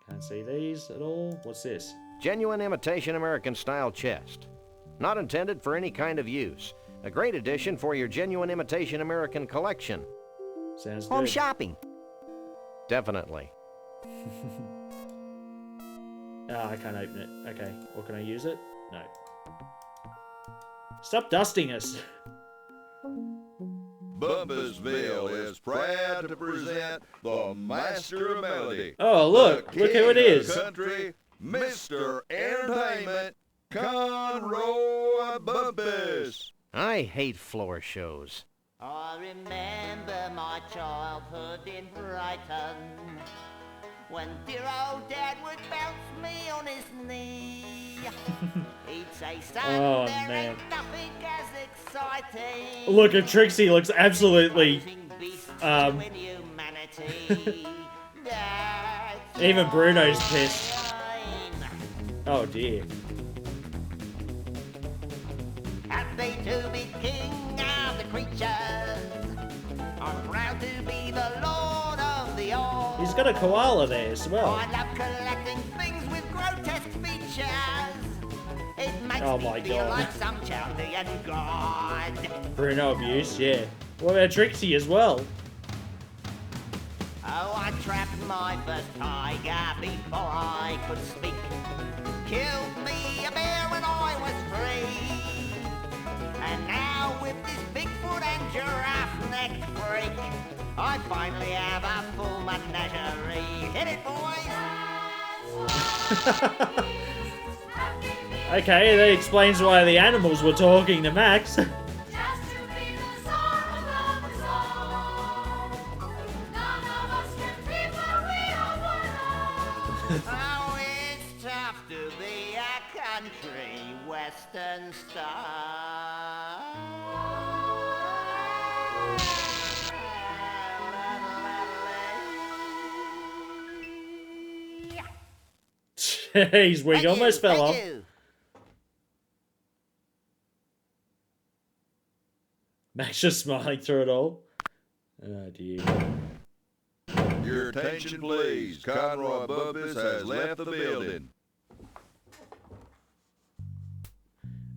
Can't see these at all. What's this? Genuine imitation American-style chest. Not intended for any kind of use. A great addition for your genuine imitation American collection. Sounds Home good. shopping. Definitely. Ah, I can't open it. Okay. Or can I use it? No. Stop dusting us. Bumpusville is proud to present the master of melody. Oh, look. the Look who it king of is. Country, Mr. Entertainment, Conroy Bumpus. I hate floor shows. I remember my childhood in Brighton, when dear old Dad would bounce me on his knee. He'd say, son, Oh, there man. ain't nothing as exciting. Look at Trixie. Looks absolutely. in humanity. That's Even Bruno's pissed. Oh dear. happy to be king of the creatures. I'm proud to be the lord of the all. He's got a koala there as well. I love collecting things with grotesque features. It makes Oh me my feel God. like some Chaldean god. Bruno abuse, yeah. What about Trixie as well? Oh, I trapped my first tiger before I could speak. Killed me a bear when I was 3. And now with this Bigfoot and giraffe-necked freak, I finally have a full menagerie. Hit it, boys! Okay, that explains why the animals were talking to Max. Oh, it's tough to be a country western star. Jeez, wig almost fell off. Max just smiling through it all. Oh dear. Your attention, please. Conroy Bumpus has left the building.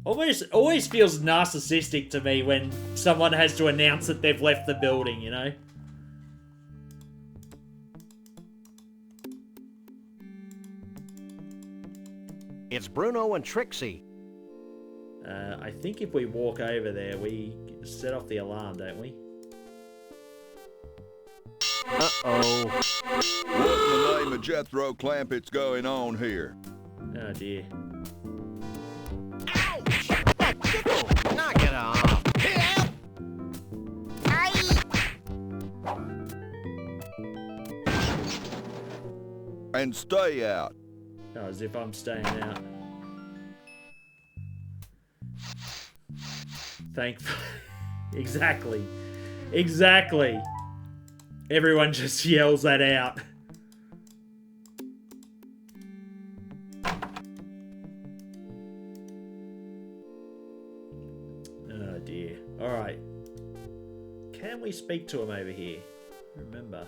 Always feels narcissistic to me when someone has to announce that they've left the building, you know? It's Bruno and Trixie. I think if we walk over there, we set off the alarm, don't we? Uh-oh. What in the name of Jethro Clampett's going on here? Oh dear. Knock it off. And stay out. Oh, as if I'm staying out. Thankfully. Exactly. Exactly. Everyone just yells that Oh dear. Alright. Can we speak to him over here? Remember.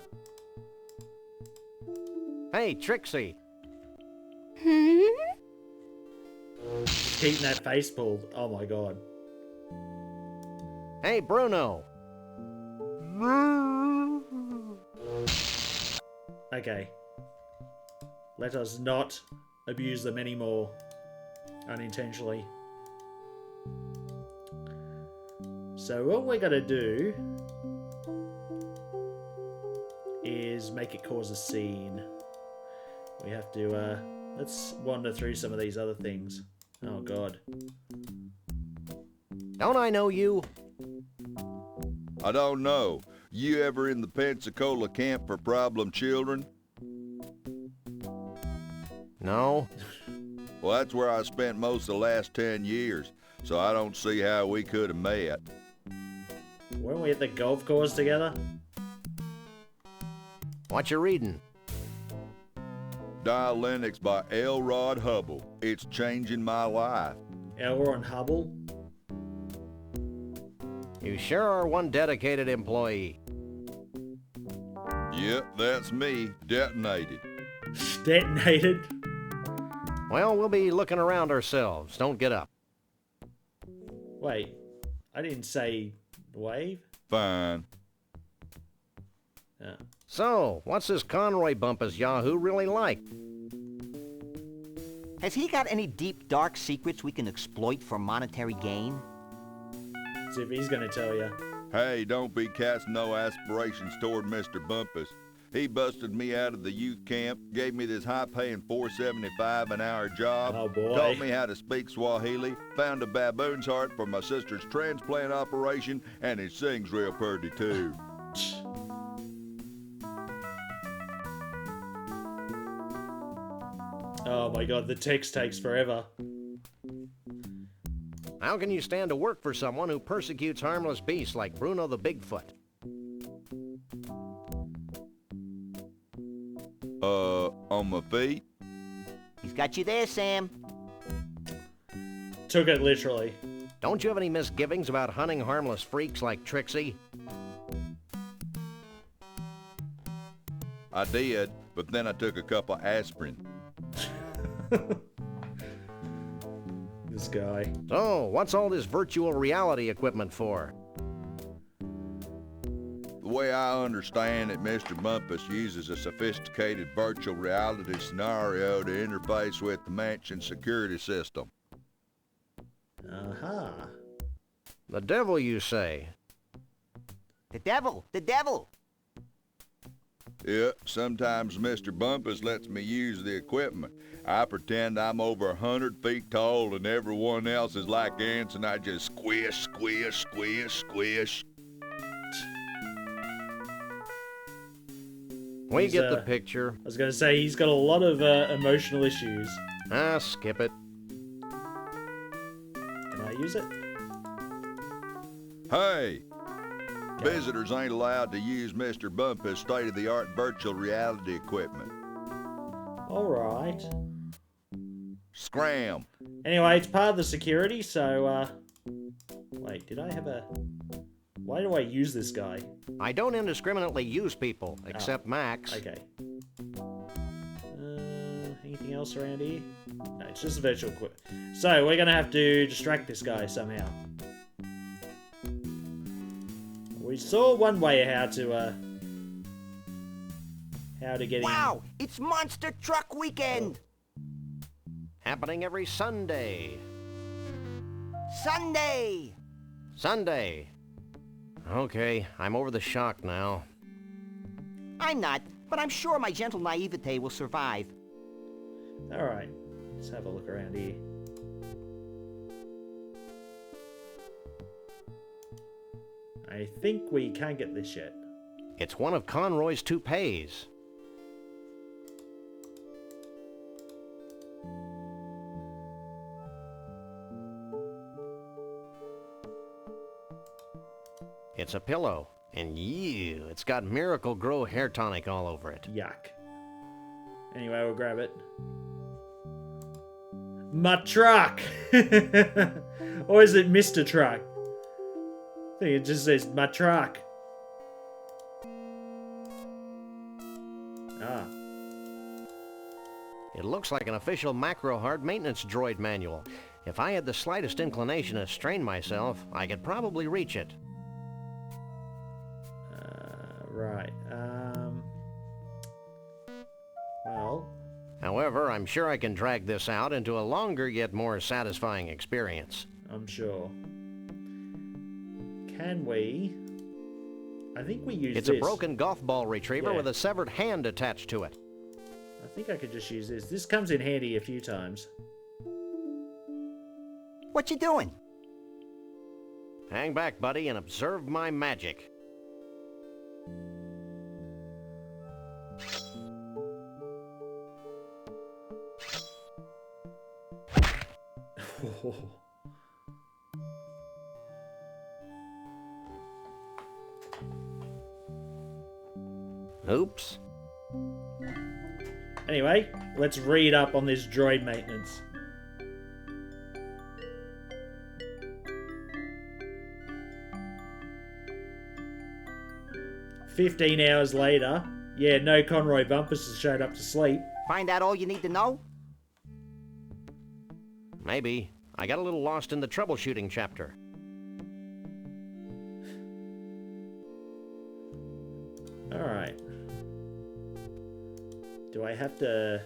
Hey, Trixie. Keeping that face pulled. Oh my god. Hey, Bruno. Okay. Let us not abuse them anymore. Unintentionally. So what we're going to do is make it cause a scene. We have to, let's wander through some of these other things. Oh god. Don't I know you? I don't know. You ever in the Pensacola camp for problem children? No. Well, that's where I spent most of the last 10 years, so I don't see how we could have met. Weren't we at the golf course together? What you reading? Dial Linux by L. Rod Hubble. It's changing my life. Elron Hubble? You sure are one dedicated employee. Yep, that's me. Detonated. Detonated? Well, we'll be looking around ourselves. Don't get up. Wait, I didn't say wave? Fine. Yeah. So, what's this Conroy Bumpus Yahoo really like? Has he got any deep, dark secrets we can exploit for monetary gain? See if he's gonna tell you. Hey, don't be casting no aspirations toward Mr. Bumpus. He busted me out of the youth camp, gave me this high-paying $4.75 an hour job, oh boy. taught me how to speak Swahili, found a baboon's heart for my sister's transplant operation, and he sings real pretty too. Oh my god, the text takes forever. How can you stand to work for someone who persecutes harmless beasts like Bruno the Bigfoot? On my feet? He's got you there, Sam. Took it literally. Don't you have any misgivings about hunting harmless freaks like Trixie? I did, but then I took a couple aspirin. This guy. So, what's all this virtual reality equipment for? The way I understand it, Mr. Bumpus uses a sophisticated virtual reality scenario to interface with the mansion security system. Uh-huh. The devil, you say? The devil! The devil! Yeah, sometimes Mr. Bumpus lets me use the equipment. I pretend I'm over 100 feet tall and everyone else is like ants and I just squish, squish, squish, squish. We get the picture. I was going to say, he's got a lot of emotional issues. Ah, skip it. Can I use it? Hey! Visitors ain't allowed to use Mr. Bumpus' state-of-the-art virtual reality equipment. Alright. Scram! Anyway, it's part of the security, so, wait, did I have a... Why do I use this guy? I don't indiscriminately use people, except Max. Okay. Anything else around here? No, it's just a virtual quit. So, we're gonna have to distract this guy somehow. We saw one way how to get him. Wow! It's Monster Truck Weekend! Happening every Sunday. Sunday! Sunday. Okay, I'm over the shock now. I'm not, but I'm sure my gentle naivete will survive. Alright, let's have a look around here. I think we can't get this yet. It's one of Conroy's toupees. It's a pillow, and it's got Miracle Grow hair tonic all over it. Yuck. Anyway, we'll grab it. My truck! Or is it Mr. Truck? think it just says my truck. Ah. It looks like an official macro hard maintenance droid manual. If I had the slightest inclination to strain myself, I could probably reach it. Right. Well. However, I'm sure I can drag this out into a longer yet more satisfying experience. I'm sure. Can we? I think we use It's this. a broken golf ball retriever Yeah. with a severed hand attached to it. I think I could just use this. This comes in handy a few times. What you doing? Hang back, buddy, and observe my magic. Oops. Anyway, let's read up on this droid maintenance. $15 later. Yeah, no Conroy Bumpus has showed up to sleep. Find out all you need to know? Maybe. I got a little lost in the troubleshooting chapter. Alright. Do I have to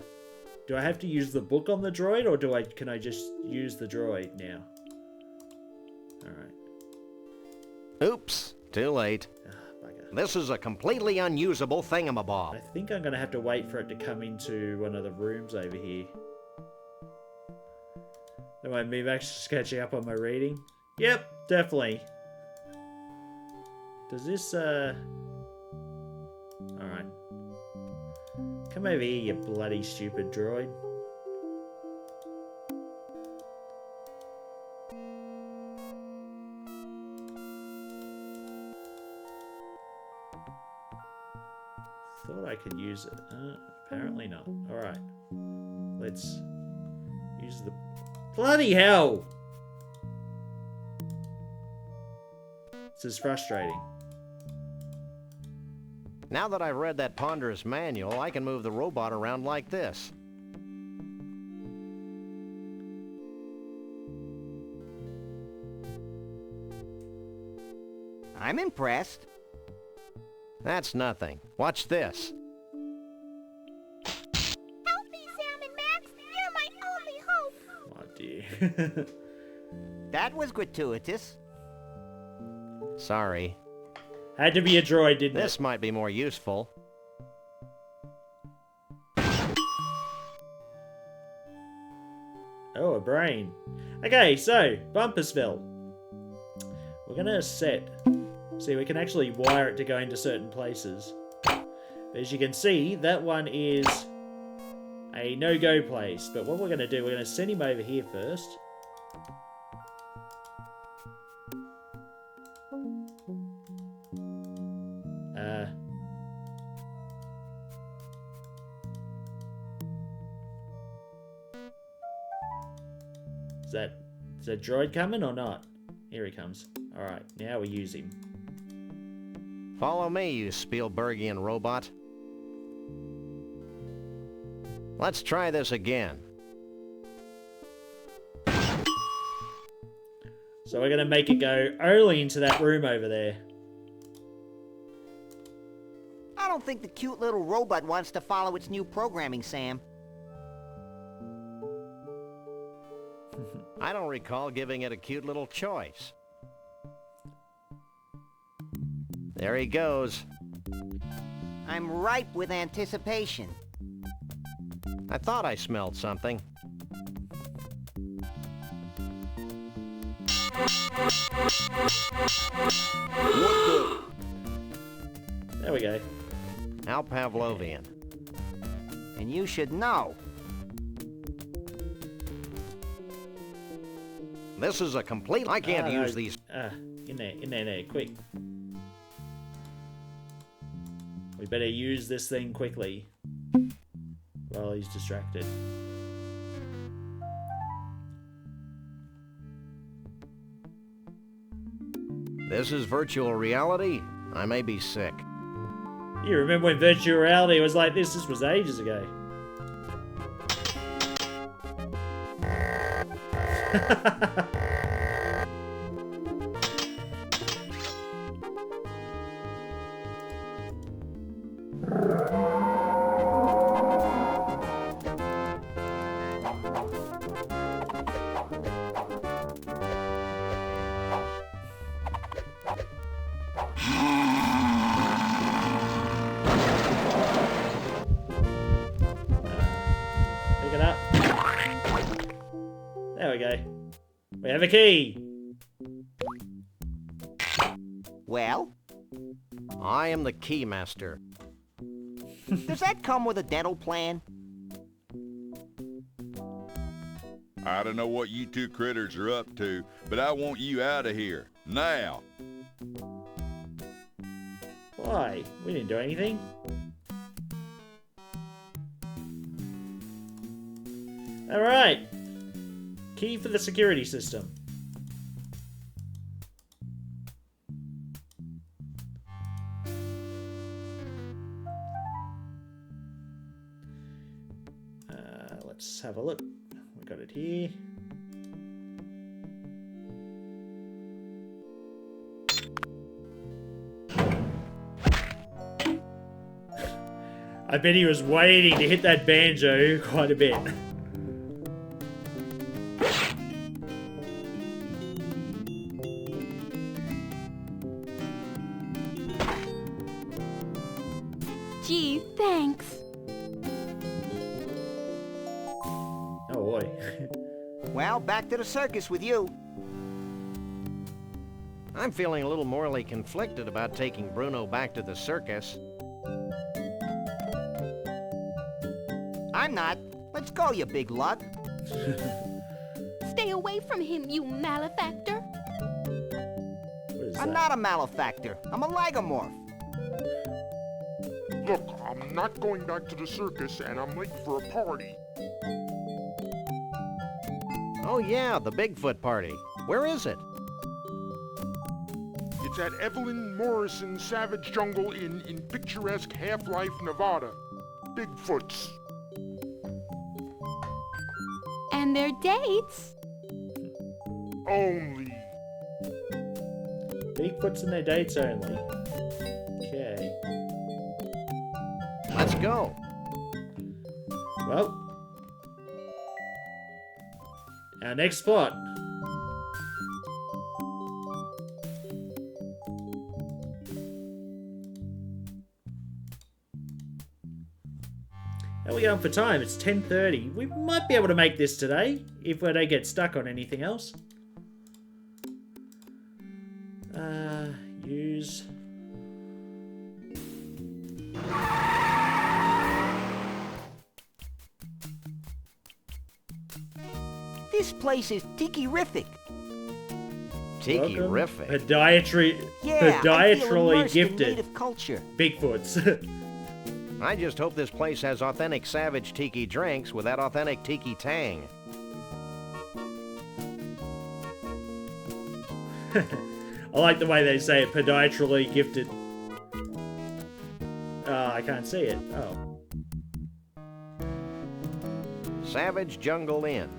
use the book on the droid, or can I just use the droid now? Alright. Oops. Too late. This is a completely unusable I thingamabob. think I'm gonna have to wait for it to come into one of the rooms over here. That might be back just catching up on my reading. Yep, definitely. Does this Alright. Come over here, you bloody stupid droid. Thought I could use it. Apparently not. Alright. Let's use the... Bloody hell! This is frustrating. Now that I've read that ponderous manual, I can move the robot around like this. I'm impressed. That's nothing. Watch this. Help me, Sam and Max. You're my only hope. Oh dear. That was gratuitous. Sorry. Had to be a droid, didn't This might be more useful. Oh, a brain. Okay, so, Bumpersville. We're gonna set... See, we can actually wire it to go into certain places. But as you can see, that one is a no-go place. But what we're gonna do, we're gonna send him over here first. Is that droid coming or not? Here he comes. Alright, now we use him. Follow me, you Spielbergian robot. Let's try this again. So we're going to make it go only into that room over there. I don't think the cute little robot wants to follow its new programming, Sam. I don't recall giving it a cute little choice. There he goes. I'm ripe with anticipation. I thought I smelled something. There we go. How Pavlovian. And you should know. This is a complete... I can't use these... In there, quick. We better use this thing quickly while he's distracted. This is virtual reality? I may be sick. You remember when virtual reality was like this? This was ages ago. Pick it up. There we go. We have a key. Well? I am the keymaster. Does that come with a dental plan? I don't know what you two critters are up to, but I want you out of here. Now! Why? We didn't do anything. Alright. Key for the security system. Let's have a look. We got it here. I bet he was waiting to hit that banjo quite a bit. Gee, thanks. Oh boy. Well, back to the circus with you. I'm feeling a little morally conflicted about taking Bruno back to the circus. I'm not. Let's go, you big lug. Stay away from him, you malefactor. I'm not a malefactor. I'm a lagomorph. Look, I'm not going back to the circus, and I'm late for a party. Oh yeah, the Bigfoot party. Where is it? It's at Evelyn Morrison's Savage Jungle Inn in picturesque Half-Life, Nevada. Bigfoots. And their dates? Only. Bigfoots and their dates only. Okay. Let's go. Well. Our next spot. How are we going for time? It's 10:30. We might be able to make this today, if we don't get stuck on anything else. Use... This place is tiki-rific. Tiki-rific? Yeah, podiatrically gifted native culture. Bigfoots. I just hope this place has authentic Savage Tiki drinks with that authentic Tiki tang. I like the way they say it, podiatrically gifted. Oh, I can't see it. Oh. Savage Jungle Inn.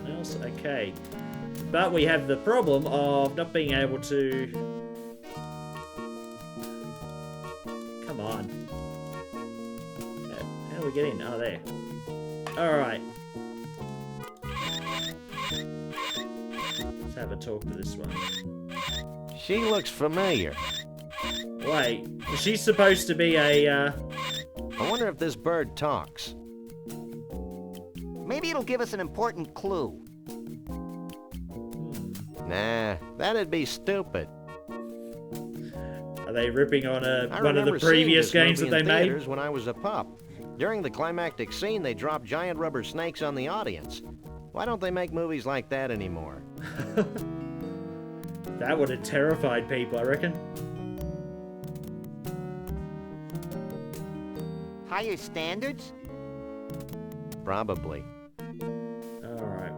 Nothing else? Okay. But we have the problem of not being able to... Come on. How do we get in? Oh, there. Alright. Let's have a talk to this one. She looks familiar. Wait, is she supposed to be a, I wonder if this bird talks. Maybe it'll give us an important clue. Nah, that'd be stupid. Are they ripping on one of the remember previous seeing games this that movie they in made? theaters when I was a pup. During the climactic scene, they dropped giant rubber snakes on the audience. Why don't they make movies like that anymore? That would have terrified people, I reckon. Higher standards? Probably. Alright.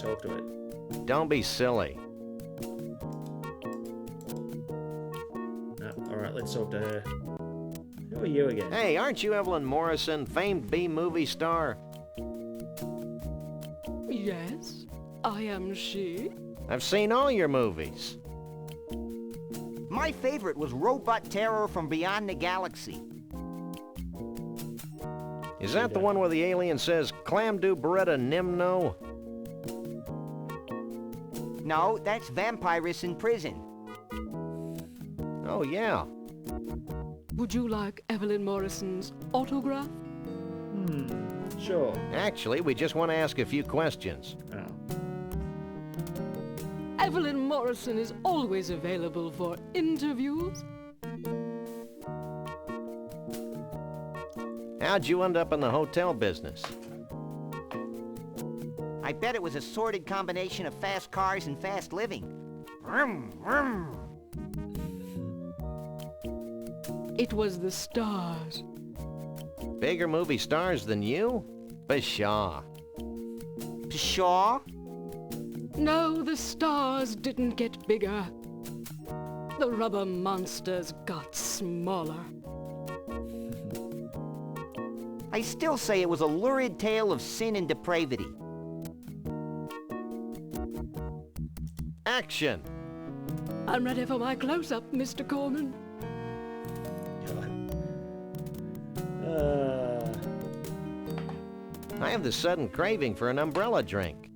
talk to it. Don't be silly. No, alright, let's talk to her. Who are you again? Hey, aren't you Evelyn Morrison, famed B-movie star? Yes, I am she. I've seen all your movies. My favorite was Robot Terror from Beyond the Galaxy. Is that the one where the alien says, Clam do Beretta Nimno? No, that's Vampirus in Prison. Oh, yeah. Would you like Evelyn Morrison's autograph? Sure. Actually, we just want to ask a few questions. Oh. Evelyn Morrison is always available for interviews. How'd you end up in the hotel business? I bet it was a sordid combination of fast cars and fast living. Vroom, vroom. It was the stars. Bigger movie stars than you? Pshaw. Pshaw? No, the stars didn't get bigger. The rubber monsters got smaller. I still say it was a lurid tale of sin and depravity. Action! I'm ready for my close-up, Mr. Corman. I have this sudden craving for an umbrella drink.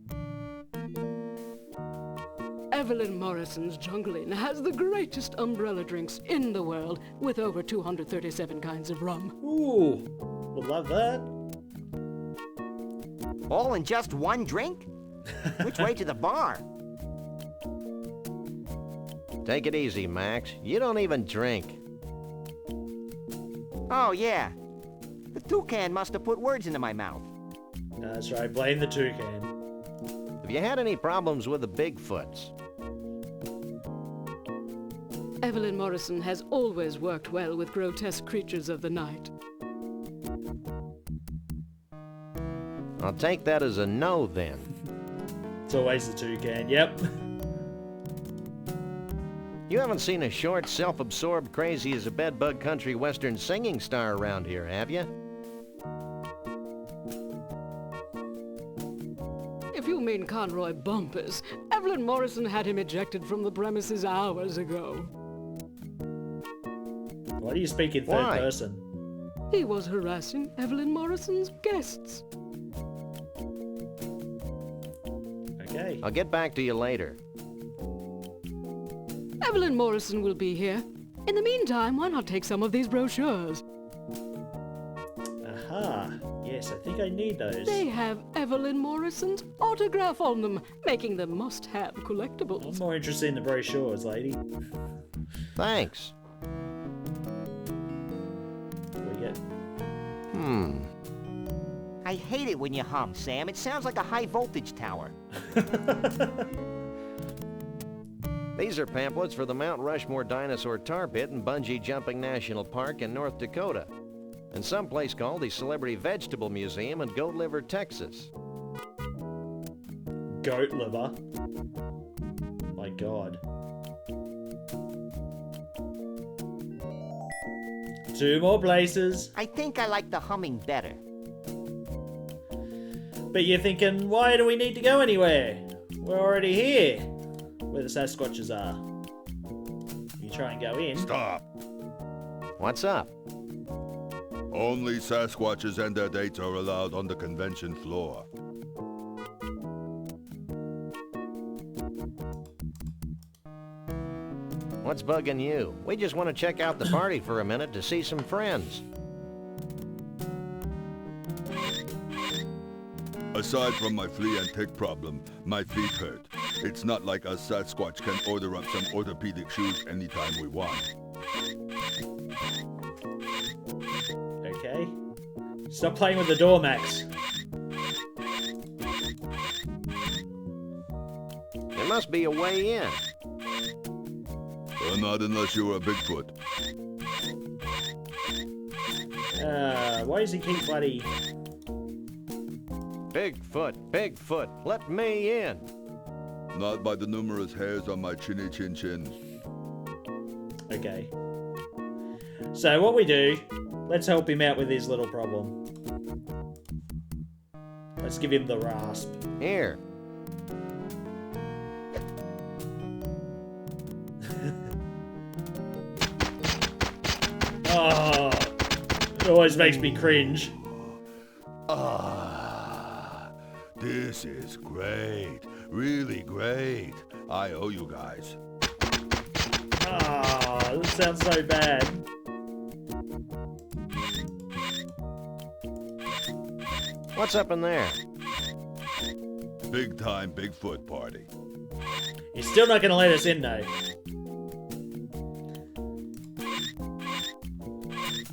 Evelyn Morrison's Jungle Inn has the greatest umbrella drinks in the world, with over 237 kinds of rum. Ooh, would love that. All in just one drink? Which way to the bar? Take it easy, Max. You don't even drink. Oh, yeah. The toucan must have put words into my mouth. That's right, blame the toucan. Have you had any problems with the Bigfoots? Evelyn Morrison has always worked well with grotesque creatures of the night. I'll take that as a no, then. It's always the toucan, yep. You haven't seen a short, self-absorbed, crazy-as-a-bedbug country western singing star around here, have you? If you mean Conroy Bumpus, Evelyn Morrison had him ejected from the premises hours ago. Why do you speak in third person? He was harassing Evelyn Morrison's guests. Okay. I'll get back to you later. Evelyn Morrison will be here. In the meantime, why not take some of these brochures? Aha. Yes, I think I need those. They have Evelyn Morrison's autograph on them, making them must-have collectibles. I'm more interested in the brochures, lady. Thanks. What do we get? I hate it when you hum, Sam. It sounds like a high-voltage tower. These are pamphlets for the Mount Rushmore Dinosaur Tar Pit and Bungee Jumping National Park in North Dakota, and someplace called the Celebrity Vegetable Museum in Goat Liver, Texas. Goat liver? My God. 2 more places. I think I like the humming better. But you're thinking, why do we need to go anywhere? We're already here. Where the Sasquatches are. You try and go in. Stop. What's up? Only Sasquatches and their dates are allowed on the convention floor. What's bugging you? We just want to check out the party for a minute to see some friends. Aside from my flea and tick problem, my feet hurt. It's not like a Sasquatch can order up some orthopedic shoes anytime we want. Okay. Stop playing with the door, Max. There must be a way in. Not unless you're a Bigfoot. Why does he keep bloody... Bigfoot, Bigfoot, let me in. Not by the numerous hairs on my chinny chin chin. Okay. So what we do, let's help him out with his little problem. Let's give him the rasp. Here. Oh, it always makes me cringe. This is great. Really great. I owe you guys. Oh, this sounds so bad. What's up in there? Big time Bigfoot party. You're still not gonna let us in though.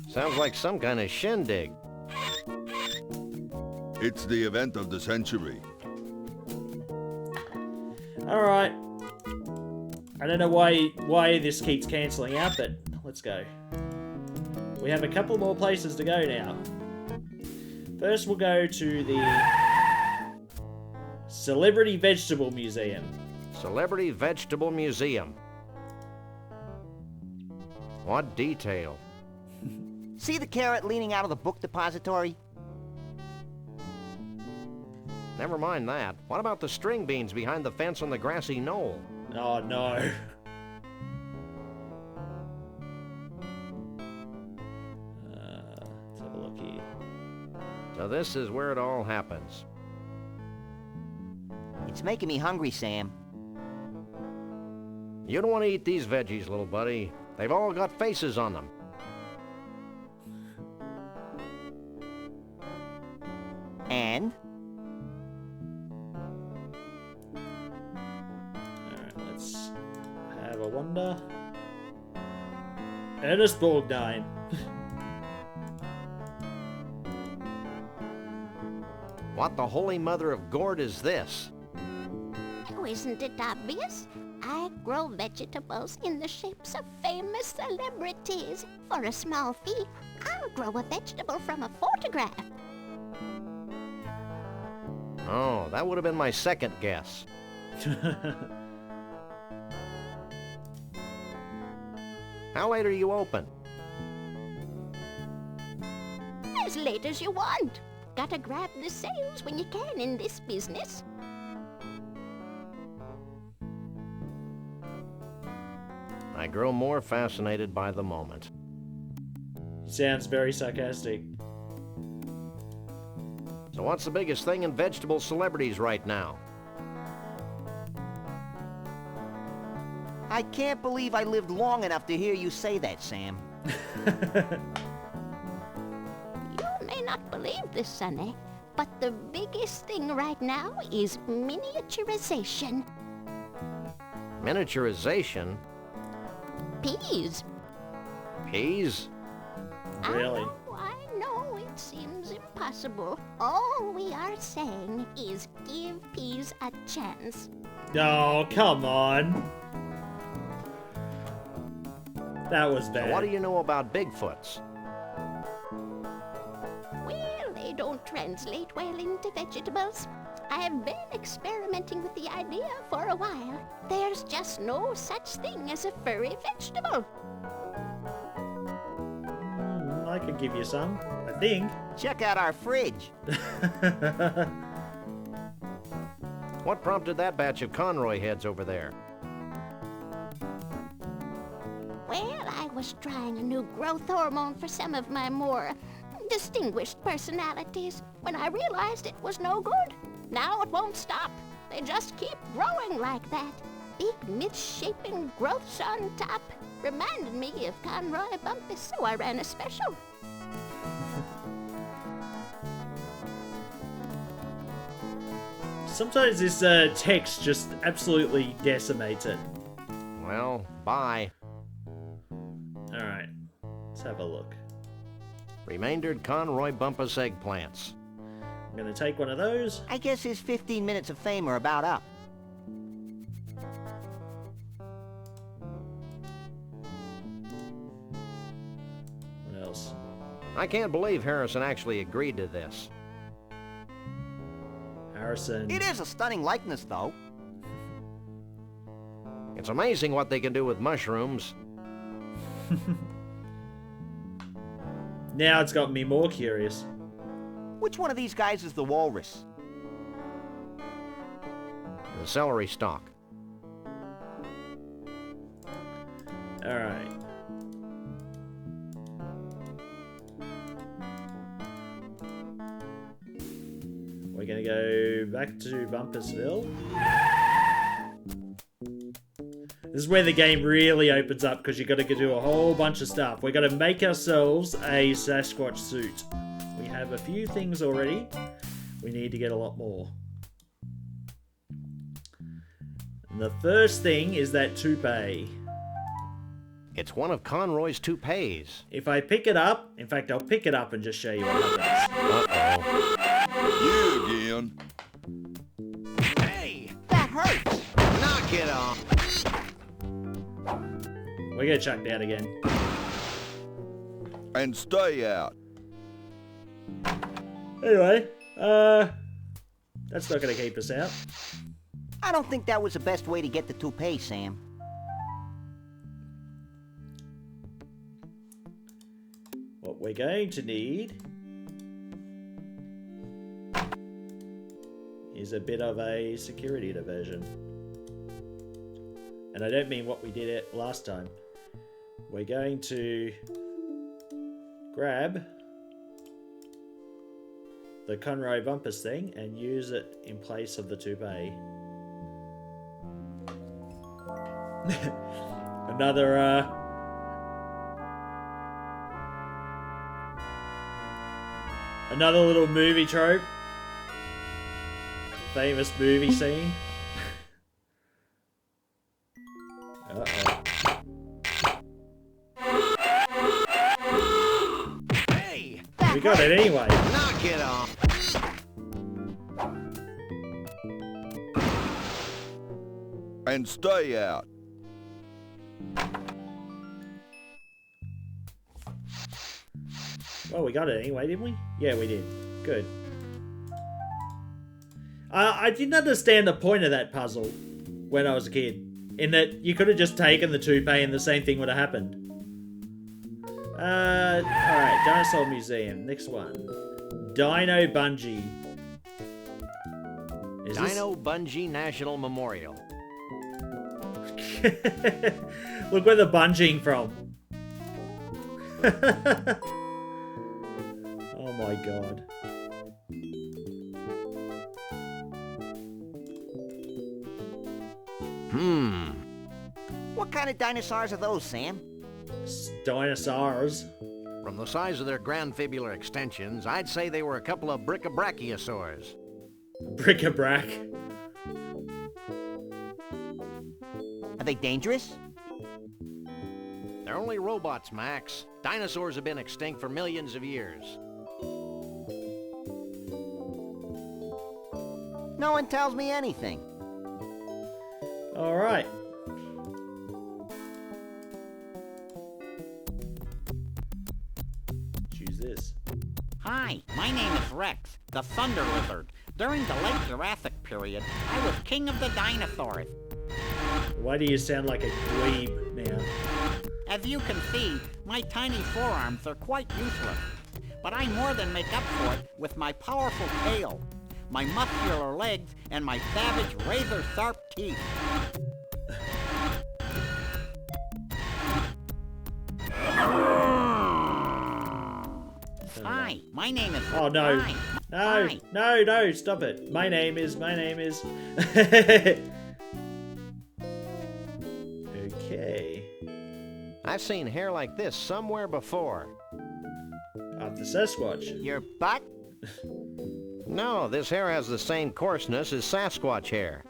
Sounds like some kind of shindig. It's the event of the century. Alright. I don't know why this keeps cancelling out, but let's go. We have a couple more places to go now. First we'll go to the Celebrity Vegetable Museum. Celebrity Vegetable Museum. What detail? See the carrot leaning out of the book depository? Never mind that. What about the string beans behind the fence on the grassy knoll? Oh no. Let's have a look here. So this is where it all happens. It's making me hungry, Sam. You don't want to eat these veggies, little buddy. They've all got faces on them. And? Alright, let's have a wonder. Ernest Borgnine. What the holy mother of gourd is this? Oh, isn't it obvious? I grow vegetables in the shapes of famous celebrities. For a small fee, I'll grow a vegetable from a photograph. Oh, that would have been my second guess. How late are you open? As late as you want. Gotta grab the sales when you can in this business. I grow more fascinated by the moment. Sounds very sarcastic. So what's the biggest thing in vegetable celebrities right now? I can't believe I lived long enough to hear you say that, Sam. You may not believe this, Sonny, but the biggest thing right now is miniaturization. Miniaturization? Peas. Peas? Really? I know it seems impossible. All we are saying is give peas a chance. Oh, come on. That was bad. So what do you know about Bigfoots? Well, they don't translate well into vegetables. I've been experimenting with the idea for a while. There's just no such thing as a furry vegetable. I could give you some, I think. Check out our fridge. What prompted that batch of Conroy heads over there? Well, I was trying a new growth hormone for some of my more distinguished personalities when I realized it was no good. Now it won't stop. They just keep growing like that. Big misshapen growths on top. Reminded me of Conroy Bumpus, so I ran a special. Sometimes this text just absolutely decimates it. Well, bye. Alright, let's have a look. Remaindered Conroy Bumpus eggplants. I'm gonna take one of those. I guess his 15 minutes of fame are about up. What else? I can't believe Harrison actually agreed to this. Harrison. It is a stunning likeness, though. It's amazing what they can do with mushrooms. Now it's got me more curious. Which one of these guys is the walrus? The celery stalk. Alright. We're gonna go back to Bumpersville. This is where the game really opens up because you got to do a whole bunch of stuff. We got to make ourselves a Sasquatch suit. We have a few things already. We need to get a lot more. And the first thing is that toupee. It's one of Conroy's toupees. If I pick it up, in fact, I'll pick it up and just show you what happens. You again. Hey, that hurts. Knock it off. We're gonna chuck down again. And stay out. Anyway, that's not gonna keep us out. I don't think that was the best way to get the toupee, Sam. What we're going to need is a bit of a security diversion. And I don't mean what we did it last time. We're going to grab the Conroy bumpers thing and use it in place of the toupee. Another little movie trope. Famous movie scene. Uh-oh. Hey! We got it anyway. Knock it off. And stay out. Well, we got it anyway, didn't we? Yeah, we did. Good. I didn't understand the point of that puzzle when I was a kid. In that you could have just taken the toupee and the same thing would have happened. Alright, Dinosaur Museum. Next one. Dino Bungee. Dino Bungee National Memorial. Look where the bungeeing from. Oh my god. What kind of dinosaurs are those, Sam? Dinosaurs. From the size of their granfibular extensions, I'd say they were a couple of brachiosaurs. Bric-a-brac. Are they dangerous? They're only robots, Max. Dinosaurs have been extinct for millions of years. No one tells me anything. Alright. Choose this. Hi, my name is Rex, the Thunder Lizard. During the late Jurassic period, I was king of the dinosaurs. Why do you sound like a dweeb now? As you can see, my tiny forearms are quite useless. But I more than make up for it with my powerful tail, my muscular legs, and my savage razor-sharp teeth. Hi, my name is... Oh no. Hi. No, Hi. no, stop it. My name is. Okay. I've seen hair like this somewhere before. Of the Sasquatch. Your butt? No, this hair has the same coarseness as Sasquatch hair.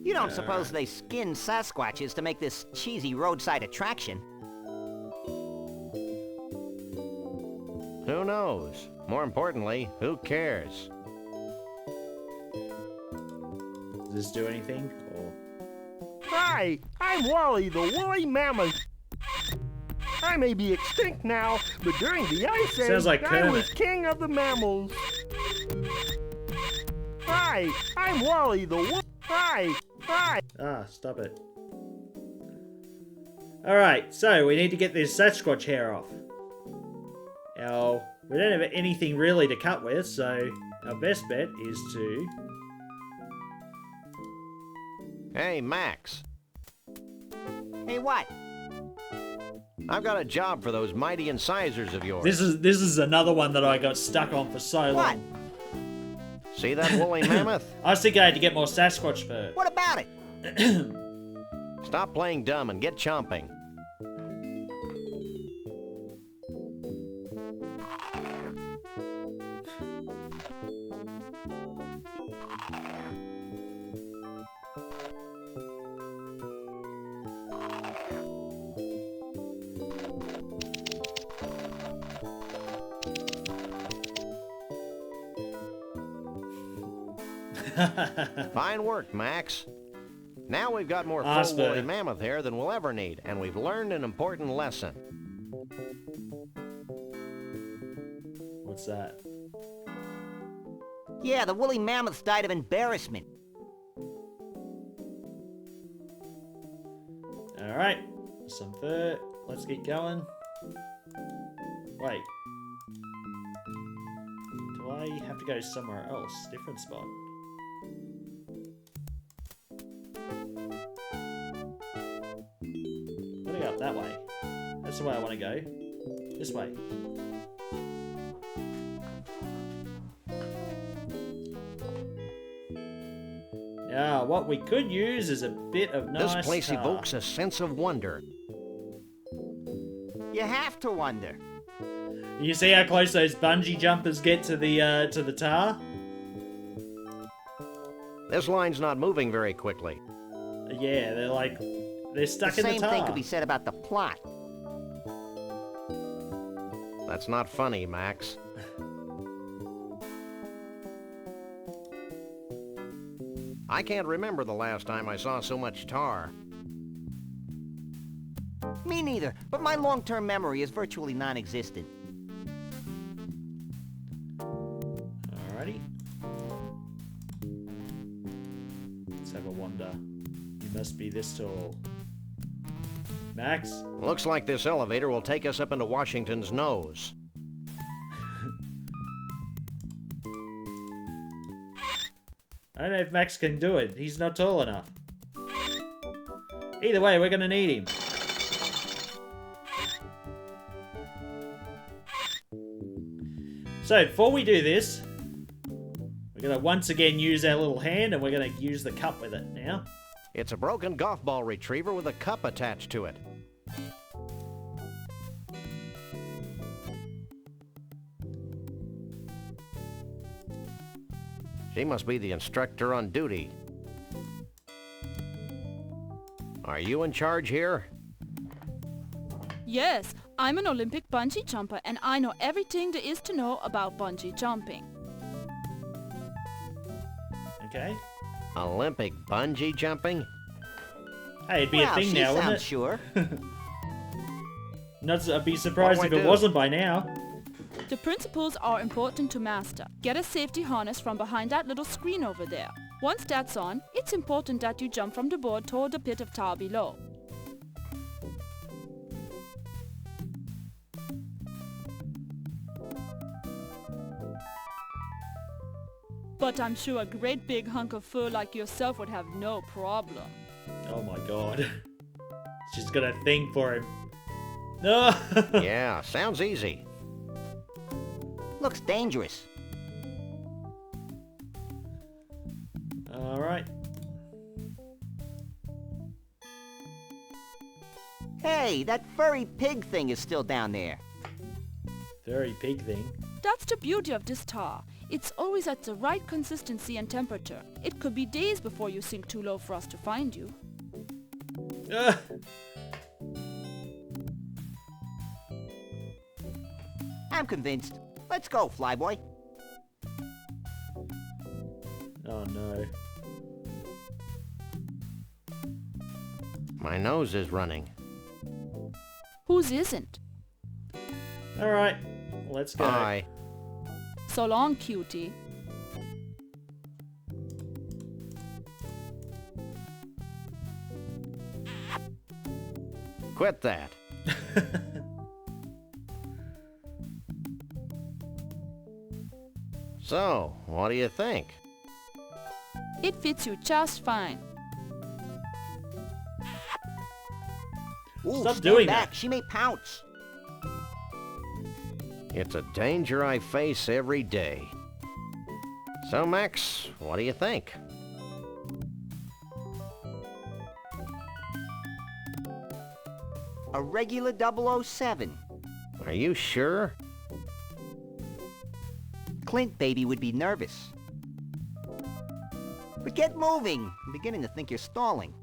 You don't suppose they skinned Sasquatches to make this cheesy roadside attraction? Who knows? More importantly, who cares? Does this do anything? Or... Hi, I'm Wally, the woolly mammoth. I may be extinct now, but during the Ice Age, Sounds like I Kermit. was king of the mammals. Hi, I'm Wally the Woolly. Hi, hi. Ah, stop it. Alright, so we need to get this Sasquatch hair off. Now, we don't have anything really to cut with, so our best bet is to... Hey, Max. Hey, what? I've got a job for those mighty incisors of yours. This is another one that I got stuck on for so long. See that woolly mammoth? I was thinking I had to get more Sasquatch fur. What about it? Stop playing dumb and get chomping. Fine work, Max. Now we've got more full woolly mammoth hair than we'll ever need, and we've learned an important lesson. What's that? Yeah, the woolly mammoths died of embarrassment. Alright, some fur. Let's get going. Wait. Do I have to go somewhere else? Different spot? Gotta go up that way. That's the way I want to go. This way. Now, what we could use is a bit of nice This place tar. evokes a sense of wonder. You have to wonder. You see how close those bungee jumpers get to the tar? This line's not moving very quickly. Yeah, they're stuck The in the same tar. thing could be said about the plot. That's not funny, Max. I can't remember the last time I saw so much tar. Me neither, but my long-term memory is virtually non-existent. Alrighty. Let's have a wander. You must be this tall. Max? Looks like this elevator will take us up into Washington's nose. I don't know if Max can do it. He's not tall enough. Either way, we're gonna need him. So, before we do this, we're gonna once again use our little hand and we're gonna use the cup with it now. It's a broken golf ball retriever with a cup attached to it. She must be the instructor on duty. Are you in charge here? Yes, I'm an Olympic bungee jumper and I know everything there is to know about bungee jumping. Okay. Olympic bungee jumping? Hey, it'd be a thing now, wouldn't it? Sure. I'd be surprised What if do I it do? wasn't by now. The principles are important to master. Get a safety harness from behind that little screen over there. Once that's on, it's important that you jump from the board toward the pit of tar below. But I'm sure a great big hunk of fur like yourself would have no problem. Oh my god. She's got a thing for him. No! Yeah, sounds easy. Looks dangerous. Alright. Hey, that furry pig thing is still down there. Furry pig thing. That's the beauty of this tar. It's always at the right consistency and temperature. It could be days before you sink too low for us to find you. I'm convinced. Let's go, Flyboy. Oh no. My nose is running. Whose isn't? Alright, let's go. Bye. So long, cutie. Quit that. So, what do you think? It fits you just fine. Ooh, Stop stand doing back. that. She may pounce. It's a danger I face every day. So, Max, what do you think? A regular 007. Are you sure? Clint, baby, would be nervous. But get moving. I'm beginning to think you're stalling.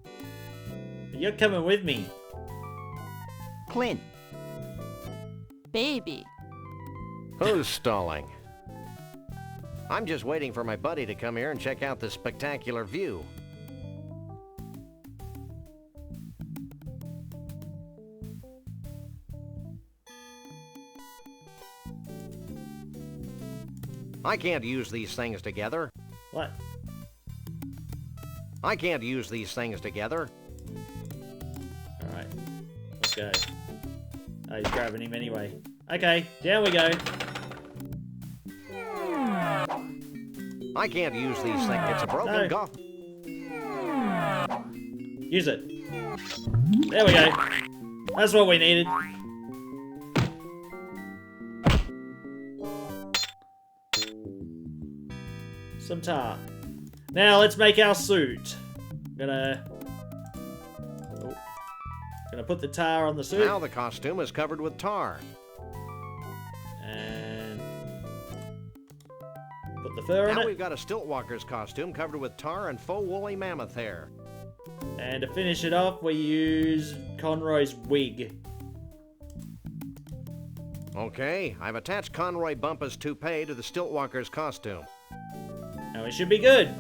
You're coming with me. Clint. Baby. Who's stalling? I'm just waiting for my buddy to come here and check out this spectacular view. I can't use these things together. What? I can't use these things together. Alright. Let's go. Oh, he's grabbing him anyway. Okay, down we go. I can't use these things. It's a broken No. golf. Use it. There we go. That's what we needed. Some tar. Now let's make our suit. Gonna put the tar on the suit. Now the costume is covered with tar. And put the fur on Now it. we've got a Stiltwalker's costume covered with tar and faux woolly mammoth hair. And to finish it off, we use Conroy's wig. Okay, I've attached Conroy Bumpus' toupee to the Stiltwalker's costume. Now we should be good.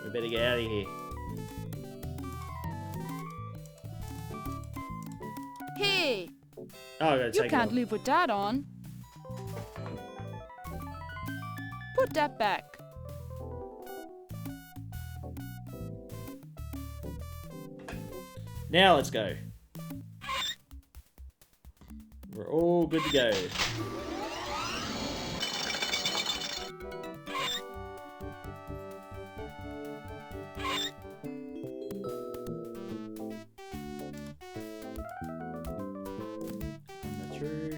We better get out of here. Hey, Oh, I gotta you take it can't off. leave with that on. Put that back. Now let's go. We're all good to go. Through.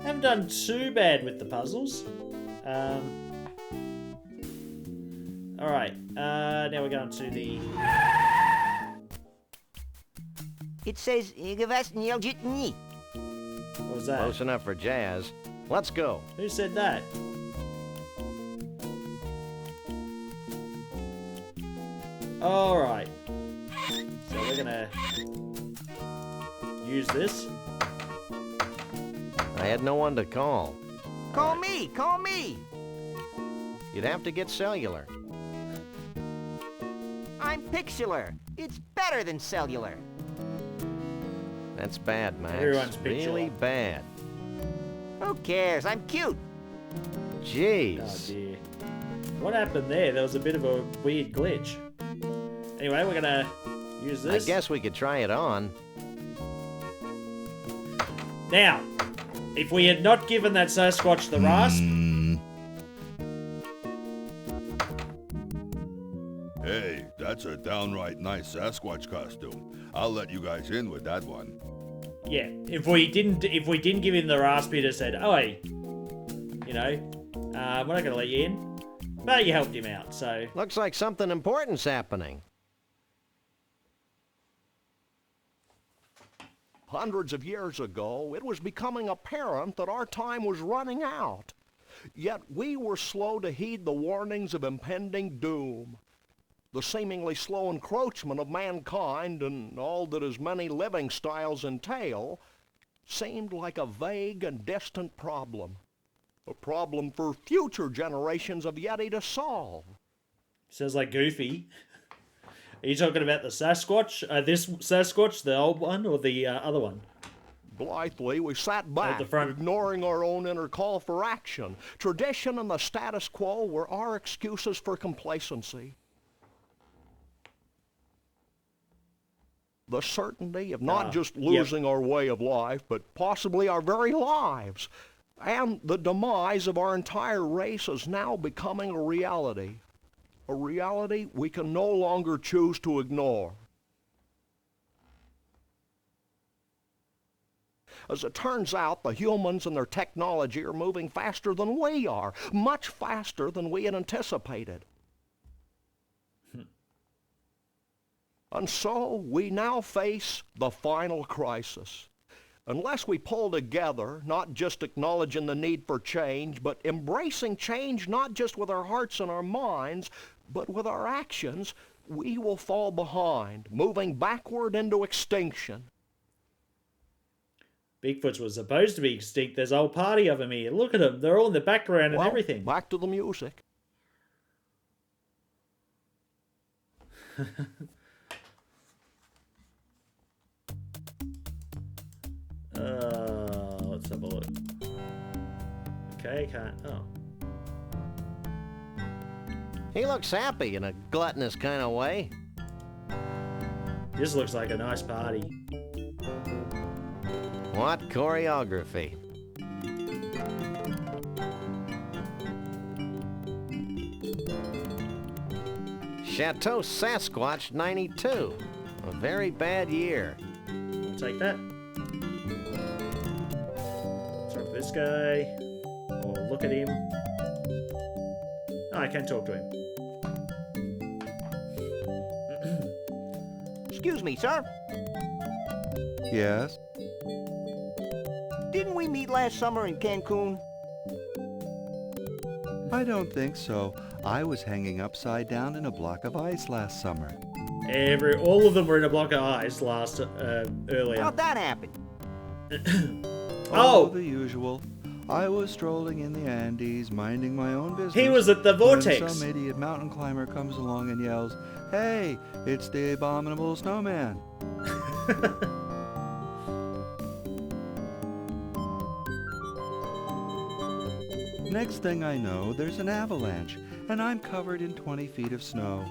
Haven't done too bad with the puzzles. Alright, now we're going to the... It says, what What was that? Close enough for jazz. Let's go. Who said that? Alright. So we're gonna use this. I had no one to call. Call me, call me. You'd have to get cellular. I'm pixular. It's better than cellular. That's bad, Max. Everyone's really pixular. bad. Who cares? I'm cute. Jeez. Oh dear. What happened there? There was a bit of a weird glitch. Anyway, we're gonna use I this. guess we could try it on. Now, if we had not given that Sasquatch the rasp, Hey, that's a downright nice Sasquatch costume. I'll let you guys in with that one. yeah, if we didn't give him the rasp, he'd have said, "Oi, you know, we're not gonna let you in." But you helped him out, so Looks like something important's happening. Hundreds of years ago, it was becoming apparent that our time was running out. Yet we were slow to heed the warnings of impending doom. The seemingly slow encroachment of mankind and all that his many living styles entail seemed like a vague and distant problem. A problem for future generations of Yeti to solve. sounds like Goofy. Are you talking about the Sasquatch? This Sasquatch, the old one, or the other one? Blithely, we sat back, the front. ignoring our own inner call for action. Tradition and the status quo were our excuses for complacency. The certainty of not just losing our way of life, but possibly our very lives. And the demise of our entire race is now becoming a reality. A reality we can no longer choose to ignore. As it turns out, the humans and their technology are moving faster than we are, much faster than we had anticipated. And so we now face the final crisis. Unless we pull together, not just acknowledging the need for change, but embracing change not just with our hearts and our minds, but with our actions, we will fall behind, moving backward into extinction. Bigfoots was supposed to be extinct. There's a whole party of them here. Look at them. They're all in the background and everything. Back to the music. Let's have a look. Okay, can't. Oh. He looks happy in a gluttonous kind of way. This looks like a nice party. What choreography. Chateau Sasquatch 92. A very bad year. I'll take that. Talk to this guy. Or look at him. Oh, I can talk to him. Excuse me, sir. Yes? Didn't we meet last summer in Cancun? I don't think so. I was hanging upside down in a block of ice last summer. All of them were in a block of ice earlier. How'd that happen? Oh, the usual. I was strolling in the Andes, minding my own business. He was at the vortex. When some idiot mountain climber comes along and yells, "Hey, it's the abominable snowman." Next thing I know, there's an avalanche, and I'm covered in 20 feet of snow.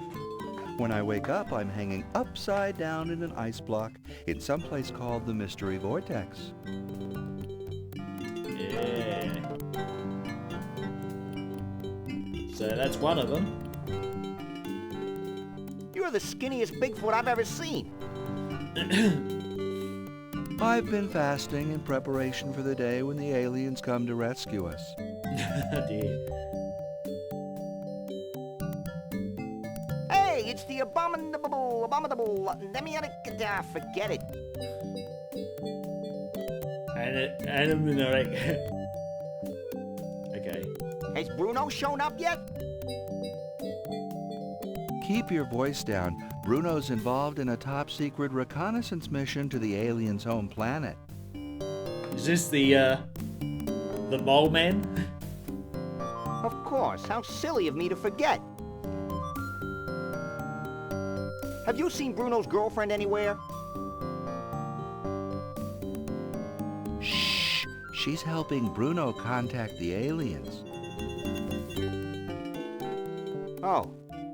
When I wake up, I'm hanging upside down in an ice block in some place called the Mystery Vortex. Yeah. So that's one of them. You're the skinniest Bigfoot I've ever seen. I've been fasting in preparation for the day when the aliens come to rescue us. Dear. Hey, it's the abominable, forget it. Okay. Has Bruno shown up yet? Keep your voice down. Bruno's involved in a top-secret reconnaissance mission to the aliens' home planet. Is this the mole man? Of course. How silly of me to forget. Have you seen Bruno's girlfriend anywhere? Shh! She's helping Bruno contact the aliens. Oh,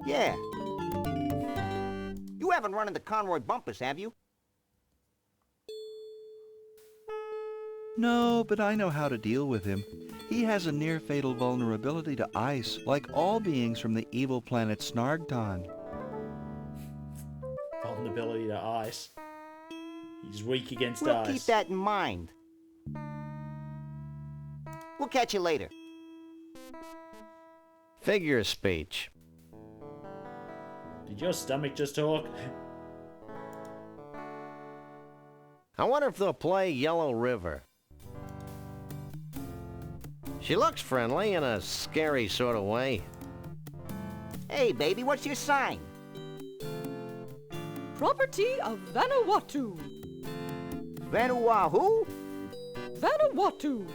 yeah. You haven't run into Conroy Bumpus, have you? No, but I know how to deal with him. He has a near-fatal vulnerability to ice, like all beings from the evil planet Snargton. Vulnerability to ice. He's weak against We'll ice. keep that in mind. We'll catch you later. Figure of speech. Did your stomach just talk? I wonder if they'll play Yellow River. She looks friendly in a scary sort of way. Hey, baby, what's your sign? Property of Vanuatu. Vanuatu? Vanuatu.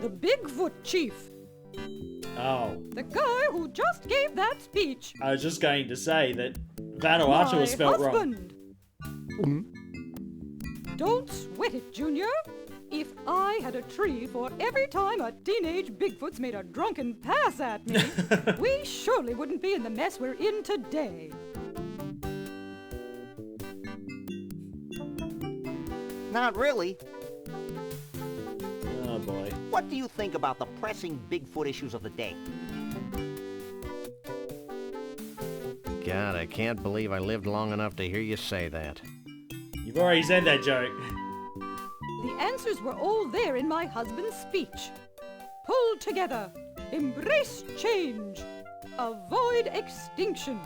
The Bigfoot chief. Oh. The guy who just gave that speech. I was just going to say that Vanuatu My was spelled wrong. husband. Don't sweat it, Junior. If I had a tree for every time a teenage Bigfoot's made a drunken pass at me, we surely wouldn't be in the mess we're in today. Not really. Oh boy. What do you think about the pressing Bigfoot issues of the day? God, I can't believe I lived long enough to hear you say that. You've already said that joke. The answers were all there in my husband's speech. Pull together. Embrace change. Avoid extinction.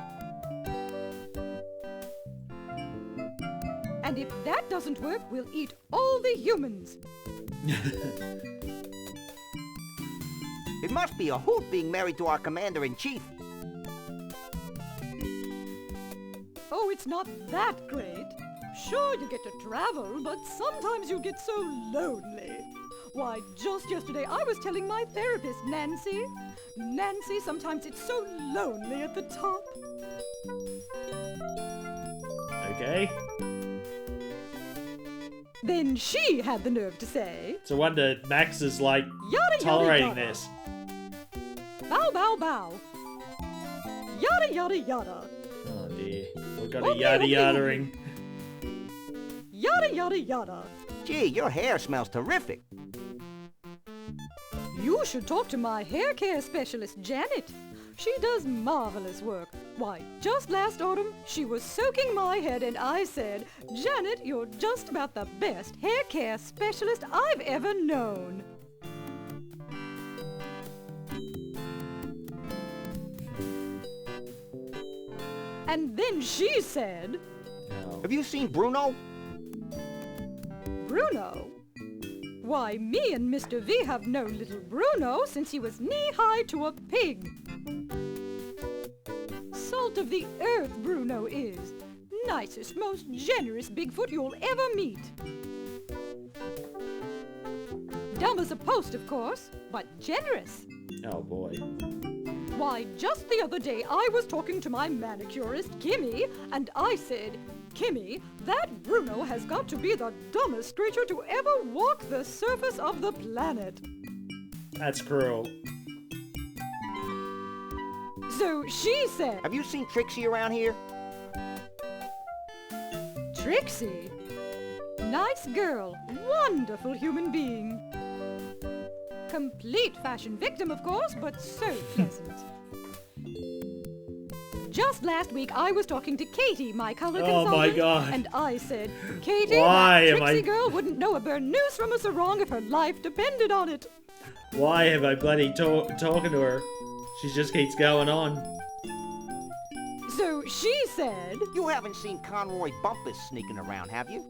And if that doesn't work, we'll eat all the humans. It must be a hoot being married to our commander-in-chief. Oh, it's not that great. Sure, you get to travel, but sometimes you get so lonely. Why, just yesterday I was telling my therapist, Nancy, sometimes it's so lonely at the top. Okay. Then she had the nerve to say, It's a wonder Max is like yada, tolerating yada. this. Bow, bow, bow. Yada, yada, yada. Oh dear. We've got a Okay, yada okay, yadaing. Yada, yada, yada. Gee, your hair smells terrific. You should talk to my hair care specialist, Janet. She does marvelous work. Why, just last autumn, she was soaking my head and I said, Janet, you're just about the best hair care specialist I've ever known. And then she said, Have you seen Bruno? Bruno? Why, me and Mr. V have known little Bruno since he was knee-high to a pig. Salt of the earth, Bruno is. Nicest, most generous Bigfoot you'll ever meet. Dumb as a post, of course, but generous. Oh boy. Why, just the other day I was talking to my manicurist, Kimmy, and I said, Kimmy, that Bruno has got to be the dumbest creature to ever walk the surface of the planet. That's cruel. So she said, Have you seen Trixie around here? Trixie? Nice girl, wonderful human being. Complete fashion victim, of course, but so pleasant. Just last week, I was talking to Katie, my color consultant, my God. and I said, Katie, Why that am Trixie I- girl wouldn't know a burnoose from a sarong if her life depended on it. Why am I bloody talking to her? She just keeps going on. So she said, You haven't seen Conroy Bumpus sneaking around, have you?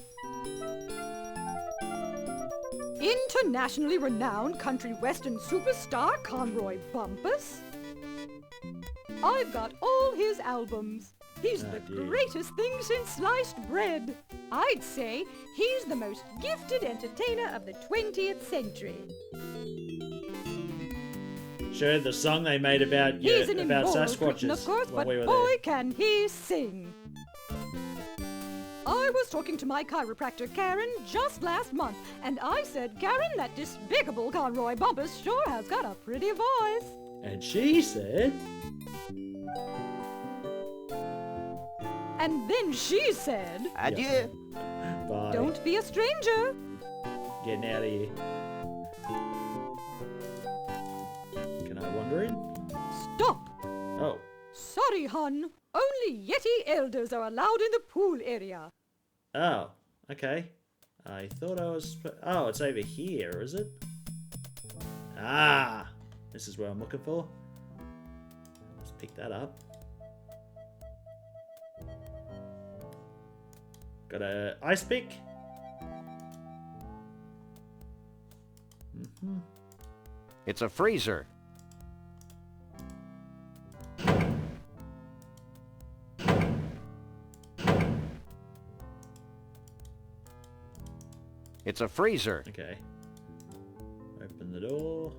internationally renowned country western superstar Conroy Bumpus. I've got all his albums. He's the greatest thing since sliced bread. I'd say he's the most gifted entertainer of the 20th century. Sure, the song they made about He's an about immoral Sasquatches Briton, of course, when but we were boy, there. can he sing. I was talking to my chiropractor, Karen, just last month, and I said, Karen, that despicable Conroy Bumpus sure has got a pretty voice. And she said, And then she said, Adieu. Bye. Don't be a stranger. Getting out of here. Can I wander in? Stop. Oh. Sorry, hon. Only Yeti elders are allowed in the pool area. Oh, okay. I thought I was... Oh, it's over here, is it? Ah! This is what I'm looking for. Let's pick that up. Got a ice pick. Mm-hmm. It's a freezer. It's a freezer. Okay. Open the door.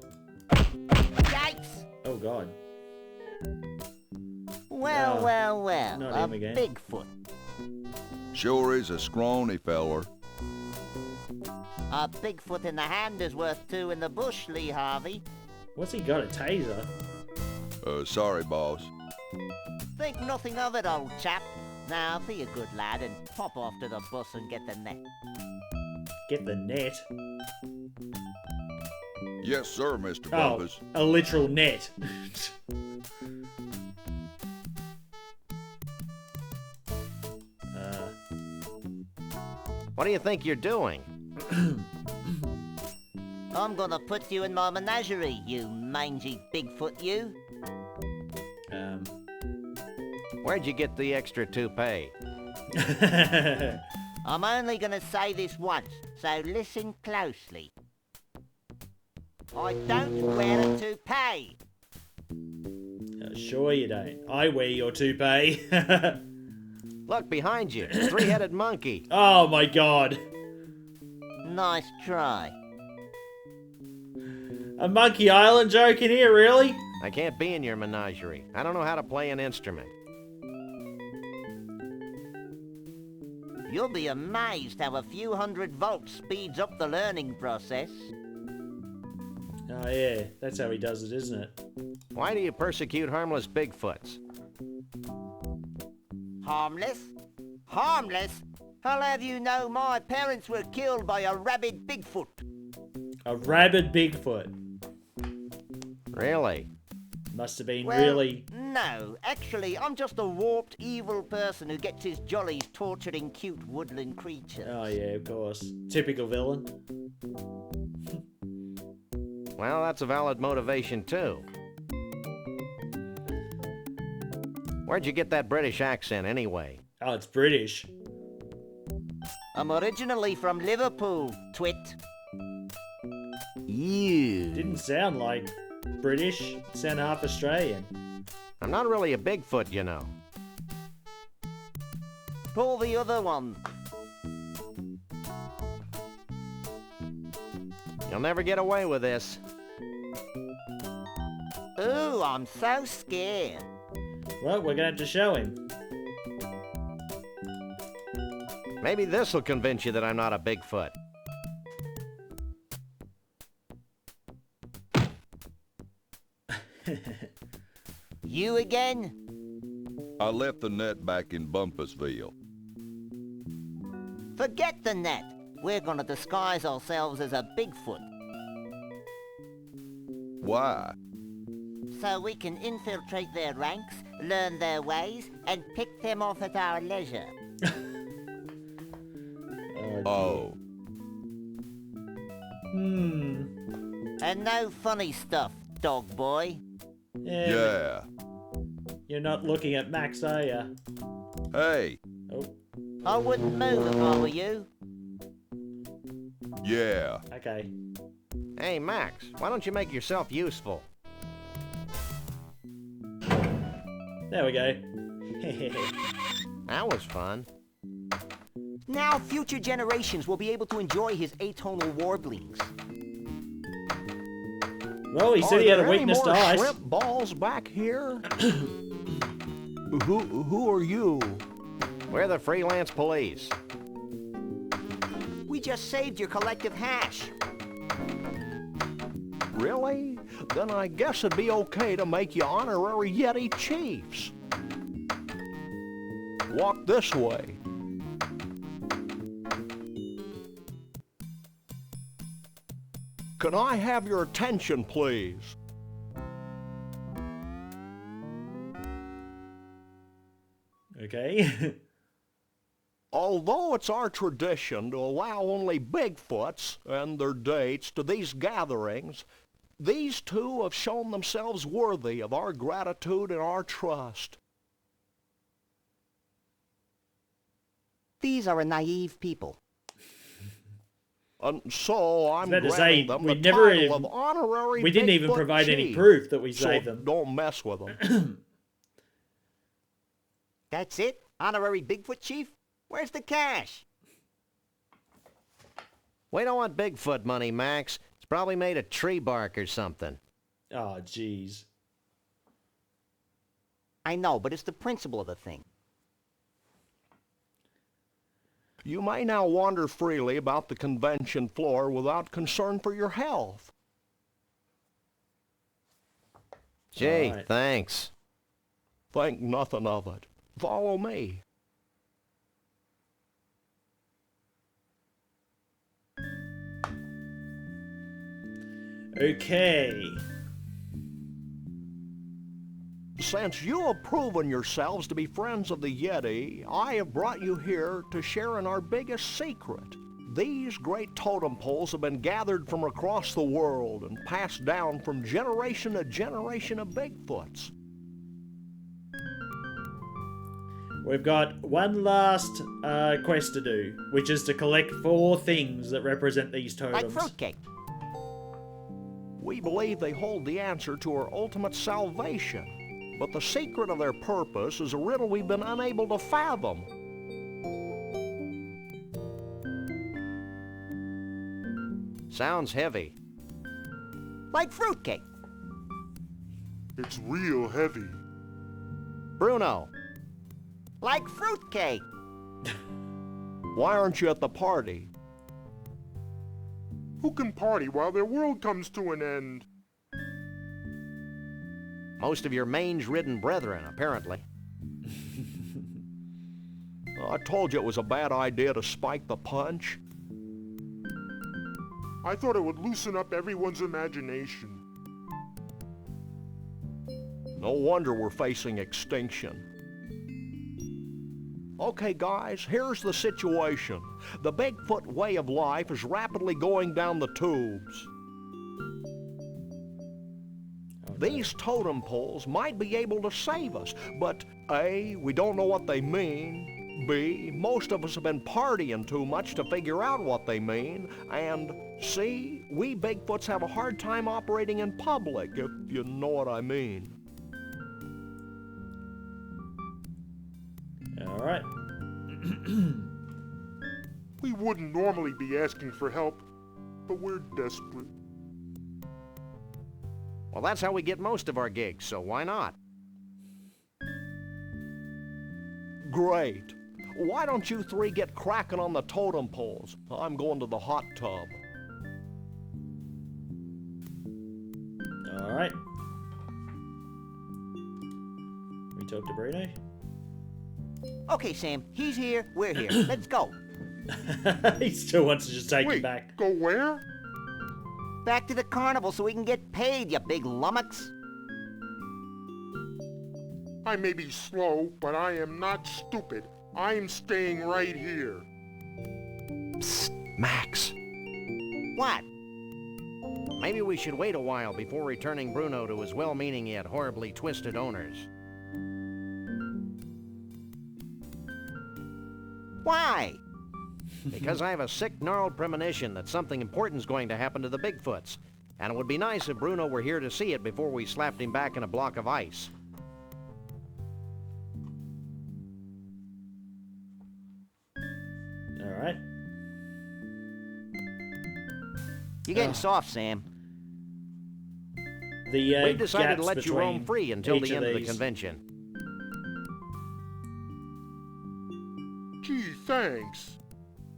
Yikes! Oh, God. Well, well, well, not a him again. Bigfoot. Sure is a scrawny feller. A Bigfoot in the hand is worth two in the bush, Lee Harvey. What's he got, a taser? Sorry, boss. Think nothing of it, old chap. Now, be a good lad and pop off to the bus and get the net. Get the net? Yes, sir, Mr. Oh, Bumpus. a literal net. What do you think you're doing? I'm gonna put you in my menagerie, you mangy Bigfoot, you. Where'd you get the extra toupee? I'm only gonna say this once, so listen closely. I don't wear a toupee. Sure you don't. I wear your toupee. Look behind you, three-headed monkey. Oh my god. Nice try. A Monkey Island joke in here, really? I can't be in your menagerie. I don't know how to play an instrument. You'll be amazed how a few hundred volts speeds up the learning process. Oh yeah, that's how he does it, isn't it? Why do you persecute harmless Bigfoots? Harmless? Harmless? I'll have you know my parents were killed by a rabid Bigfoot. A rabid Bigfoot. Really? Must have been Well, really... No, actually, I'm just a warped, evil person who gets his jollies torturing cute woodland creatures. Oh yeah, of course. Typical villain. Well, that's a valid motivation, too. Where'd you get that British accent, anyway? Oh, it's British. I'm originally from Liverpool, twit. You. Didn't sound like British. It sounded half Australian. I'm not really a Bigfoot, you know. Pull the other one. You'll never get away with this. Ooh, I'm so scared. Well, we're gonna have to show him. Maybe this'll convince you that I'm not a Bigfoot. You again? I left the net back in Bumpusville. Forget the net. We're gonna disguise ourselves as a Bigfoot. Why? So we can infiltrate their ranks, learn their ways, and pick them off at our leisure. Oh. And no funny stuff, dog boy. Yeah. You're not looking at Max, are ya? Hey. Oh. I wouldn't move if I were you. Yeah. Okay. Hey, Max, why don't you make yourself useful? There we go. That was fun. Now future generations will be able to enjoy his atonal warblings. Well, he said he had a weakness to ice. Shrimp balls back here? Who are you? We're the freelance police. We just saved your collective hash. Really? Then I guess it'd be okay to make you honorary Yeti chiefs. Walk this way. Can I have your attention, please? Okay. Although it's our tradition to allow only Bigfoots and their dates to these gatherings, these two have shown themselves worthy of our gratitude and our trust. These are a naive people. And so I'm I was about to granting say, them we the never title even- of honorary we didn't even Bigfoot provide any chief. proof that we So saved them. don't mess with them. That's it? Honorary Bigfoot chief? Where's the cash? We don't want Bigfoot money, Max. It's probably made of tree bark or something. Oh, jeez. I know, but it's the principle of the thing. You may now wander freely about the convention floor without concern for your health. Gee, Alright. thanks. Think nothing of it. Follow me. Okay. Since you have proven yourselves to be friends of the Yeti, I have brought you here to share in our biggest secret. These great totem poles have been gathered from across the world and passed down from generation to generation of Bigfoots. We've got one last quest to do, which is to collect 4 things that represent these totems. Like fruitcake. We believe they hold the answer to our ultimate salvation, but the secret of their purpose is a riddle we've been unable to fathom. Sounds heavy. Like fruitcake. It's real heavy. Bruno, Like fruitcake. why aren't you at the party? Who can party while their world comes to an end? Most of your mange-ridden brethren, apparently. I told you it was a bad idea to spike the punch. I thought it would loosen up everyone's imagination. No wonder we're facing extinction. Okay, guys, here's the situation. The Bigfoot way of life is rapidly going down the tubes. These totem poles might be able to save us, but A, we don't know what they mean. B, most of us have been partying too much to figure out what they mean. And C, we Bigfoots have a hard time operating in public, if you know what I mean. Alright. We wouldn't normally be asking for help, but we're desperate. Well, that's how we get most of our gigs, so why not? Great. Why don't you 3 get cracking on the totem poles? I'm going to the hot tub. Alright. We talk to Bruno? Okay, Sam, he's here, we're here. Let's go. He still wants to just take it back. Go where? Back to the carnival so we can get paid, you big lummox. I may be slow, but I am not stupid. I'm staying right here. Psst, Max. What? Maybe we should wait a while before returning Bruno to his well-meaning yet horribly twisted owners. Why? Because I have a sick, gnarled premonition that something important's going to happen to the Bigfoots. And it would be nice if Bruno were here to see it before we slapped him back in a block of ice. Alright. You're getting soft, Sam. The We've decided to gaps let you roam between free until each the end of the these. convention. Gee, thanks.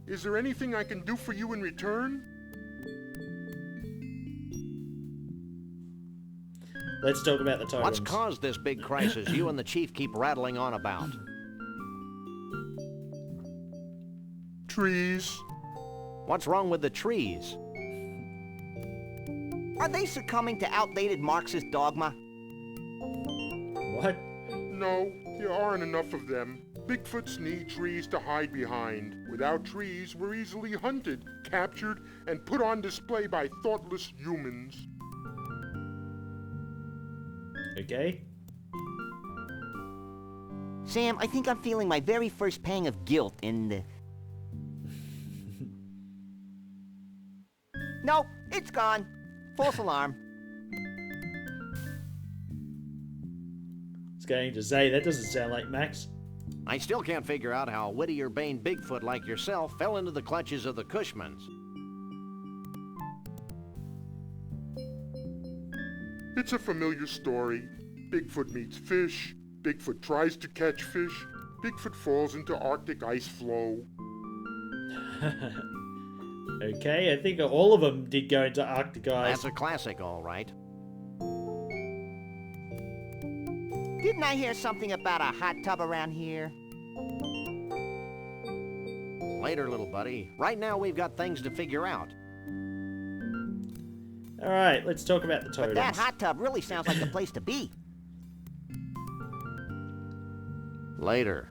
Is there anything I can do for you in return? Let's talk about the totems. What's caused this big crisis you and the chief keep rattling on about? Trees. What's wrong with the trees? Are they succumbing to outdated Marxist dogma? What? No, there aren't enough of them. Bigfoots need trees to hide behind. Without trees, we're easily hunted, captured, and put on display by thoughtless humans. Okay. Sam, I think I'm feeling my very first pang of guilt in. Nope, it's gone. False alarm. I was going to say, that doesn't sound like Max. I still can't figure out how a Whittier-Bane Bigfoot like yourself fell into the clutches of the Cushmans. It's a familiar story. Bigfoot meets fish, Bigfoot tries to catch fish. Bigfoot falls into Arctic ice flow. Okay, I think all of them did go into Arctic ice. That's a classic, all right. Didn't I hear something about a hot tub around here? Later, little buddy. Right now, we've got things to figure out. All right, let's talk about the totems. But that hot tub really sounds like the place to be. Later.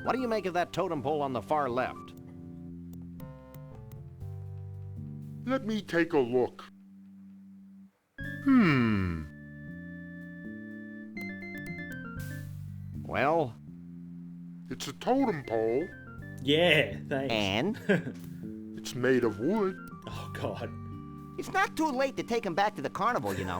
What do you make of that totem pole on the far left? Let me take a look. Well? It's a totem pole. Yeah, thanks. And? It's made of wood. Oh, God. It's not too late to take him back to the carnival, you know.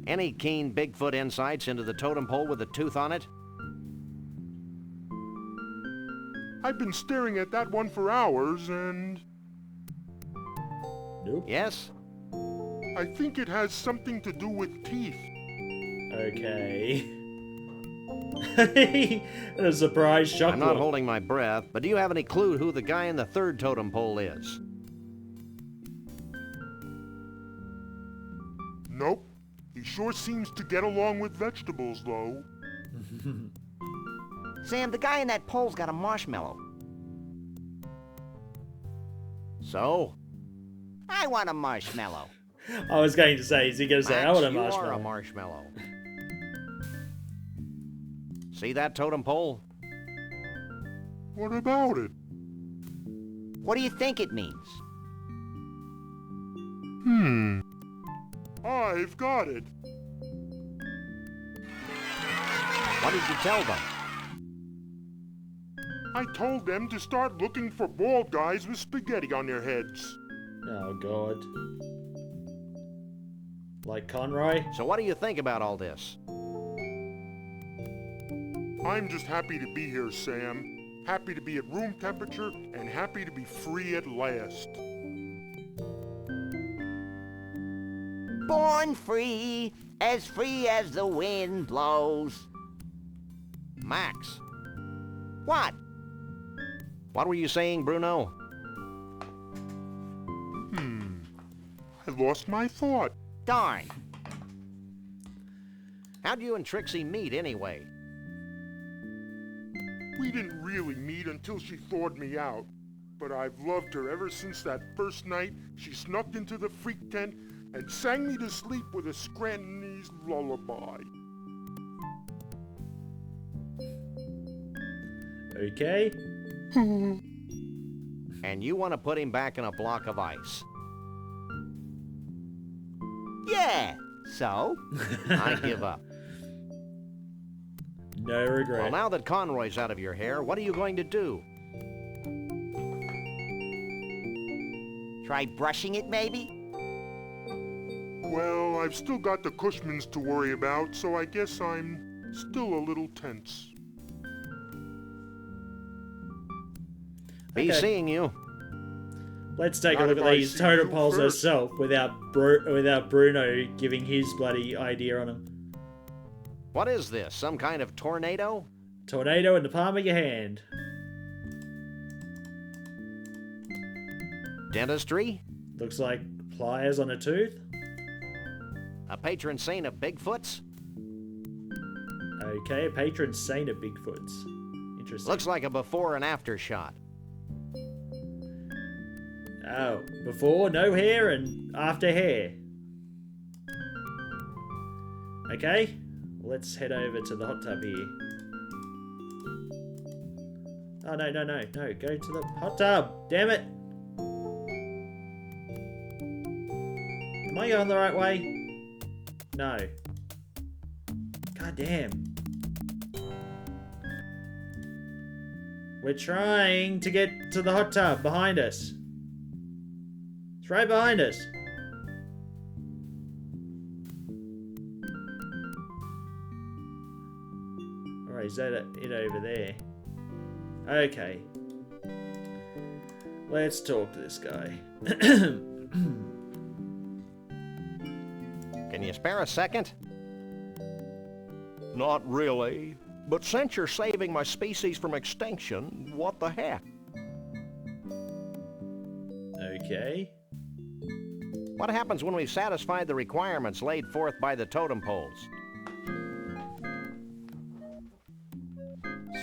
Any keen Bigfoot insights into the totem pole with a tooth on it? I've been staring at that one for hours, and... Nope. Yes? I think it has something to do with teeth. Okay. A surprise shock. I'm not holding my breath, but do you have any clue who the guy in the third totem pole is? Nope. He sure seems to get along with vegetables, though. Sam, the guy in that pole's got a marshmallow. So? I want a marshmallow. I was going to say, is he going to say, I want a You are marshmallow? a marshmallow. See that totem pole? What about it? What do you think it means? I've got it. What did you tell them? I told them to start looking for bald guys with spaghetti on their heads. Oh, God. Like Conroy? So what do you think about all this? I'm just happy to be here, Sam. Happy to be at room temperature and happy to be free at last. Born free as the wind blows. Max. What? What were you saying, Bruno? I lost my thought. Darn. How'd you and Trixie meet, anyway? We didn't really meet until she thawed me out. But I've loved her ever since that first night she snuck into the freak tent and sang me to sleep with a Scrantonese lullaby. Okay. And you want to put him back in a block of ice? Yeah, so? I give up. No regret. Well, now that Conroy's out of your hair, what are you going to do? Try brushing it, maybe? Well, I've still got the Cushmans to worry about, so I guess I'm still a little tense. Be seeing you. Let's take a Not look if at I these see totem you poles first. ourselves without Bruno giving his bloody idea on them. What is this? Some kind of tornado? Tornado in the palm of your hand. Dentistry? Looks like pliers on a tooth. A patron saint of Bigfoot's? Okay, a patron saint of Bigfoot's. Interesting. Looks like a before and after shot. Oh, before no hair and after hair. Okay, let's head over to the hot tub here. Oh, no, go to the hot tub. Damn it. Am I going the right way? No. God damn. We're trying to get to the hot tub behind us. It's right behind us. Alright, is that it over there? Okay. Let's talk to this guy. Can you spare a second? Not really. But since you're saving my species from extinction, what the heck? Okay. What happens when we've satisfied the requirements laid forth by the totem poles?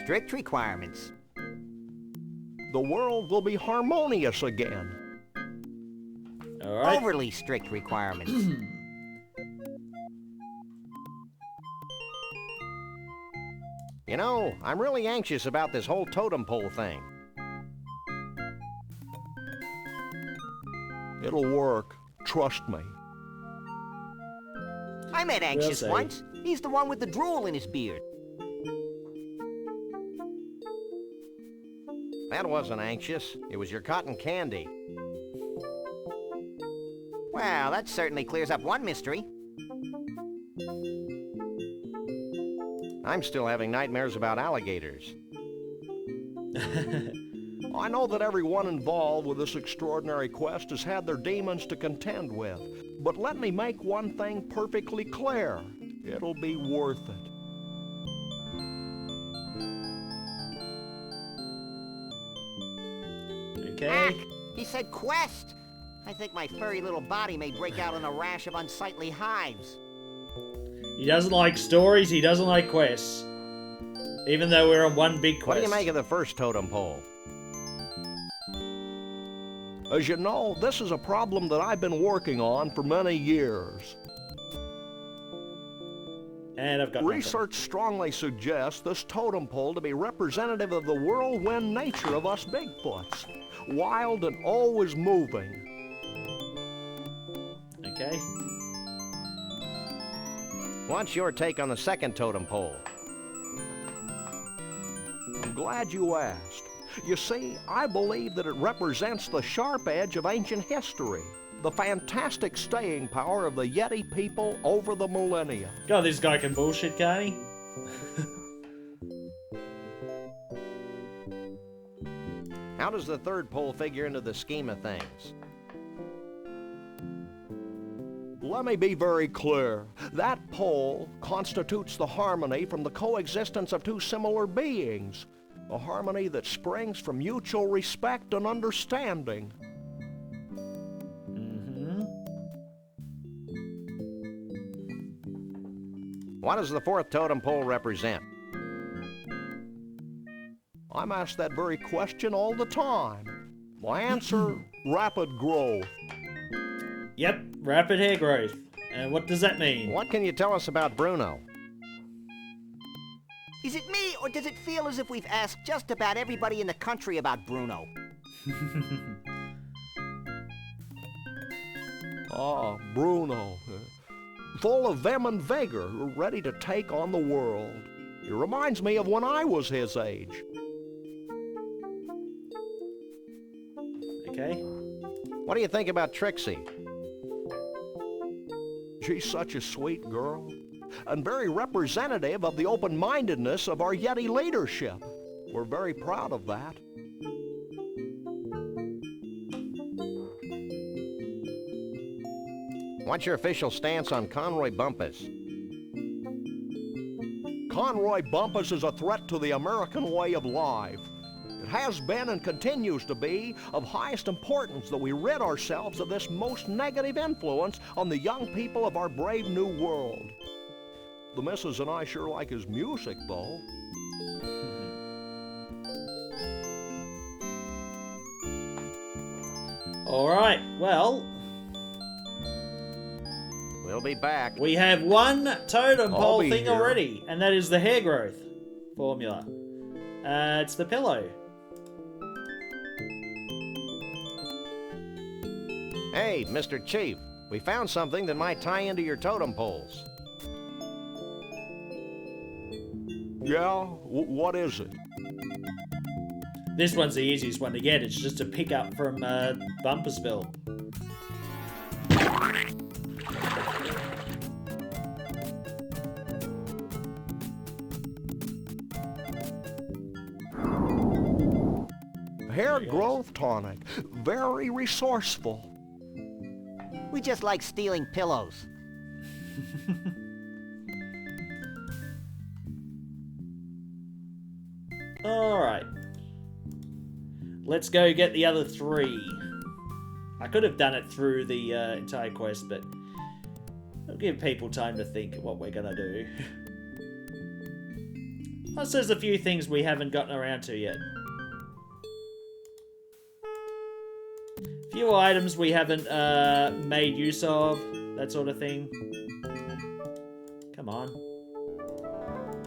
Strict requirements. The world will be harmonious again. All right. Overly strict requirements. You know, I'm really anxious about this whole totem pole thing. It'll work. Trust me. I met Anxious say. once. He's the one with the drool in his beard. That wasn't anxious. It was your cotton candy. Well, that certainly clears up one mystery. I'm still having nightmares about alligators. I know that everyone involved with this extraordinary quest has had their demons to contend with, but let me make one thing perfectly clear. It'll be worth it. Okay. He said quest. I think my furry little body may break out in a rash of unsightly hives. He doesn't like stories, he doesn't like quests. Even though we're on one big quest. What do you make of the first totem pole? As you know, this is a problem that I've been working on for many years. And I've got nothing. Research strongly suggests this totem pole to be representative of the whirlwind nature of us Bigfoots. Wild and always moving. Okay. What's your take on the second totem pole? I'm glad you asked. You see, I believe that it represents the sharp edge of ancient history, the fantastic staying power of the Yeti people over the millennia. God, this guy can bullshit, can't he? How does the third pole figure into the scheme of things? Let me be very clear. That pole constitutes the harmony from the coexistence of two similar beings. A harmony that springs from mutual respect and understanding. What does the fourth totem pole represent? I'm asked that very question all the time. My answer, rapid growth. Yep, rapid hair growth. And what does that mean? What can you tell us about Bruno? Is it me, or does it feel as if we've asked just about everybody in the country about Bruno? Ah, Bruno. Full of vim and vigor, ready to take on the world. It reminds me of when I was his age. Okay. What do you think about Trixie? She's such a sweet girl, and very representative of the open-mindedness of our Yeti leadership. We're very proud of that. What's your official stance on Conroy Bumpus? Conroy Bumpus is a threat to the American way of life. It has been and continues to be of highest importance that we rid ourselves of this most negative influence on the young people of our brave new world. The missus and I sure like his music, though. All right, well, we'll be back. We have one totem pole thing here. already, and that is the hair growth formula. It's the pillow. Hey, Mr. Chief, we found something that might tie into your totem poles. Yeah? What is it? This one's the easiest one to get. It's just a pickup from Bumpersville. Hair growth tonic. Very resourceful. We just like stealing pillows. Alright. Let's go get the other 3. I could have done it through the entire quest, but I'll give people time to think what we're gonna do. Plus, there's a few things we haven't gotten around to yet. Few items we haven't made use of, that sort of thing. Come on.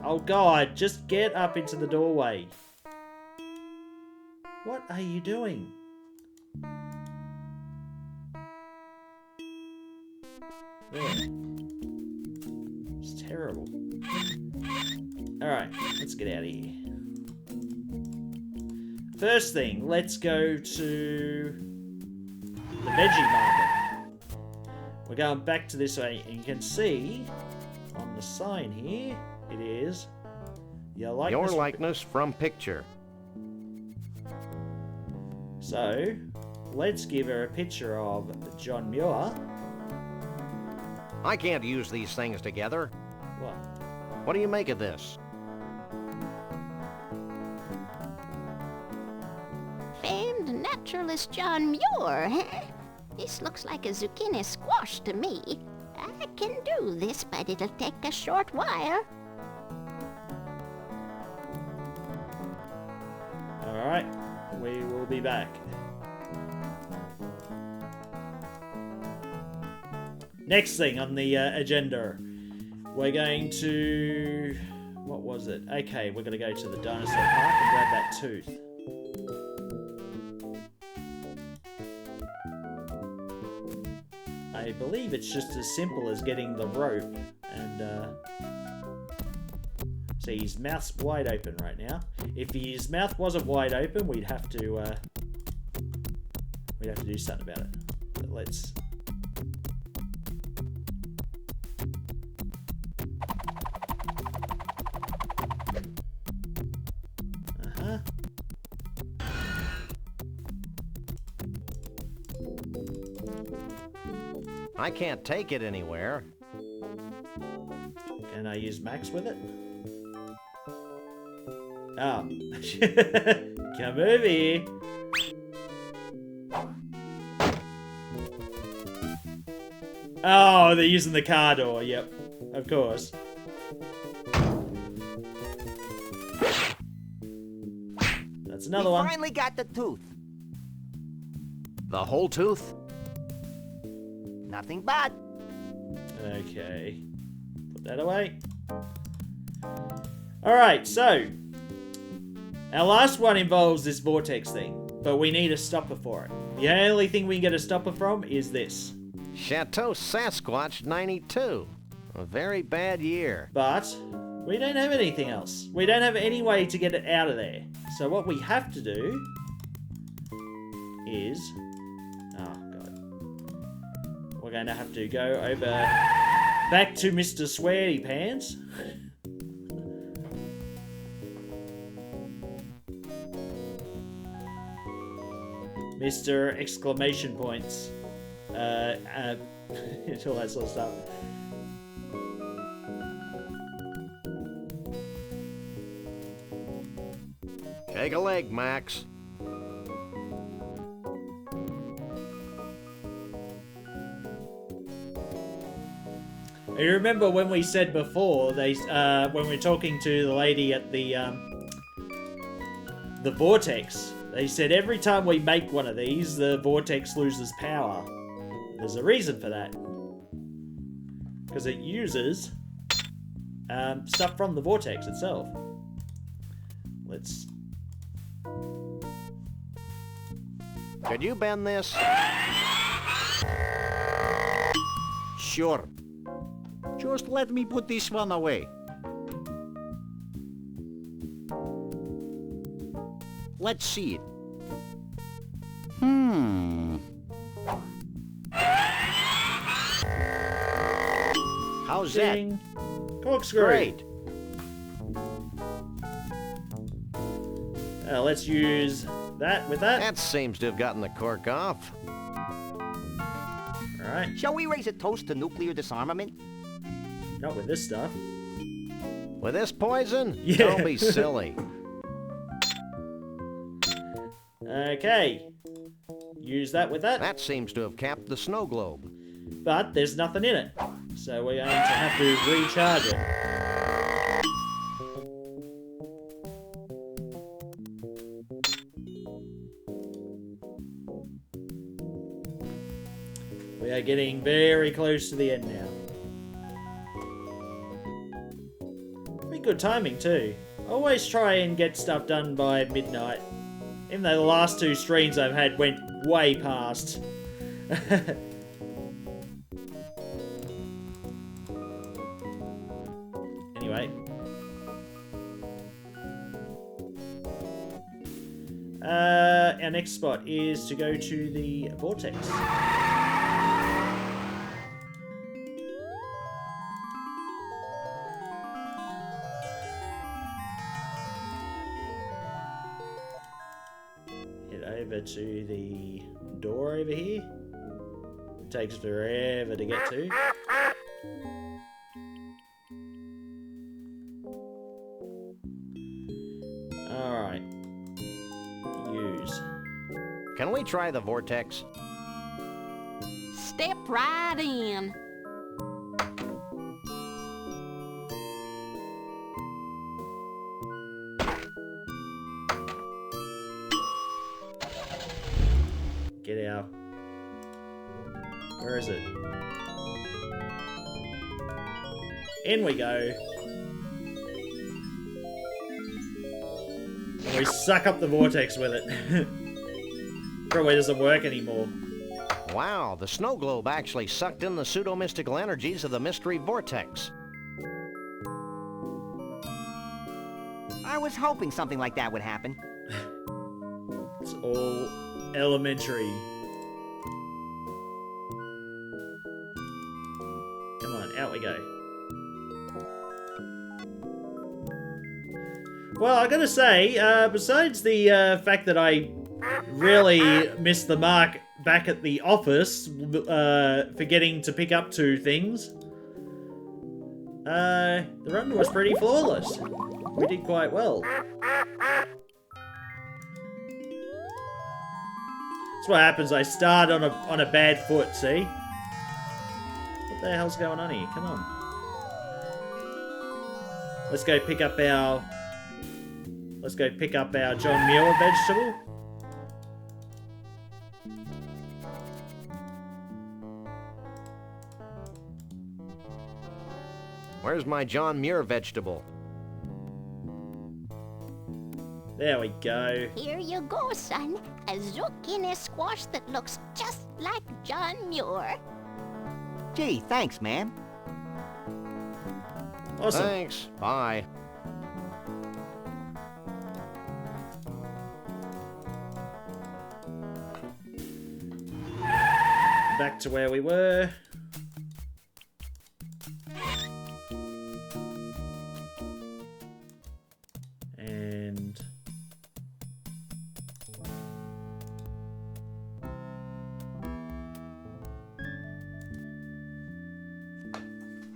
Oh god, just get up into the doorway. What are you doing? There. It's terrible. Alright, let's get out of here. First thing, let's go to the veggie market. We're going back to this way, and you can see on the sign here, it is your likeness from picture. So, let's give her a picture of John Muir. I can't use these things together. What? What do you make of this? Famed naturalist John Muir, huh? This looks like a zucchini squash to me. I can do this, but it'll take a short while. Alright, we will be back. Next thing on the agenda, we're going to... What was it? Okay, we're going to go to the dinosaur park and grab that tooth. I believe it's just as simple as getting the rope and... See, his mouth's wide open right now. If his mouth wasn't wide open, we'd have to do something about it. But let's... I can't take it anywhere. Can I use Max with it? Oh. Come over here. Oh, they're using the car door. Yep, of course. That's another one. Finally got the tooth. The whole tooth? Nothing bad. Okay. Put that away. Alright, so our last one involves this vortex thing, but we need a stopper for it. The only thing we can get a stopper from is this. Chateau Sasquatch 92. A very bad year. But we don't have anything else. We don't have any way to get it out of there. So what we have to do is... Oh, God. We're going to have to go over back to Mr. Sweaty Pants. Mr. Exclamation Points. All that sort of stuff. Take a leg, Max. You remember when we said before, they when we were talking to the lady at the vortex, they said every time we make one of these, the vortex loses power. There's a reason for that. Because it uses stuff from the vortex itself. Let's... Could you bend this? Sure. Just let me put this one away. Let's see it. How's Ding. that? Corkscrew. Great. Let's use that with that. That seems to have gotten the cork off. Alright. Shall we raise a toast to nuclear disarmament? Not with this stuff. With this poison? Yeah. Don't be silly. Okay. Use that with that. That seems to have capped the snow globe. But there's nothing in it. So we're going to have to recharge it. We are getting very close to the end now. Pretty good timing too. Always try and get stuff done by midnight. Even though the last 2 streams I've had went way past. Anyway. Our next spot is to go to the vortex. Head over to the door over here. It takes forever to get to. Alright. Use. Can we try the vortex? Step right in. Get out. Where is it? In we go. And we suck up the vortex with it. Probably doesn't work anymore. Wow, the snow globe actually sucked in the pseudo-mystical energies of the mystery vortex. I was hoping something like that would happen. It's all elementary. Come on, out we go. Well, I gotta say, besides the fact that I really missed the mark back at the office, forgetting to pick up 2 things, the run was pretty flawless. We did quite well. That's what happens. I start on a bad foot. See? What the hell's going on here? Come on. Let's go pick up our. Let's go pick up our John Muir vegetable. Where's my John Muir vegetable? There we go. Here you go, son. A zucchini squash that looks just like John Muir. Gee, thanks, ma'am. Awesome. Thanks. Bye. Back to where we were. And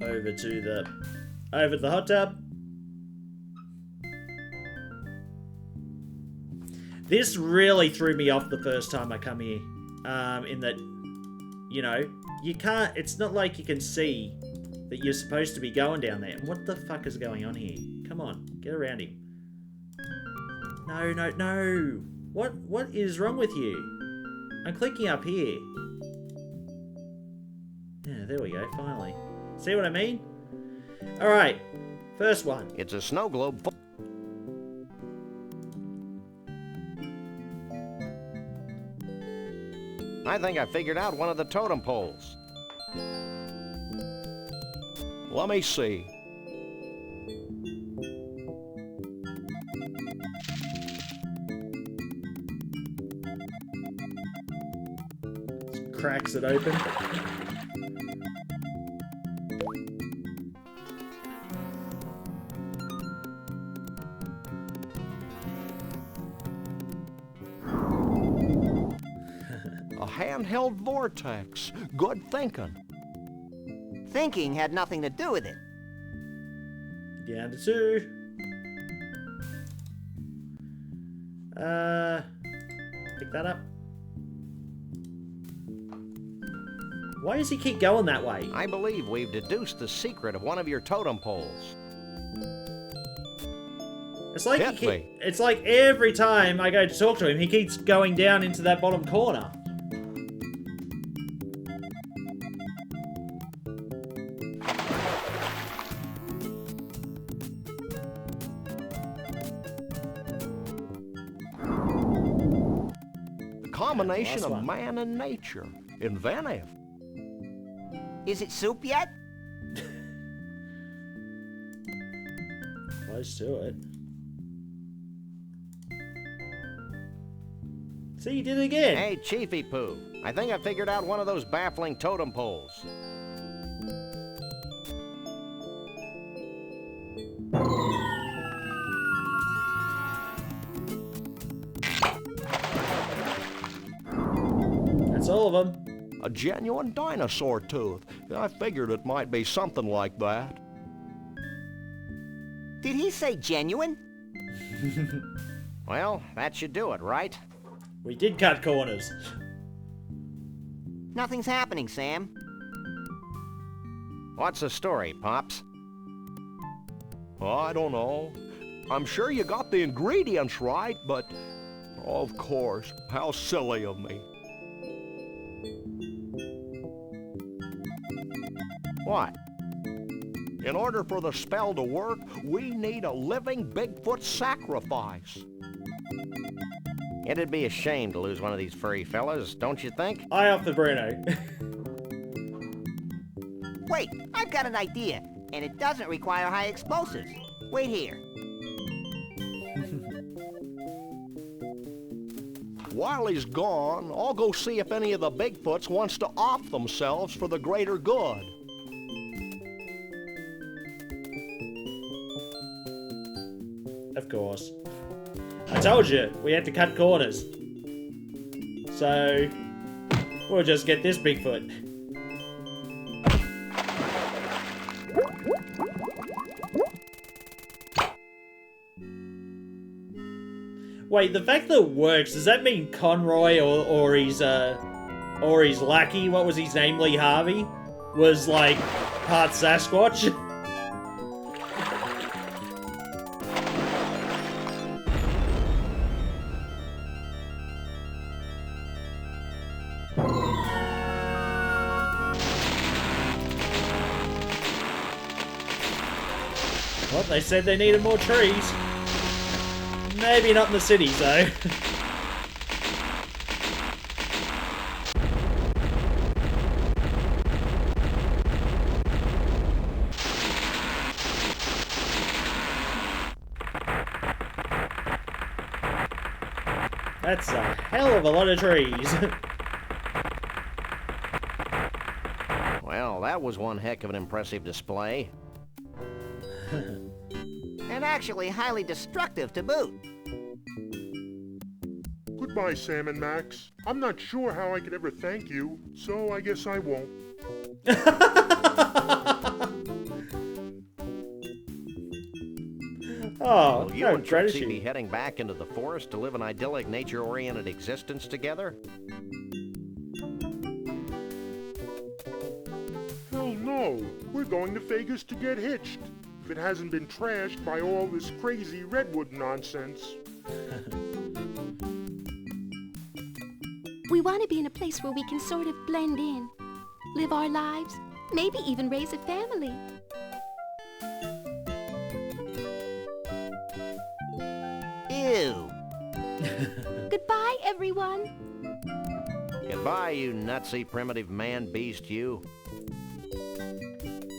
over to the hot tub. This really threw me off the first time I come here. In that, you know, you can't, it's not like you can see that you're supposed to be going down there. What the fuck is going on here? Come on, get around him. No, no, no. What is wrong with you? I'm clicking up here. Yeah, there we go, finally. See what I mean? Alright, first one. It's a snow globe. I think I figured out one of the totem poles. Let me see. Cracks it open. A handheld vortex. Good thinking. Thinking had nothing to do with it. Down to 2. pick that up. Why does he keep going that way? I believe we've deduced the secret of one of your totem poles. It's like it's like every time I go to talk to him, he keeps going down into that bottom corner. The combination of man and nature. Inventive. Is it soup yet? Close to it. See, you did it again. Hey, Chiefy Poo. I think I figured out one of those baffling totem poles. That's all of them. A genuine dinosaur tooth. I figured it might be something like that. Did he say genuine? Well, that should do it, right? We did cut corners. Nothing's happening, Sam. What's the story, Pops? I don't know. I'm sure you got the ingredients right, but... Of course, how silly of me. What? In order for the spell to work, we need a living Bigfoot sacrifice. It'd be a shame to lose one of these furry fellas, don't you think? Eye off the Bruno. Wait, I've got an idea, and it doesn't require high explosives. Wait here. While he's gone, I'll go see if any of the Bigfoots wants to off themselves for the greater good. Of course. I told you, we had to cut corners. So, we'll just get this Bigfoot. Wait, the fact that it works, does that mean Conroy or his lackey, what was his name, Lee Harvey, was like part Sasquatch? Well, they said they needed more trees. Maybe not in the cities, though. That's a hell of a lot of trees. Well, that was one heck of an impressive display. And actually highly destructive to boot. Goodbye, Sam and Max. I'm not sure how I could ever thank you, so I guess I won't. Oh, Will you and Trixie be heading back into the forest to live an idyllic, nature-oriented existence together? Hell no. We're going to Vegas to get hitched. If it hasn't been trashed by all this crazy redwood nonsense. We want to be in a place where we can sort of blend in, live our lives, maybe even raise a family. Ew. Goodbye, everyone. Goodbye, you nutsy primitive man-beast, you.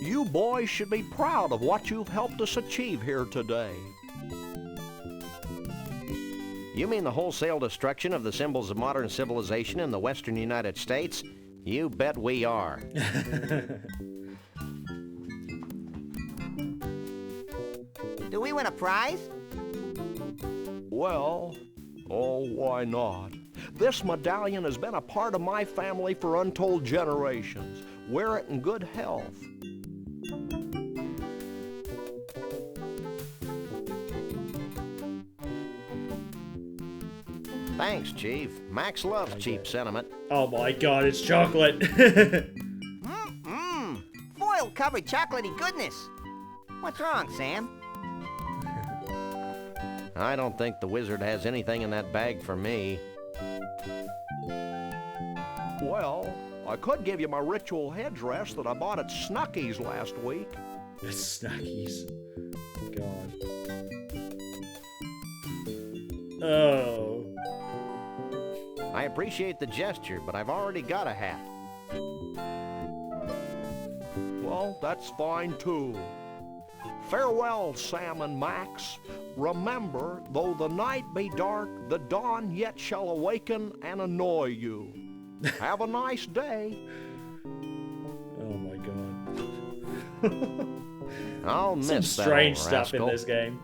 You boys should be proud of what you've helped us achieve here today. You mean the wholesale destruction of the symbols of modern civilization in the western United States? You bet we are. Do we win a prize? Well, oh, why not? This medallion has been a part of my family for untold generations. Wear it in good health. Thanks, Chief. Max loves cheap sentiment. Oh my god, it's chocolate. Foil-covered chocolatey goodness. What's wrong, Sam? I don't think the wizard has anything in that bag for me. Well, I could give you my ritual headdress that I bought at Snucky's last week. Snucky's. God. Oh. I appreciate the gesture, but I've already got a hat. Well, that's fine too. Farewell, Sam and Max. Remember, though the night be dark, the dawn yet shall awaken and annoy you. Have a nice day. Oh my god. I'll miss some strange that stuff rascal. in this game.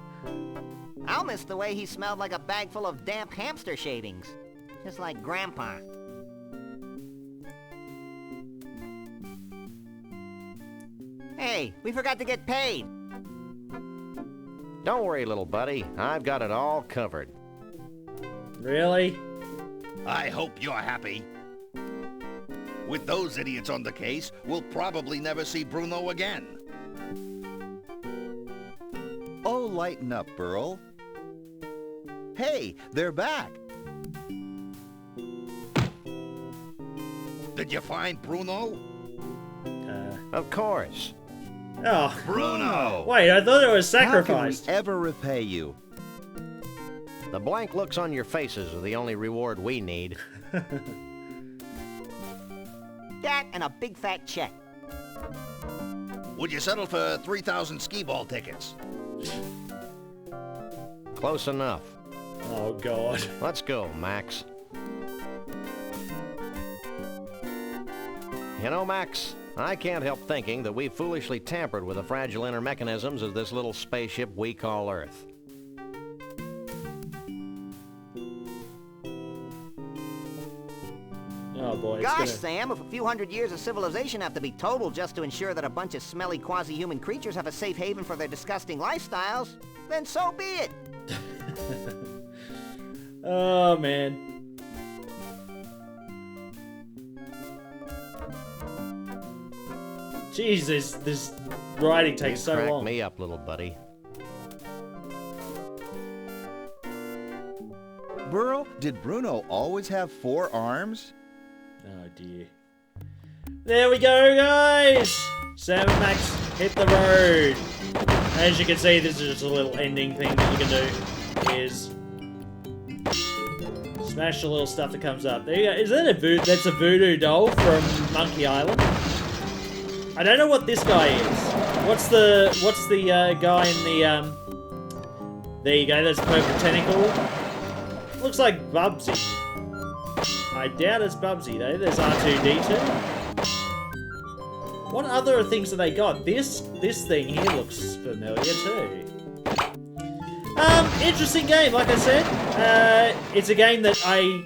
I'll miss the way he smelled like a bag full of damp hamster shavings. Just like Grandpa. Hey, we forgot to get paid. Don't worry, little buddy. I've got it all covered. Really? I hope you're happy. With those idiots on the case, we'll probably never see Bruno again. Oh, lighten up, Burl. Hey, they're back. Did you find Bruno? Of course. Oh. Bruno! Wait, I thought it was sacrificed. How can we ever repay you? The blank looks on your faces are the only reward we need. That and a big fat check. Would you settle for 3,000 skee-ball tickets? Close enough. Oh, God. Let's go, Max. You know, Max, I can't help thinking that we foolishly tampered with the fragile inner mechanisms of this little spaceship we call Earth. Oh boy. Gosh, Sam, if a few hundred years of civilization have to be totaled just to ensure that a bunch of smelly quasi-human creatures have a safe haven for their disgusting lifestyles, then so be it. Oh, man. Jeez, this writing takes so Crack long. me up, little buddy. Burl, did Bruno always have 4 arms? Oh dear. There we go, guys! Sam and Max hit the road. As you can see, this is just a little ending thing that you can do. Is smash the little stuff that comes up. There you go. Is that that's a voodoo doll from Monkey Island? I don't know what this guy is. What's the guy in the there you go, that's purple tentacle. Looks like Bubsy. I doubt it's Bubsy though. There's R2-D2. What other things have they got? This thing here looks familiar too. Interesting game, like I said. It's a game that I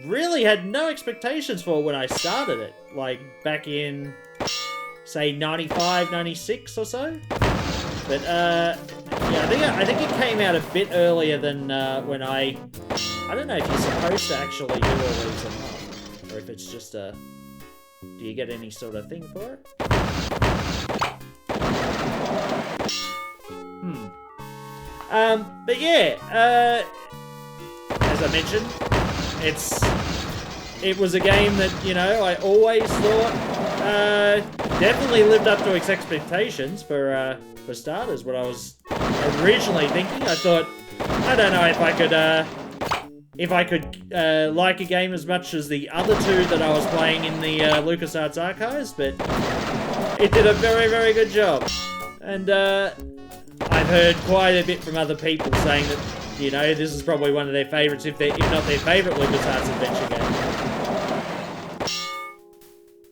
really had no expectations for when I started it. Like back in, say, 95, 96 or so. But yeah, I think it came out a bit earlier than when I don't know if you're supposed to actually do all these or not, or if it's just a. Do you get any sort of thing for it? But yeah, as I mentioned, it was a game that, you know, I always thought definitely lived up to its expectations for starters. What I was originally thinking, I thought, I don't know if I could like a game as much as the other two that I was playing in the LucasArts archives, but it did a very, very good job. And I've heard quite a bit from other people saying that, you know, this is probably one of their favourites, if not their favourite LucasArts adventure game.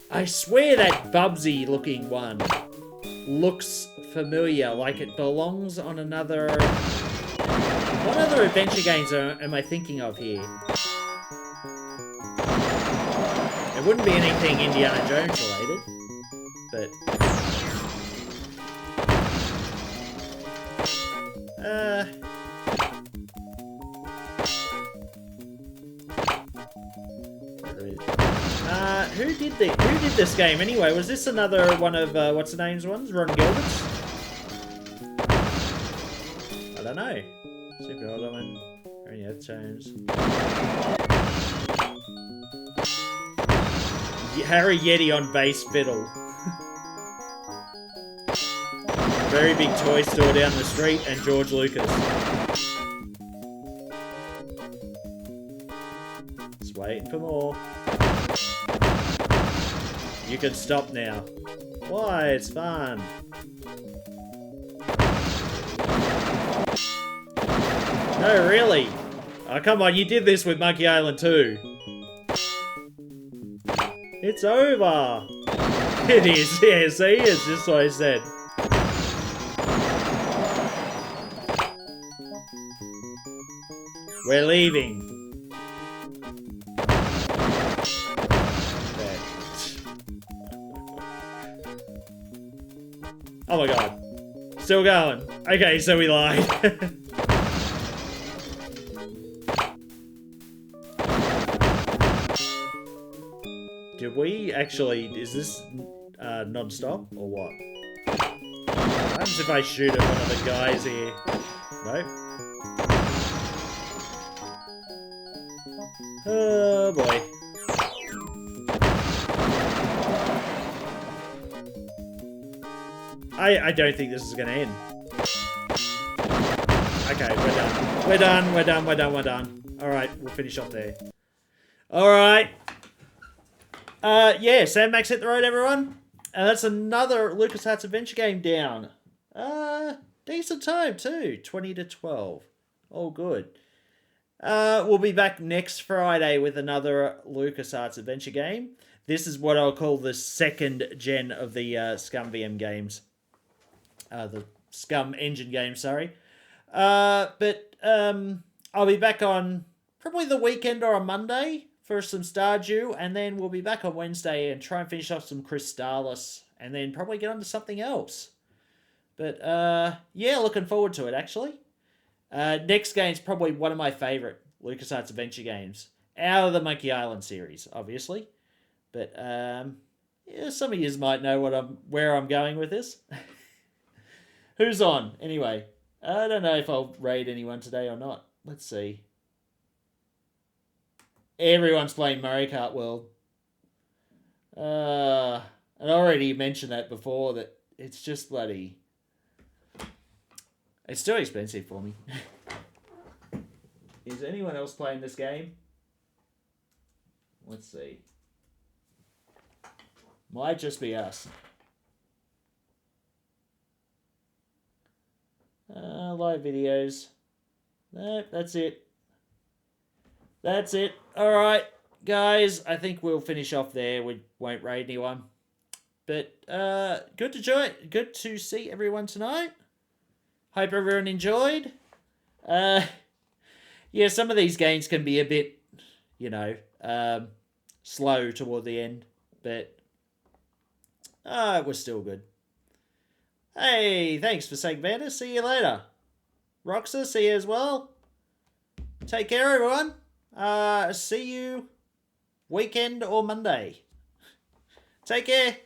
I swear that Bubsy looking one looks familiar, like it belongs on another... What other adventure games am I thinking of here? It wouldn't be anything Indiana Jones related, but... Who did this game anyway? Was this another one of what's the name's ones? Ron Gilbert's? I don't know. Super Ottoman. Any Earth Tones. Harry Yeti on bass fiddle. Very big toy store down the street, and George Lucas. Just waiting for more. You can stop now. Why? It's fun. No, really? Oh, come on, you did this with Monkey Island 2. It's over. It is, yeah, see? It's just what I said. We're leaving. There. Oh my god. Still going. Okay, so we lied. Did we actually... Is this non-stop or what? What happens if I shoot at one of the guys here? Nope. Oh boy. I don't think this is gonna end. Okay, we're done. We're done, we're done, we're done, we're done. Alright, we'll finish off there. Alright. Yeah, Sam Max hit the road, everyone. And that's another LucasArts adventure game down. Decent time too. 20 to 12. All good. We'll be back next Friday with another LucasArts adventure game. This is what I'll call the second gen of the Scum VM games. The Scum Engine games, sorry. I'll be back on probably the weekend or a Monday for some Stardew, and then we'll be back on Wednesday and try and finish off some Crystallis, and then probably get on to something else. But, yeah, looking forward to it, actually. Next game's probably one of my favourite LucasArts adventure games. Out of the Monkey Island series, obviously. But, yeah, some of you might know where I'm going with this. Who's on? Anyway, I don't know if I'll raid anyone today or not. Let's see. Everyone's playing Mario Kart World. I already mentioned that before, that it's just bloody... It's too expensive for me. Is anyone else playing this game? Let's see. Might just be us. Live videos. Nope, that's it. That's it. Alright, guys. I think we'll finish off there. We won't raid anyone. But, good to join. Good to see everyone tonight. Hope everyone enjoyed. Yeah, some of these games can be a bit, you know, slow toward the end. But, it was still good. Hey, thanks for saying Vander. See you later. Roxa, see you as well. Take care, everyone. See you weekend or Monday. Take care.